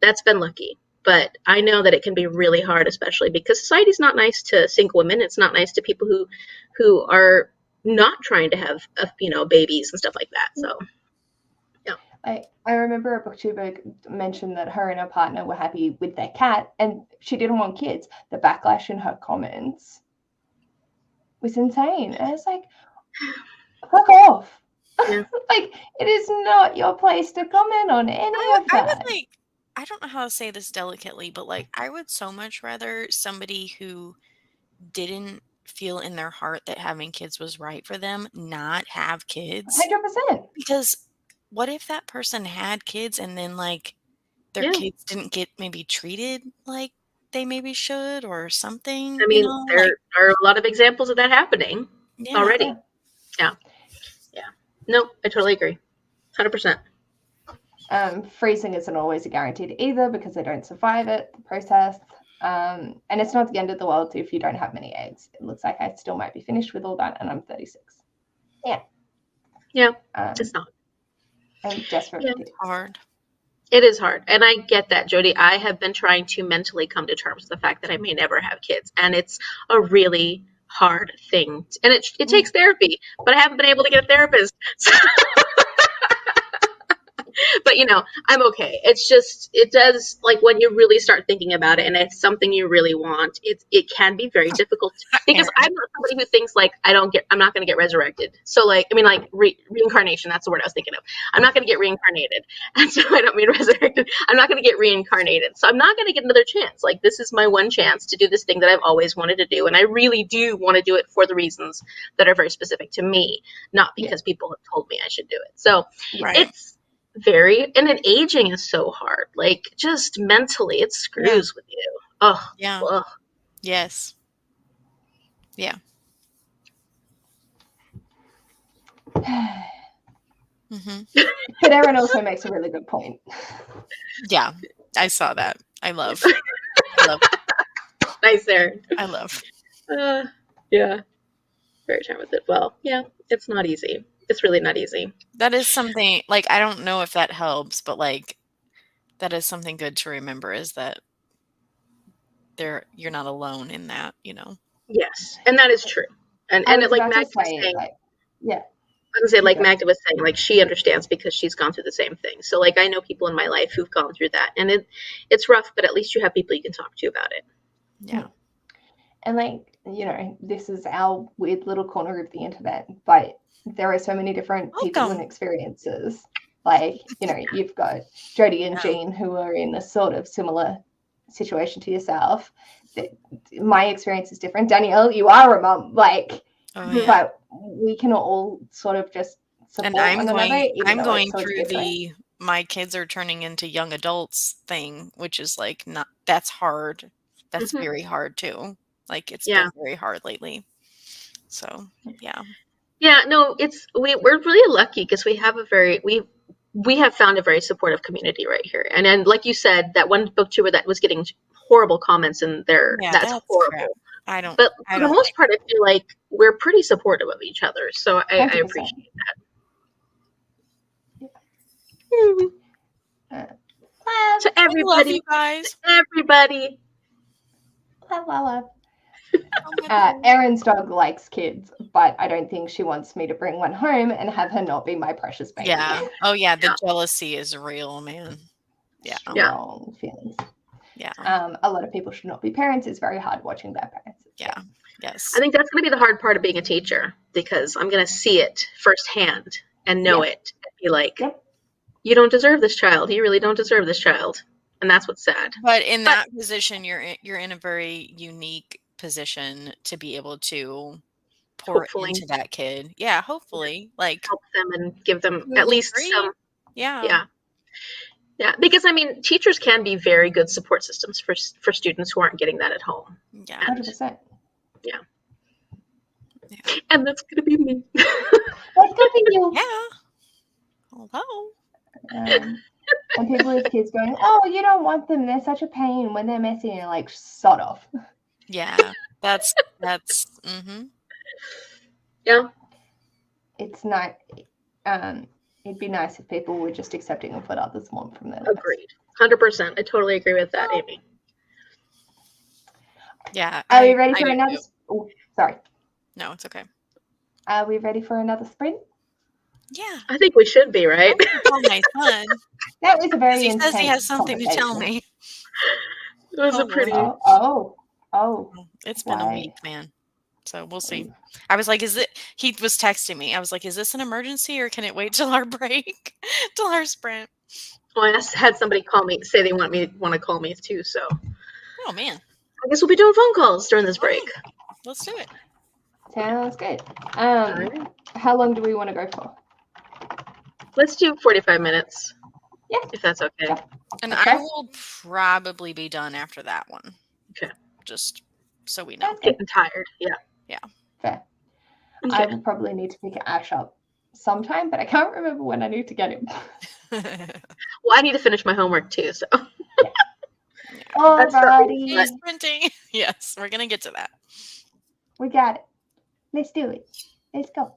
that's been lucky. But I know that it can be really hard, especially because society's not nice to single women. It's not nice to people who are not trying to have, babies and stuff like that. So, yeah. I remember a booktuber mentioned that her and her partner were happy with their cat, and she didn't want kids. The backlash in her comments was insane. And it's like, fuck off. Yeah. Like, it is not your place to comment on any of that. I don't know how to say this delicately, but like, I would so much rather somebody who didn't feel in their heart that having kids was right for them not have kids. 100%. Because what if that person had kids and then like their kids didn't get maybe treated like they maybe should or something? I mean, there are a lot of examples of that happening already. Yeah. No, I totally agree. 100%. Freezing isn't always a guaranteed either because they don't survive it, the process. And it's not the end of the world if you don't have many eggs. It looks like I still might be finished with all that, and I'm 36. Yeah. It's not. I'm desperate for kids. Hard. It is hard. And I get that, Jody. I have been trying to mentally come to terms with the fact that I may never have kids. And it's a really hard thing. And it takes therapy, but I haven't been able to get a therapist. But, I'm okay. It's just, it does, like, when you really start thinking about it and it's something you really want, it can be very difficult. Because I'm not somebody who thinks, like, I'm not going to get resurrected. So, like, I mean, like, reincarnation, that's the word I was thinking of. I'm not going to get reincarnated. And so I don't mean resurrected. I'm not going to get reincarnated. So I'm not going to get another chance. Like, this is my one chance to do this thing that I've always wanted to do. And I really do want to do it for the reasons that are very specific to me, not because people have told me I should do it. So it's and then aging is so hard. Like, just mentally, it screws with you. Oh, yeah. Ugh. Yes. Yeah. But Erin also makes a really good point. Yeah, I saw that. I love. Nice, Erin. I love. Yeah. Very time with it. Well, yeah, it's not easy. It's really not easy. That is something, like, I don't know if that helps, but, like, that is something good to remember, is that you're not alone in that, you know? Yes, and that is true. And I was like about Magda to was say, saying, like, yeah. I was gonna say, like Okay. Magda was saying, like she understands because she's gone through the same thing. So like I know people in my life who've gone through that, and it's rough, but at least you have people you can talk to about it. Yeah. And like, you know, this is our weird little corner of the internet, but there are so many different people and Welcome. experiences. Like, you know, you've got Jodie and Yeah. Jean who are in a sort of similar situation to yourself. My experience is different. Danielle, you are a mum, like, Oh, yeah. but we can all sort of just And support one another, even I'm though going it's so through different. my kids are turning into young adults thing, which is, like, that's hard. That's Mhm. very hard too. Like, it's Yeah. been very hard lately. So, yeah. Yeah, no, we're really lucky because we have we have found a very supportive community right here. And then, like you said, that one booktuber that was getting horrible comments in there, Yeah, that's that's crap. horrible. I don't But for the like most part, I feel like we're pretty supportive of each other. So I 100%. appreciate that. Love, To I love you everybody, guys. everybody. love, love, love. Oh my God. Erin's dog likes kids, but I don't think she wants me to bring one home and have her not be my precious baby. Yeah. Oh, yeah, the Yeah. jealousy is real, man. Yeah. Strong feelings. Yeah. A lot of people should not be parents. It's very hard watching bad parents. Yeah. Yes. I think that's going to be the hard part of being a teacher because I'm going to see it firsthand and know it and be like, Yep. you don't deserve this child. You really don't deserve this child. And that's what's sad. But in that position, you're in a very unique position to be able to pour Hopefully. into that kid. Yeah, hopefully. Like, Help them and give them to a at least degree. some. Yeah. Yeah. Because I mean, teachers can be very good support systems for students who aren't getting that at home. Yeah. 100%. Yeah. And that's going to be me. Let's go for you. Yeah. Hello. And people with kids going, oh, you don't want them. They're such a pain when they're messy. And you're like, sod off. Yeah. That's mm-hmm. Yeah. It's not, it'd be nice if people were just accepting of what others want from their lives. Agreed. 100%. I totally agree with that, Amy. Yeah. Are we ready for another? Oh, sorry. No, it's okay. Are we ready for another sprint? Yeah. I think we should be, right? I'm gonna tell my son. That was a very He intense says he has something to tell conversation. me. It was Oh, a pretty. Oh. It's been a week, man. So we'll see. I was like, he was texting me. I was like, is this an emergency or can it wait till our break? Till our sprint? Well, I had somebody call me, say they want to call me too. So. Oh man. I guess we'll be doing phone calls during this break. Let's do it. Sounds good. How long do we want to go for? Let's do 45 minutes. Yeah. If that's okay. Yeah. And Okay. I will probably be done after that one. Okay. Just so we know. Getting tired. Yeah. Fair. Okay. I will probably need to pick Ash up sometime, but I can't remember when I need to get him. Well, I need to finish my homework too, so. Yeah. Alrighty. He's sprinting. Yes, we're gonna get to that. We got it. Let's do it. Let's go.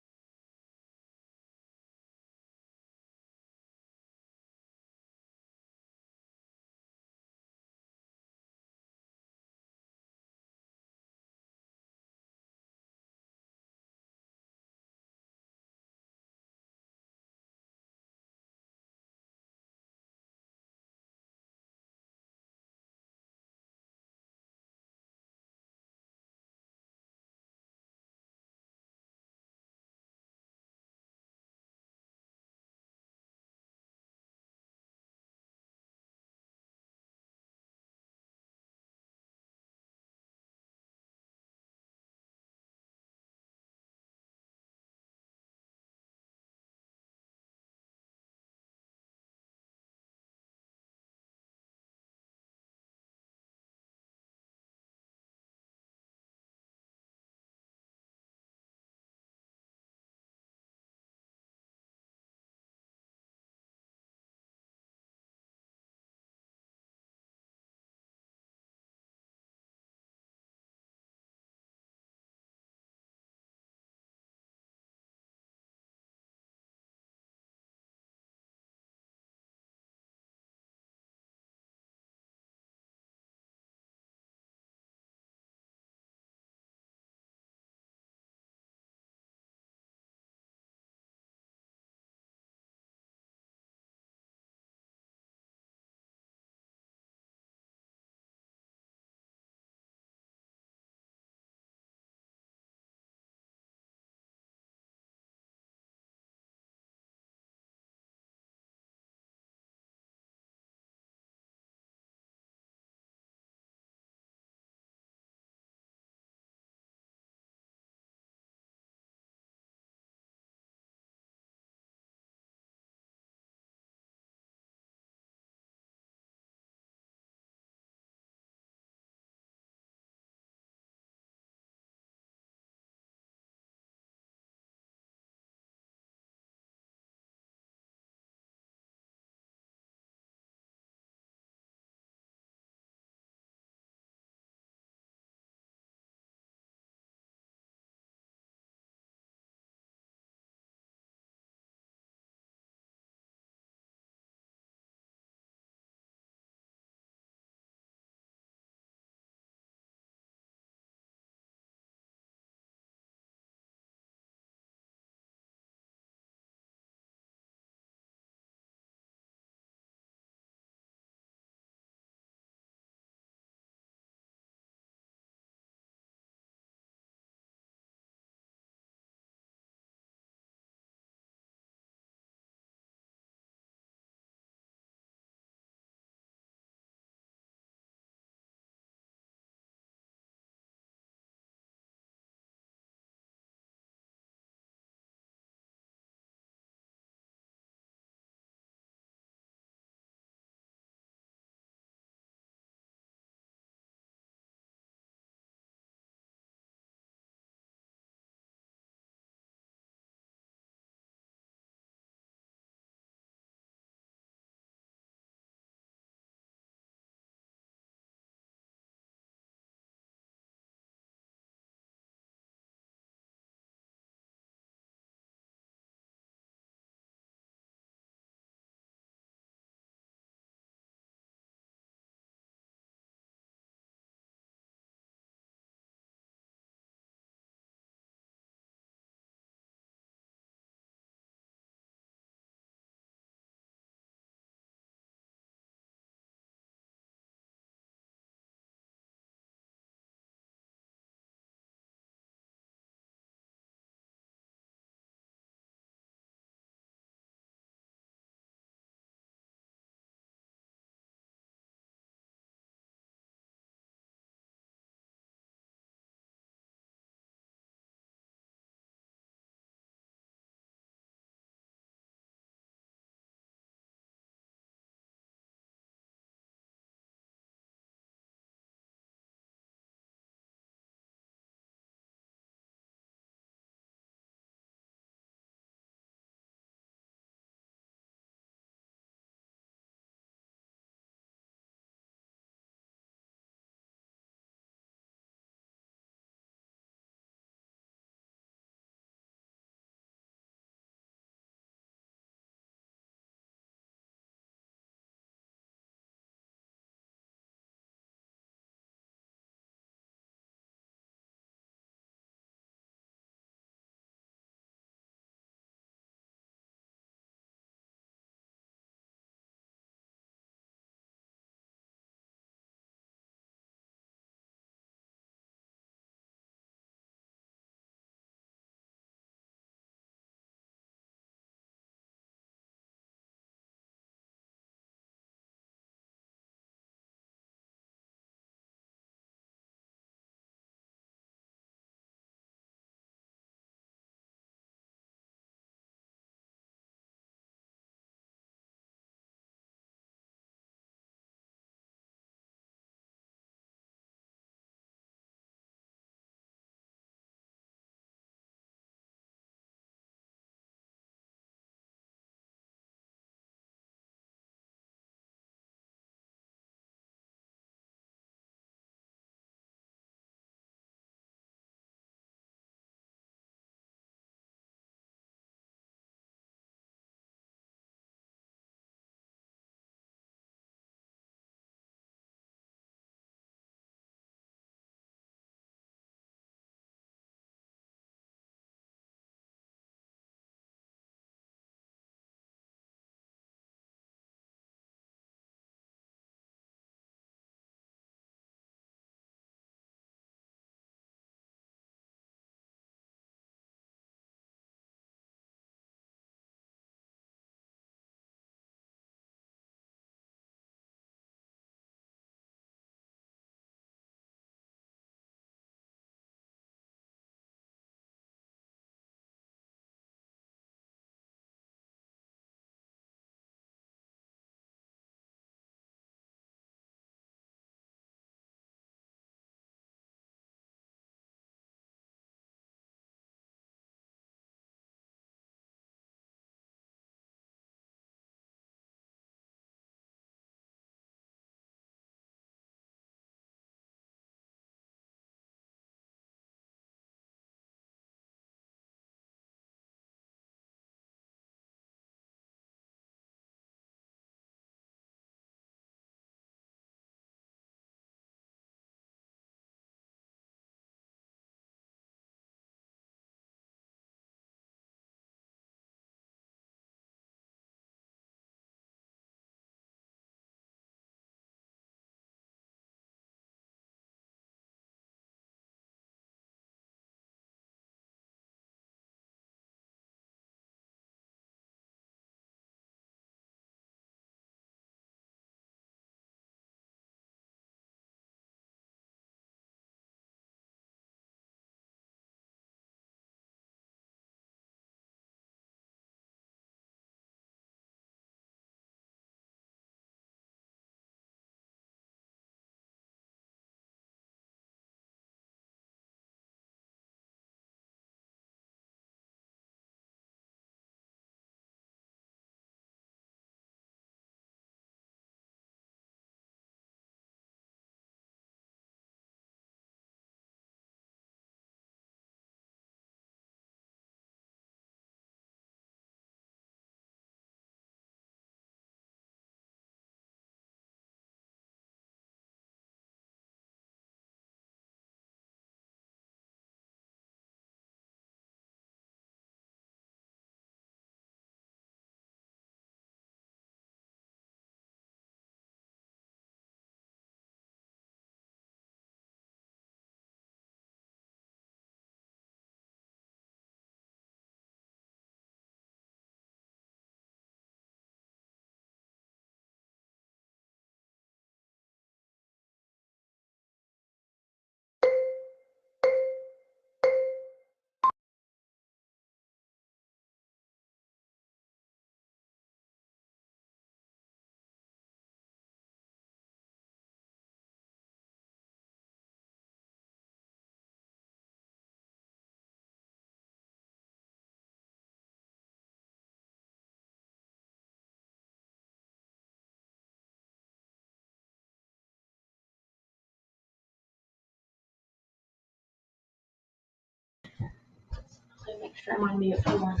Just remind me if you want.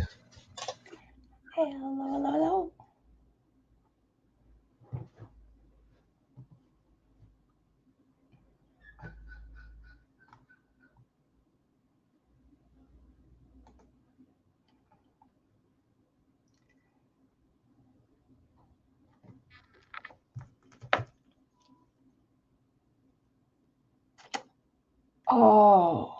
Hello. Oh.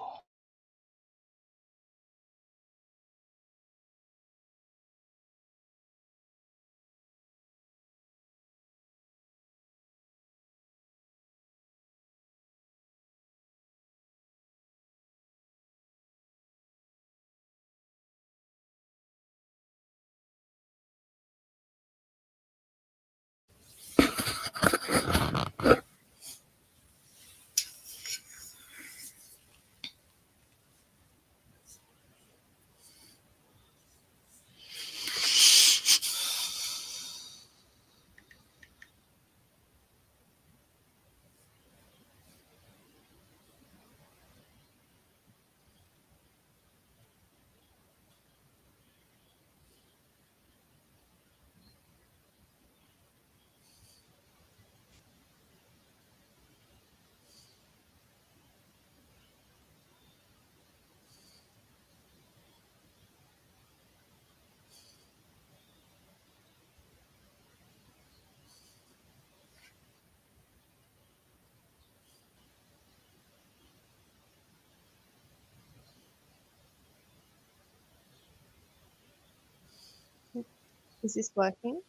Is this working?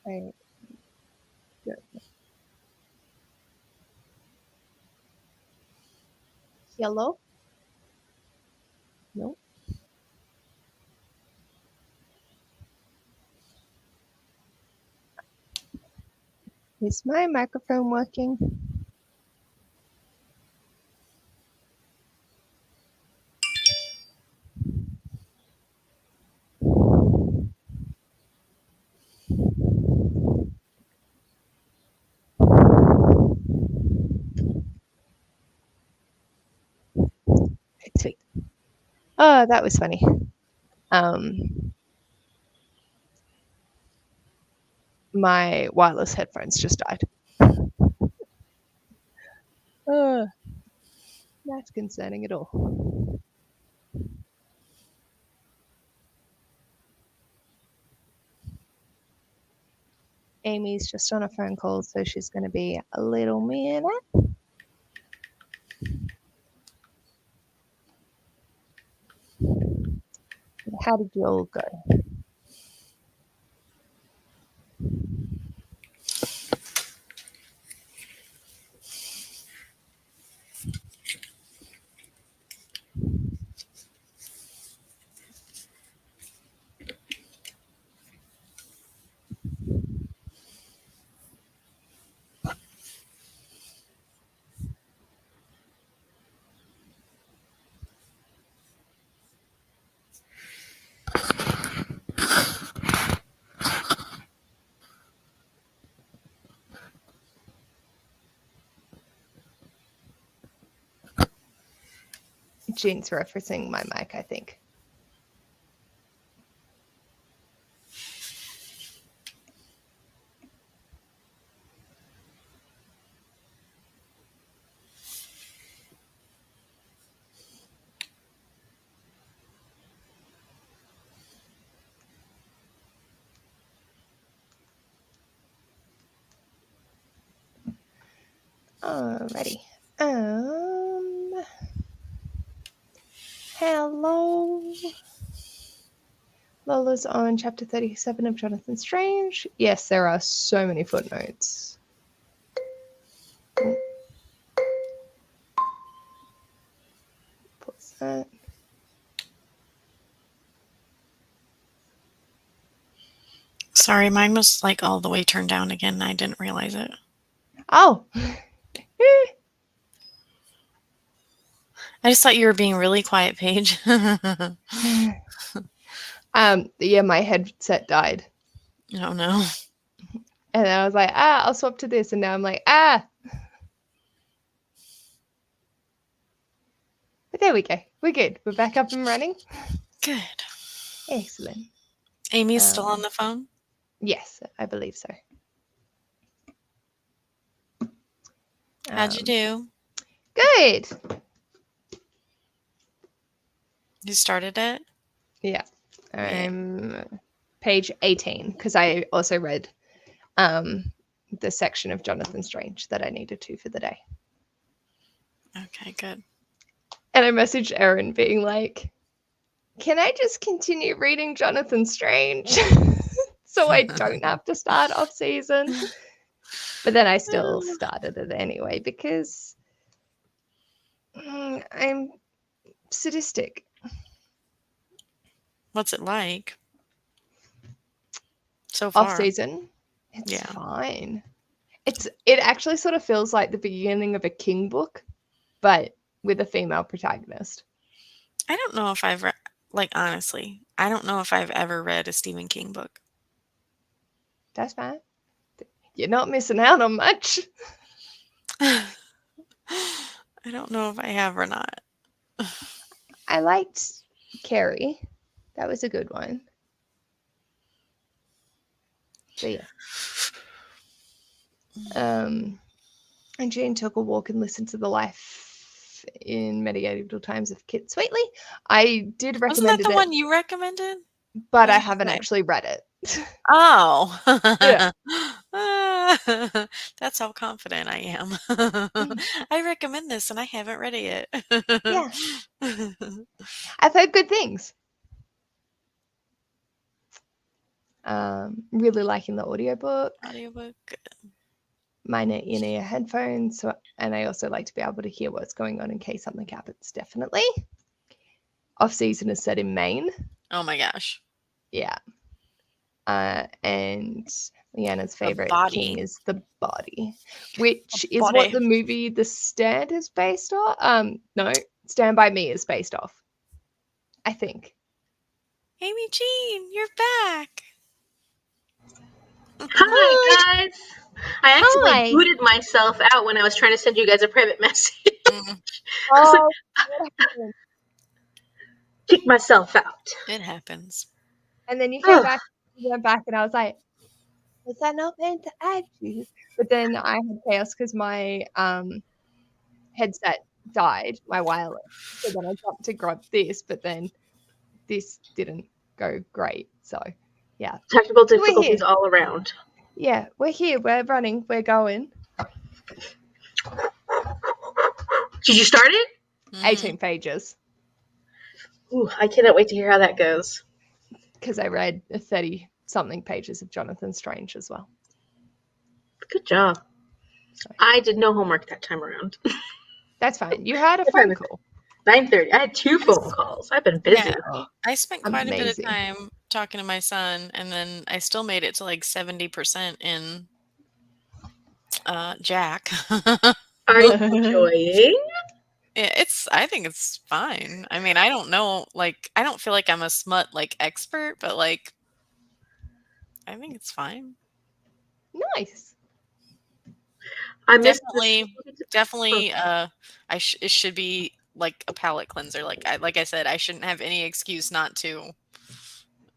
Right. Good. Hello? No. Is my microphone working? Sweet. Oh, that was funny. My wireless headphones just died. That's concerning at all. Amy's just on a phone call, so she's going to be a little minute. How did you all go? Jean's referencing my mic, I think. Alrighty. Hello. Lola's on chapter 37 of Jonathan Strange. Yes, there are so many footnotes. Pause that. Sorry, mine was like all the way turned down again and I didn't realize it. Oh. I just thought you were being really quiet, Paige. Yeah, my headset died. Oh no. And I was like, I'll swap to this. And now I'm like, There we go. We're good. We're back up and running. Good. Excellent. Amy's still on the phone? Yes, I believe so. How'd you do? Good. You started it? Yeah. Page 18, because I also read the section of Jonathan Strange that I needed to for the day. Okay, good. And I messaged Erin being like, can I just continue reading Jonathan Strange so I don't have to start off season? But then I still started it anyway because I'm sadistic. What's it like so far? Off season, it's Yeah. fine. It actually sort of feels like the beginning of a King book, but with a female protagonist. I don't know if I've honestly, I don't know if I've ever read a Stephen King book. That's fine. You're not missing out on much. I don't know if I have or not. I liked Carrie. That was a good one. But yeah. And Jane took a walk and listened to the life in medieval times of Kit Sweetly. I did recommend Wasn't that the one you recommended? but I haven't actually read it. Oh. Yeah. That's how confident I am. I recommend this and I haven't read it yet. Yeah. I've heard good things. Really liking the audiobook. Mine are in-ear headphones, and I also like to be able to hear what's going on in case something happens, definitely. Off-season is set in Maine. Oh my gosh. Yeah. And Leanna's favorite king is the body, which is what the movie The Stand is based on. No, Stand By Me is based off, I think. Amy Jean, you're back. Hi, guys. I actually booted myself out when I was trying to send you guys a private message. Oh, kick myself out. It happens. And then you came back, and I was like, was that not meant to add you? But then I had chaos because my headset died, my wireless. So then I jumped to grab this, but then this didn't go great. So yeah. Technical difficulties all around. Yeah, we're here, we're running, we're going. Did you start it? 18 pages. Ooh, I cannot wait to hear how that goes. Because I read 30-something pages of Jonathan Strange as well. Good job. Sorry. I did no homework that time around. That's fine. You had a phone call. 9:30. I had 2 phone calls. I've been busy. Yeah, I spent quite a bit of time talking to my son, and then I still made it to like 70% in Jack. Are you enjoying? Yeah, I think it's fine. I mean, I don't know, like, I don't feel like I'm a smut like expert, but like, I think it's fine. Nice. Definitely. It should be like a palate cleanser. Like I said, I shouldn't have any excuse not to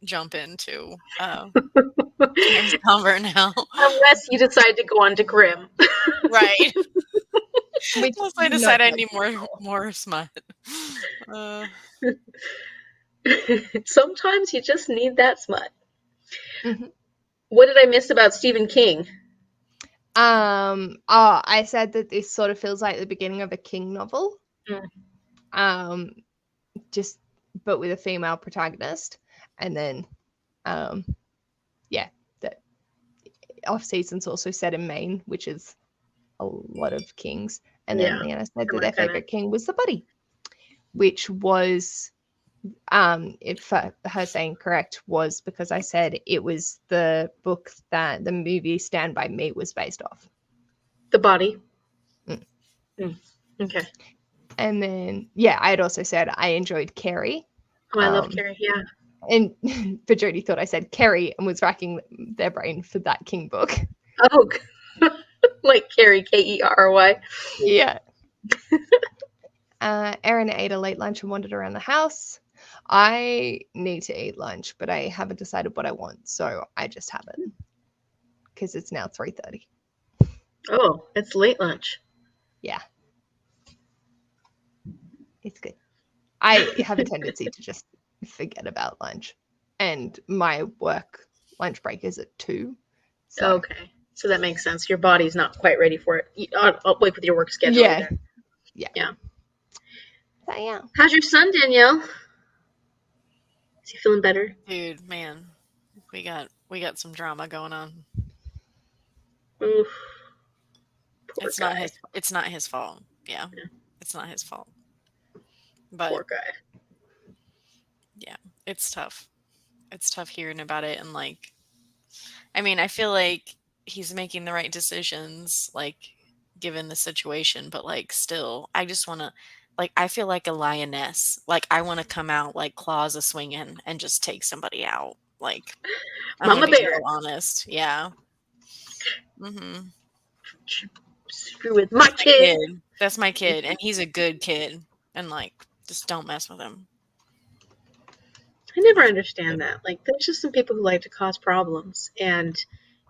jump into James Convert now, unless you decide to go on to Grimm. Right. Unless I decide I need more smut. Sometimes you just need that smut. Mm-hmm. What did I miss about Stephen King? I said that this sort of feels like the beginning of a King novel. But with a female protagonist. And then that off season's also set in Maine, which is a lot of kings. And then Leanna said that their favorite king was the Buddy, which was if her saying correct was because I said it was the book that the movie Stand By Me was based off. The Body. Okay. And then I had also said I enjoyed Carrie. Oh, I love Carrie, yeah. And Jodie thought I said Kerry and was racking their brain for that King book. Oh, like Kerry, Kerry. Yeah. Erin ate a late lunch and wandered around the house. I need to eat lunch, but I haven't decided what I want, so I just have it because it's now 3:30. Oh, it's late lunch. Yeah, it's good. I have a tendency to just forget about lunch, and my work lunch break is at 2. So. Okay, so that makes sense. Your body's not quite ready for it. I'll wait with your work schedule. Yeah. Either. Yeah. So yeah. How's your son, Danielle? Is he feeling better? Dude, man, we got some drama going on. Oof. It's not his fault. Yeah. It's not his fault. But Poor guy. Yeah, it's tough. It's tough hearing about it, and like, I mean, I feel like he's making the right decisions, like, given the situation, but like, still, I just want to, like, I feel like a lioness. Like, I want to come out like claws a swinging and just take somebody out. Like, I'm Mama gonna be bear. real honest. Yeah. Mm-hmm. Screw with my kid. That's my kid, and he's a good kid, and like, just don't mess with him. I never understand that. Like, there's just some people who like to cause problems, and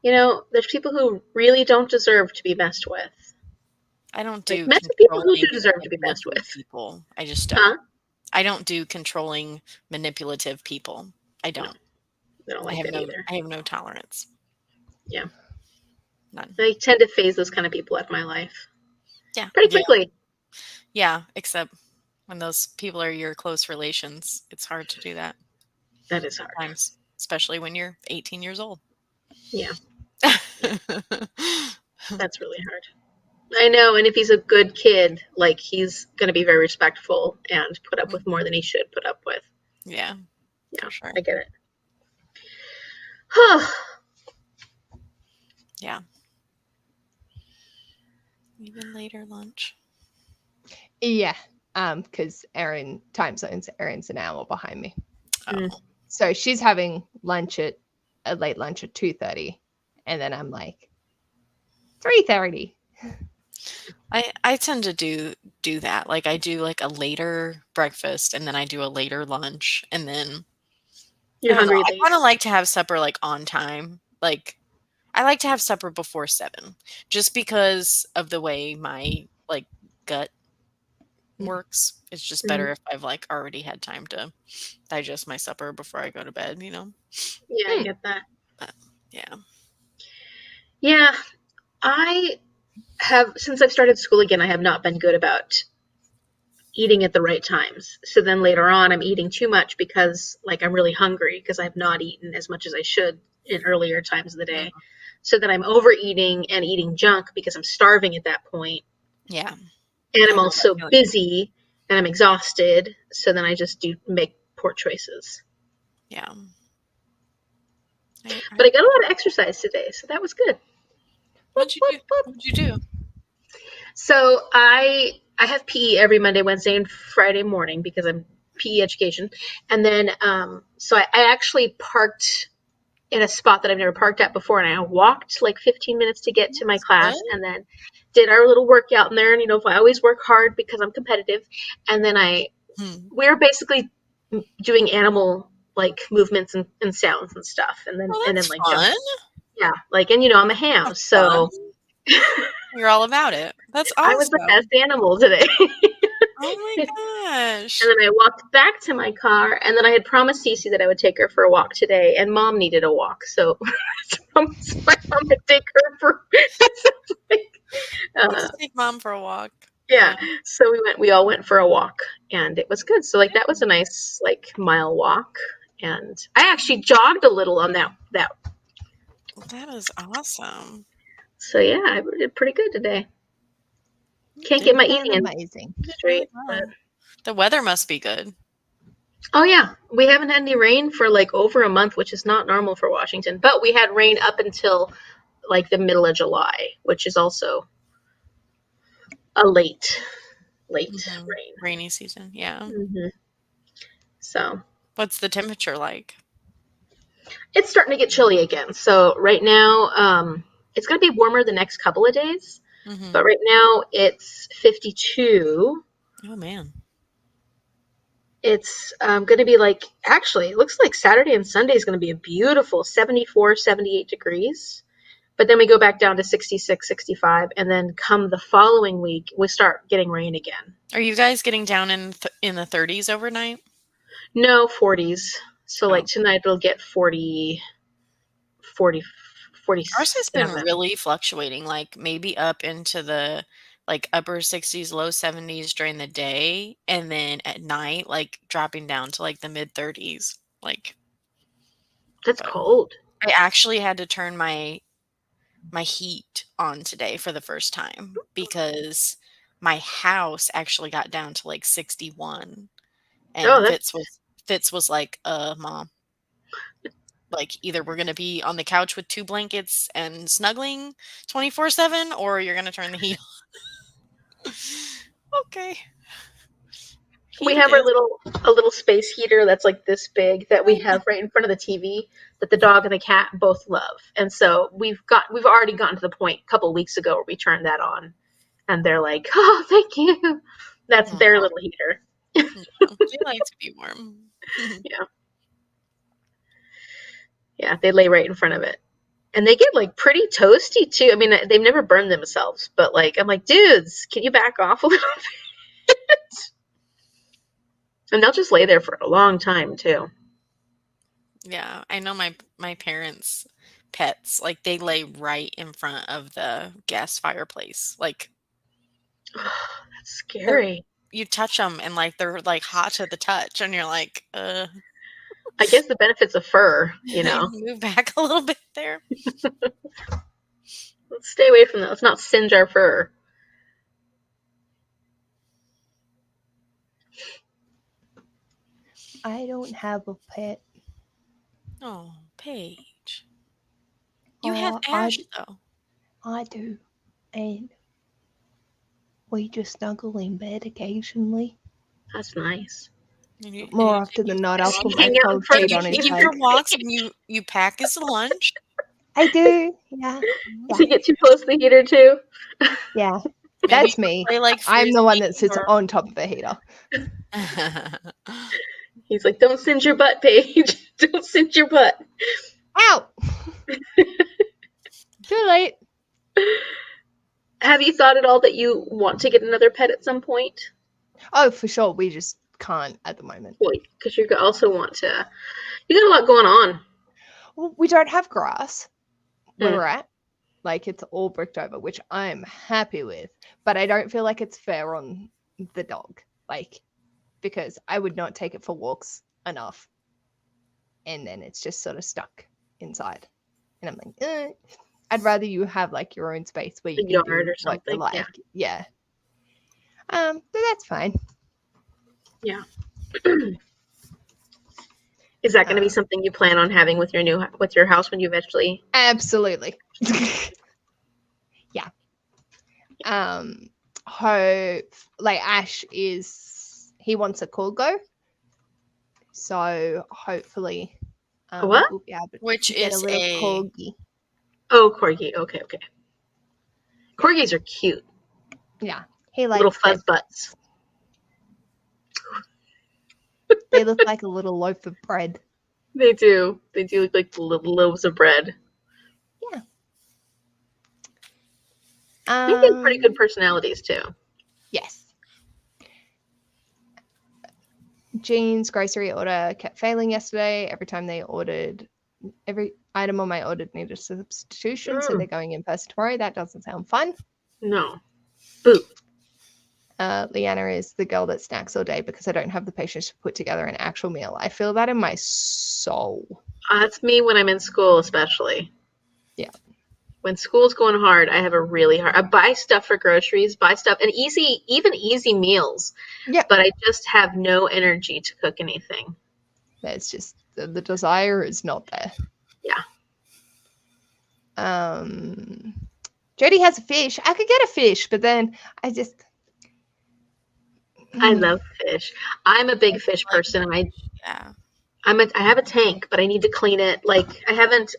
there's people who really don't deserve to be messed with. I don't do mess with people who do deserve to be messed with. People, I just don't. I don't do controlling, manipulative people. I don't. I don't like that either. I have no tolerance. Yeah. None. I tend to phase those kind of people out of my life. Yeah. Pretty quickly. Yeah, except when those people are your close relations, it's hard to do that. That is hard. Sometimes, especially when you're 18 years old. Yeah. That's really hard. I know, and if he's a good kid, like, he's going to be very respectful and put up with more than he should put up with. Yeah. Yeah, for sure. I get it. Yeah. Even later lunch. Yeah, because time zones, Erin's an hour behind me. Oh. So she's having a late lunch at 2:30, and then I'm like 3:30. I tend to do that. Like, I do like a later breakfast, and then I do a later lunch, and then You're hungry. I kind of like to have supper like on time. Like, I like to have supper before 7, just because of the way my like gut works. It's just better if I've like already had time to digest my supper before I go to bed. Yeah, I get that. Yeah. Yeah, since I've started school again, I have not been good about eating at the right times. So then later on, I'm eating too much because, like, I'm really hungry because I have not eaten as much as I should in earlier times of the day. So that I'm overeating and eating junk because I'm starving at that point. Yeah. And I'm also busy and I'm exhausted. So then I just make poor choices. Yeah. But I got a lot of exercise today, so that was good. What'd you do? So I have PE every Monday, Wednesday, and Friday morning because I'm PE education. And then so I actually parked in a spot that I've never parked at before, and I walked like 15 minutes to get to my class, and then did our little workout in there. And I always work hard because I'm competitive. And then we were basically doing animal like movements and sounds and stuff, and then like fun. Yeah, like, and I'm a ham, so you're all about it. That's awesome. I was the best animal today. Oh my gosh. And then I walked back to my car, and then I had promised Cece that I would take her for a walk today, and Mom needed a walk, so I promised my mom to take her for Let's take Mom for a walk. Yeah, so we all went for a walk, and it was good. So like that was a nice like mile walk, and I actually jogged a little on that. That is awesome. So yeah, I did pretty good today. Can't get my eating amazing straight. But... The weather must be good. Oh yeah, we haven't had any rain for like over a month, which is not normal for Washington. But we had rain up until like the middle of July, which is also a late rain. Rainy season, yeah. Mm-hmm. So, what's the temperature like? It's starting to get chilly again. So right now, it's going to be warmer the next couple of days. Mm-hmm. But right now it's 52. Oh man. It's going to be like, actually, it looks like Saturday and Sunday is going to be a beautiful 74, 78 degrees. But then we go back down to 66, 65, and then come the following week, we start getting rain again. Are you guys getting down in the 30s overnight? No, 40s. So like tonight it'll get 40, 47. Ours has been really fluctuating, like maybe up into the like upper 60s, low 70s during the day, and then at night, like dropping down to like the mid 30s. Like that's cold. I actually had to turn my heat on today for the first time because my house actually got down to like 61, and Fitz was like, Mom, like either we're gonna be on the couch with 2 blankets and snuggling 24/7, or you're gonna turn the heat on. Okay. We have a little space heater that's like this big that we have right in front of the TV that the dog and the cat both love. And so we've already gotten to the point a couple of weeks ago where we turned that on, and they're like, "Oh, thank you." That's their little heater. They like to be warm. Yeah. Yeah, they lay right in front of it. And they get like pretty toasty too. I mean, they've never burned themselves, but like I'm like, dudes, can you back off a little bit? And they'll just lay there for a long time too. Yeah, I know my parents' pets, like they lay right in front of the gas fireplace. Like that's scary. You touch them and like they're like hot to the touch, and you're like, I guess the benefits of fur, you know. Move back a little bit there. Let's stay away from that. Let's not singe our fur. I don't have a pet. Oh, Paige. You have Ash, though. I do. And we just snuggle in bed occasionally. That's nice. More often than not, I'll put my cold feet on his head. You walks and you pack his lunch. I do, yeah. You get too close to the heater too. Yeah, that's me. I'm the one that sits on top of the heater. He's like, "Don't singe your butt, Paige. Don't singe your butt." Ow! Too late. Have you thought at all that you want to get another pet at some point? Oh, for sure. We just can't at the moment. Because you also want to. You got a lot going on. Well, we don't have grass where we're at. Like, it's all bricked over, which I'm happy with. But I don't feel like it's fair on the dog. Like, because I would not take it for walks enough. And then it's just sort of stuck inside. And I'm like, I'd rather you have like your own space where you can yard do or something. What you like. Yeah. But that's fine. Yeah. Is that going to be something you plan on having with your house when you eventually? Absolutely. Yeah. Ash he wants a corgo. So hopefully what? We'll be able to Which get is a little corgi. Oh, corgi. Okay. Corgis are cute. Yeah. He likes little fuzz butts. They look like a little loaf of bread. They do. They do look like little loaves of bread. Yeah. I think they have pretty good personalities too. Yes. Jean's grocery order kept failing yesterday. Every item on my order needed a substitution, so they're going in person tomorrow. That doesn't sound fun. No. Boo. Leanna is the girl that snacks all day because I don't have the patience to put together an actual meal. I feel that in my soul. That's me when I'm in school, especially. Yeah. When school's going hard, I have a really hard. I buy stuff for groceries, and even easy meals. Yeah. But I just have no energy to cook anything. That's just the desire is not there. Yeah. Jody has a fish. I could get a fish, but then I love fish. I'm a big fish person. I have a tank, but I need to clean it. Like that's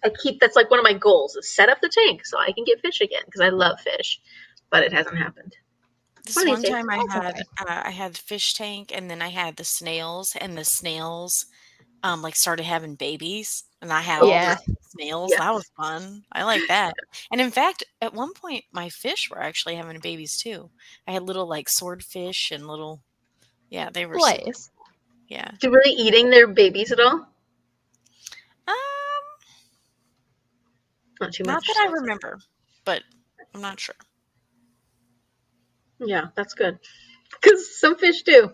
like one of my goals is set up the tank so I can get fish again because I love fish, but it hasn't happened. This One of one these days. time That's I had the fish tank, and then I had the snails, and the snails like started having babies, and I had all Yeah. the snails. Yes. That was fun. I like that. And in fact, at one point, my fish were actually having babies too. I had little like swordfish and little, yeah, they were super, Boys. yeah. Were they eating their babies at all? Not too Not much. that I remember, but I'm not sure. Yeah, that's good. Because some fish do.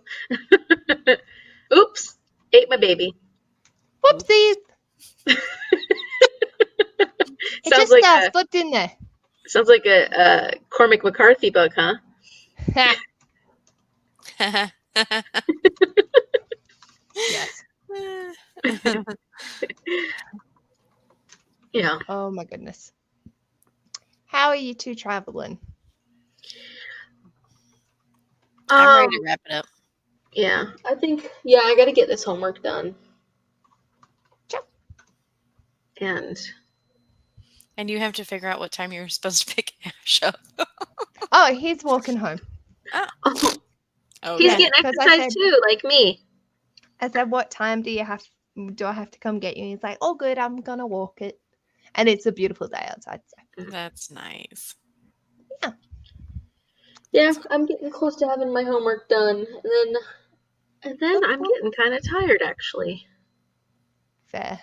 Oops, ate my baby. Whoopsies. It Sounds just like slipped in there. sounds like a Cormac McCarthy book, huh? Yes. Yeah. Oh my goodness. How are you two traveling? I'm ready to wrap it up. Yeah, I think I got to get this homework done. Sure. And you have to figure out what time you're supposed to pick Ash up. Oh, he's walking home. Oh, he's yeah. getting 'cause I exercise said- too, like me. I said, what time do I have to come get you? And he's like, oh, good, I'm going to walk it. And it's a beautiful day outside. So. That's nice. Yeah, I'm getting close to having my homework done, and then I'm getting kind of tired actually. Fair.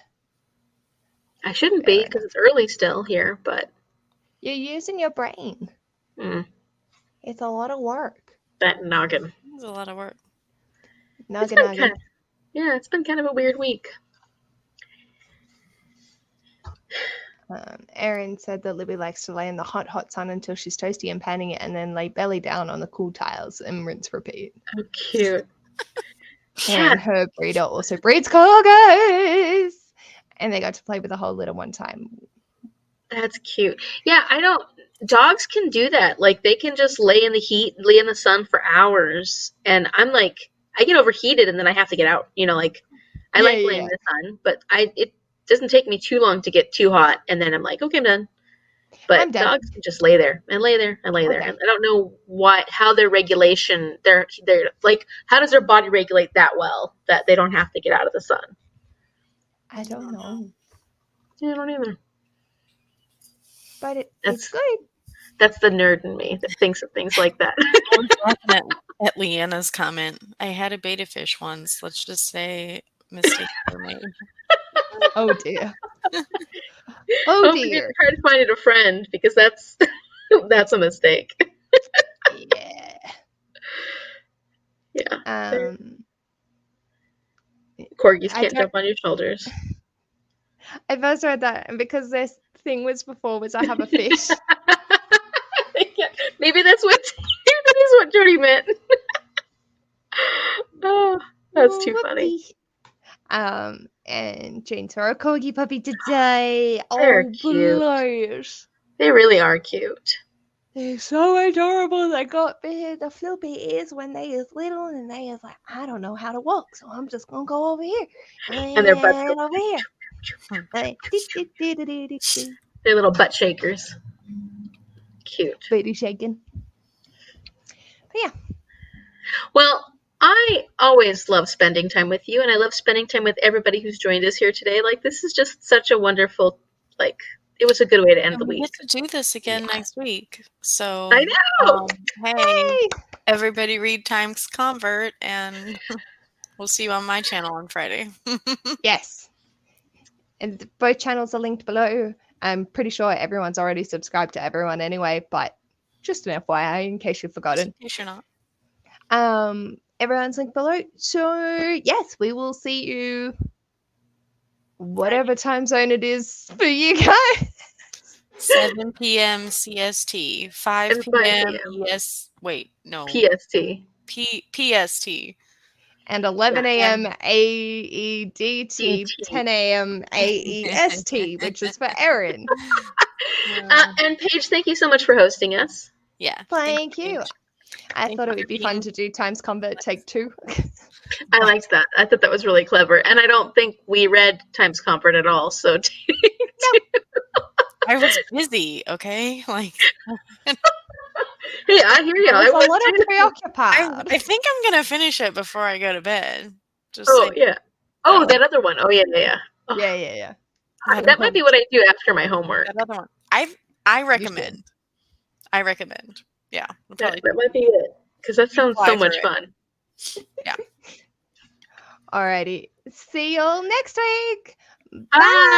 I shouldn't Fair be because it's early still here, but You're using your brain. It's a lot of work. that noggin. It was a lot of work. Noggin. It's been kind of a weird week. Erin said that Libby likes to lay in the hot sun until she's toasty and panning it, and then lay belly down on the cool tiles and rinse repeat. How cute. And her breeder also breeds corgis, and they got to play with a whole litter one time. That's cute. Yeah, dogs can do that. Like, they can just lay in the heat, lay in the sun for hours. And I'm like, I get overheated and then I have to get out. Like, I like laying in the sun, but it doesn't take me too long to get too hot. And then I'm like, okay, I'm done. But I'm done. dogs can just lay there and lay there and lay there. Okay. And I don't know how their regulation, they're like, how does their body regulate that well that they don't have to get out of the sun? I don't know. Yeah, I don't either. But it's good. That's the nerd in me that thinks of things like that. At Leanna's comment, I had a beta fish once. Let's just say mistakes were made. Oh dear. Oh dear. Try to find it a friend because that's a mistake. Yeah. Yeah. Corgis can't jump on your shoulders. I first read that, and because this thing was I have a fish. Maybe that is what Jody meant. Oh, that's too funny. And Jane saw a corgi puppy today. They're cute. Blurs. They really are cute. They're so adorable. They got the flippy ears when they is little, and they is like, I don't know how to walk, so I'm just gonna go over here. And their butts go over here. They're little butt shakers. Cute. Booty shaking. But yeah. Well, I always love spending time with you, and I love spending time with everybody who's joined us here today. Like, this is just such a wonderful, it was a good way to end the week. We get to do this again next week. So I know. Hey, everybody read Times Convert, and we'll see you on my channel on Friday. Yes. And both channels are linked below. I'm pretty sure everyone's already subscribed to everyone anyway, but just an FYI in case you've forgotten. In case you're not. Everyone's linked below. So yes, we will see you whatever time zone it is for you guys. 7 p.m. CST, 5 p.m. ES. Wait, no. PST. PST. And 11 a.m. AEDT, 10 a.m. AEST, which is for Erin. And Paige, thank you so much for hosting us. Yeah. Thank you. I thought it would be fun to do Times Convert Take 2. I liked that. I thought that was really clever. And I don't think we read Times Convert at all. So I was busy, okay? Hey, I hear you. I I was a was little too. preoccupied. I think I'm gonna finish it before I go to bed. Just Oh saying. yeah. Oh, that other one. Oh yeah. Oh, Yeah. that might be what I do after my homework. That other one. I recommend. I recommend. Yeah. I'll That probably might be it. Because that sounds fly so much through it. fun. Yeah. Alrighty. See you all next week. Bye.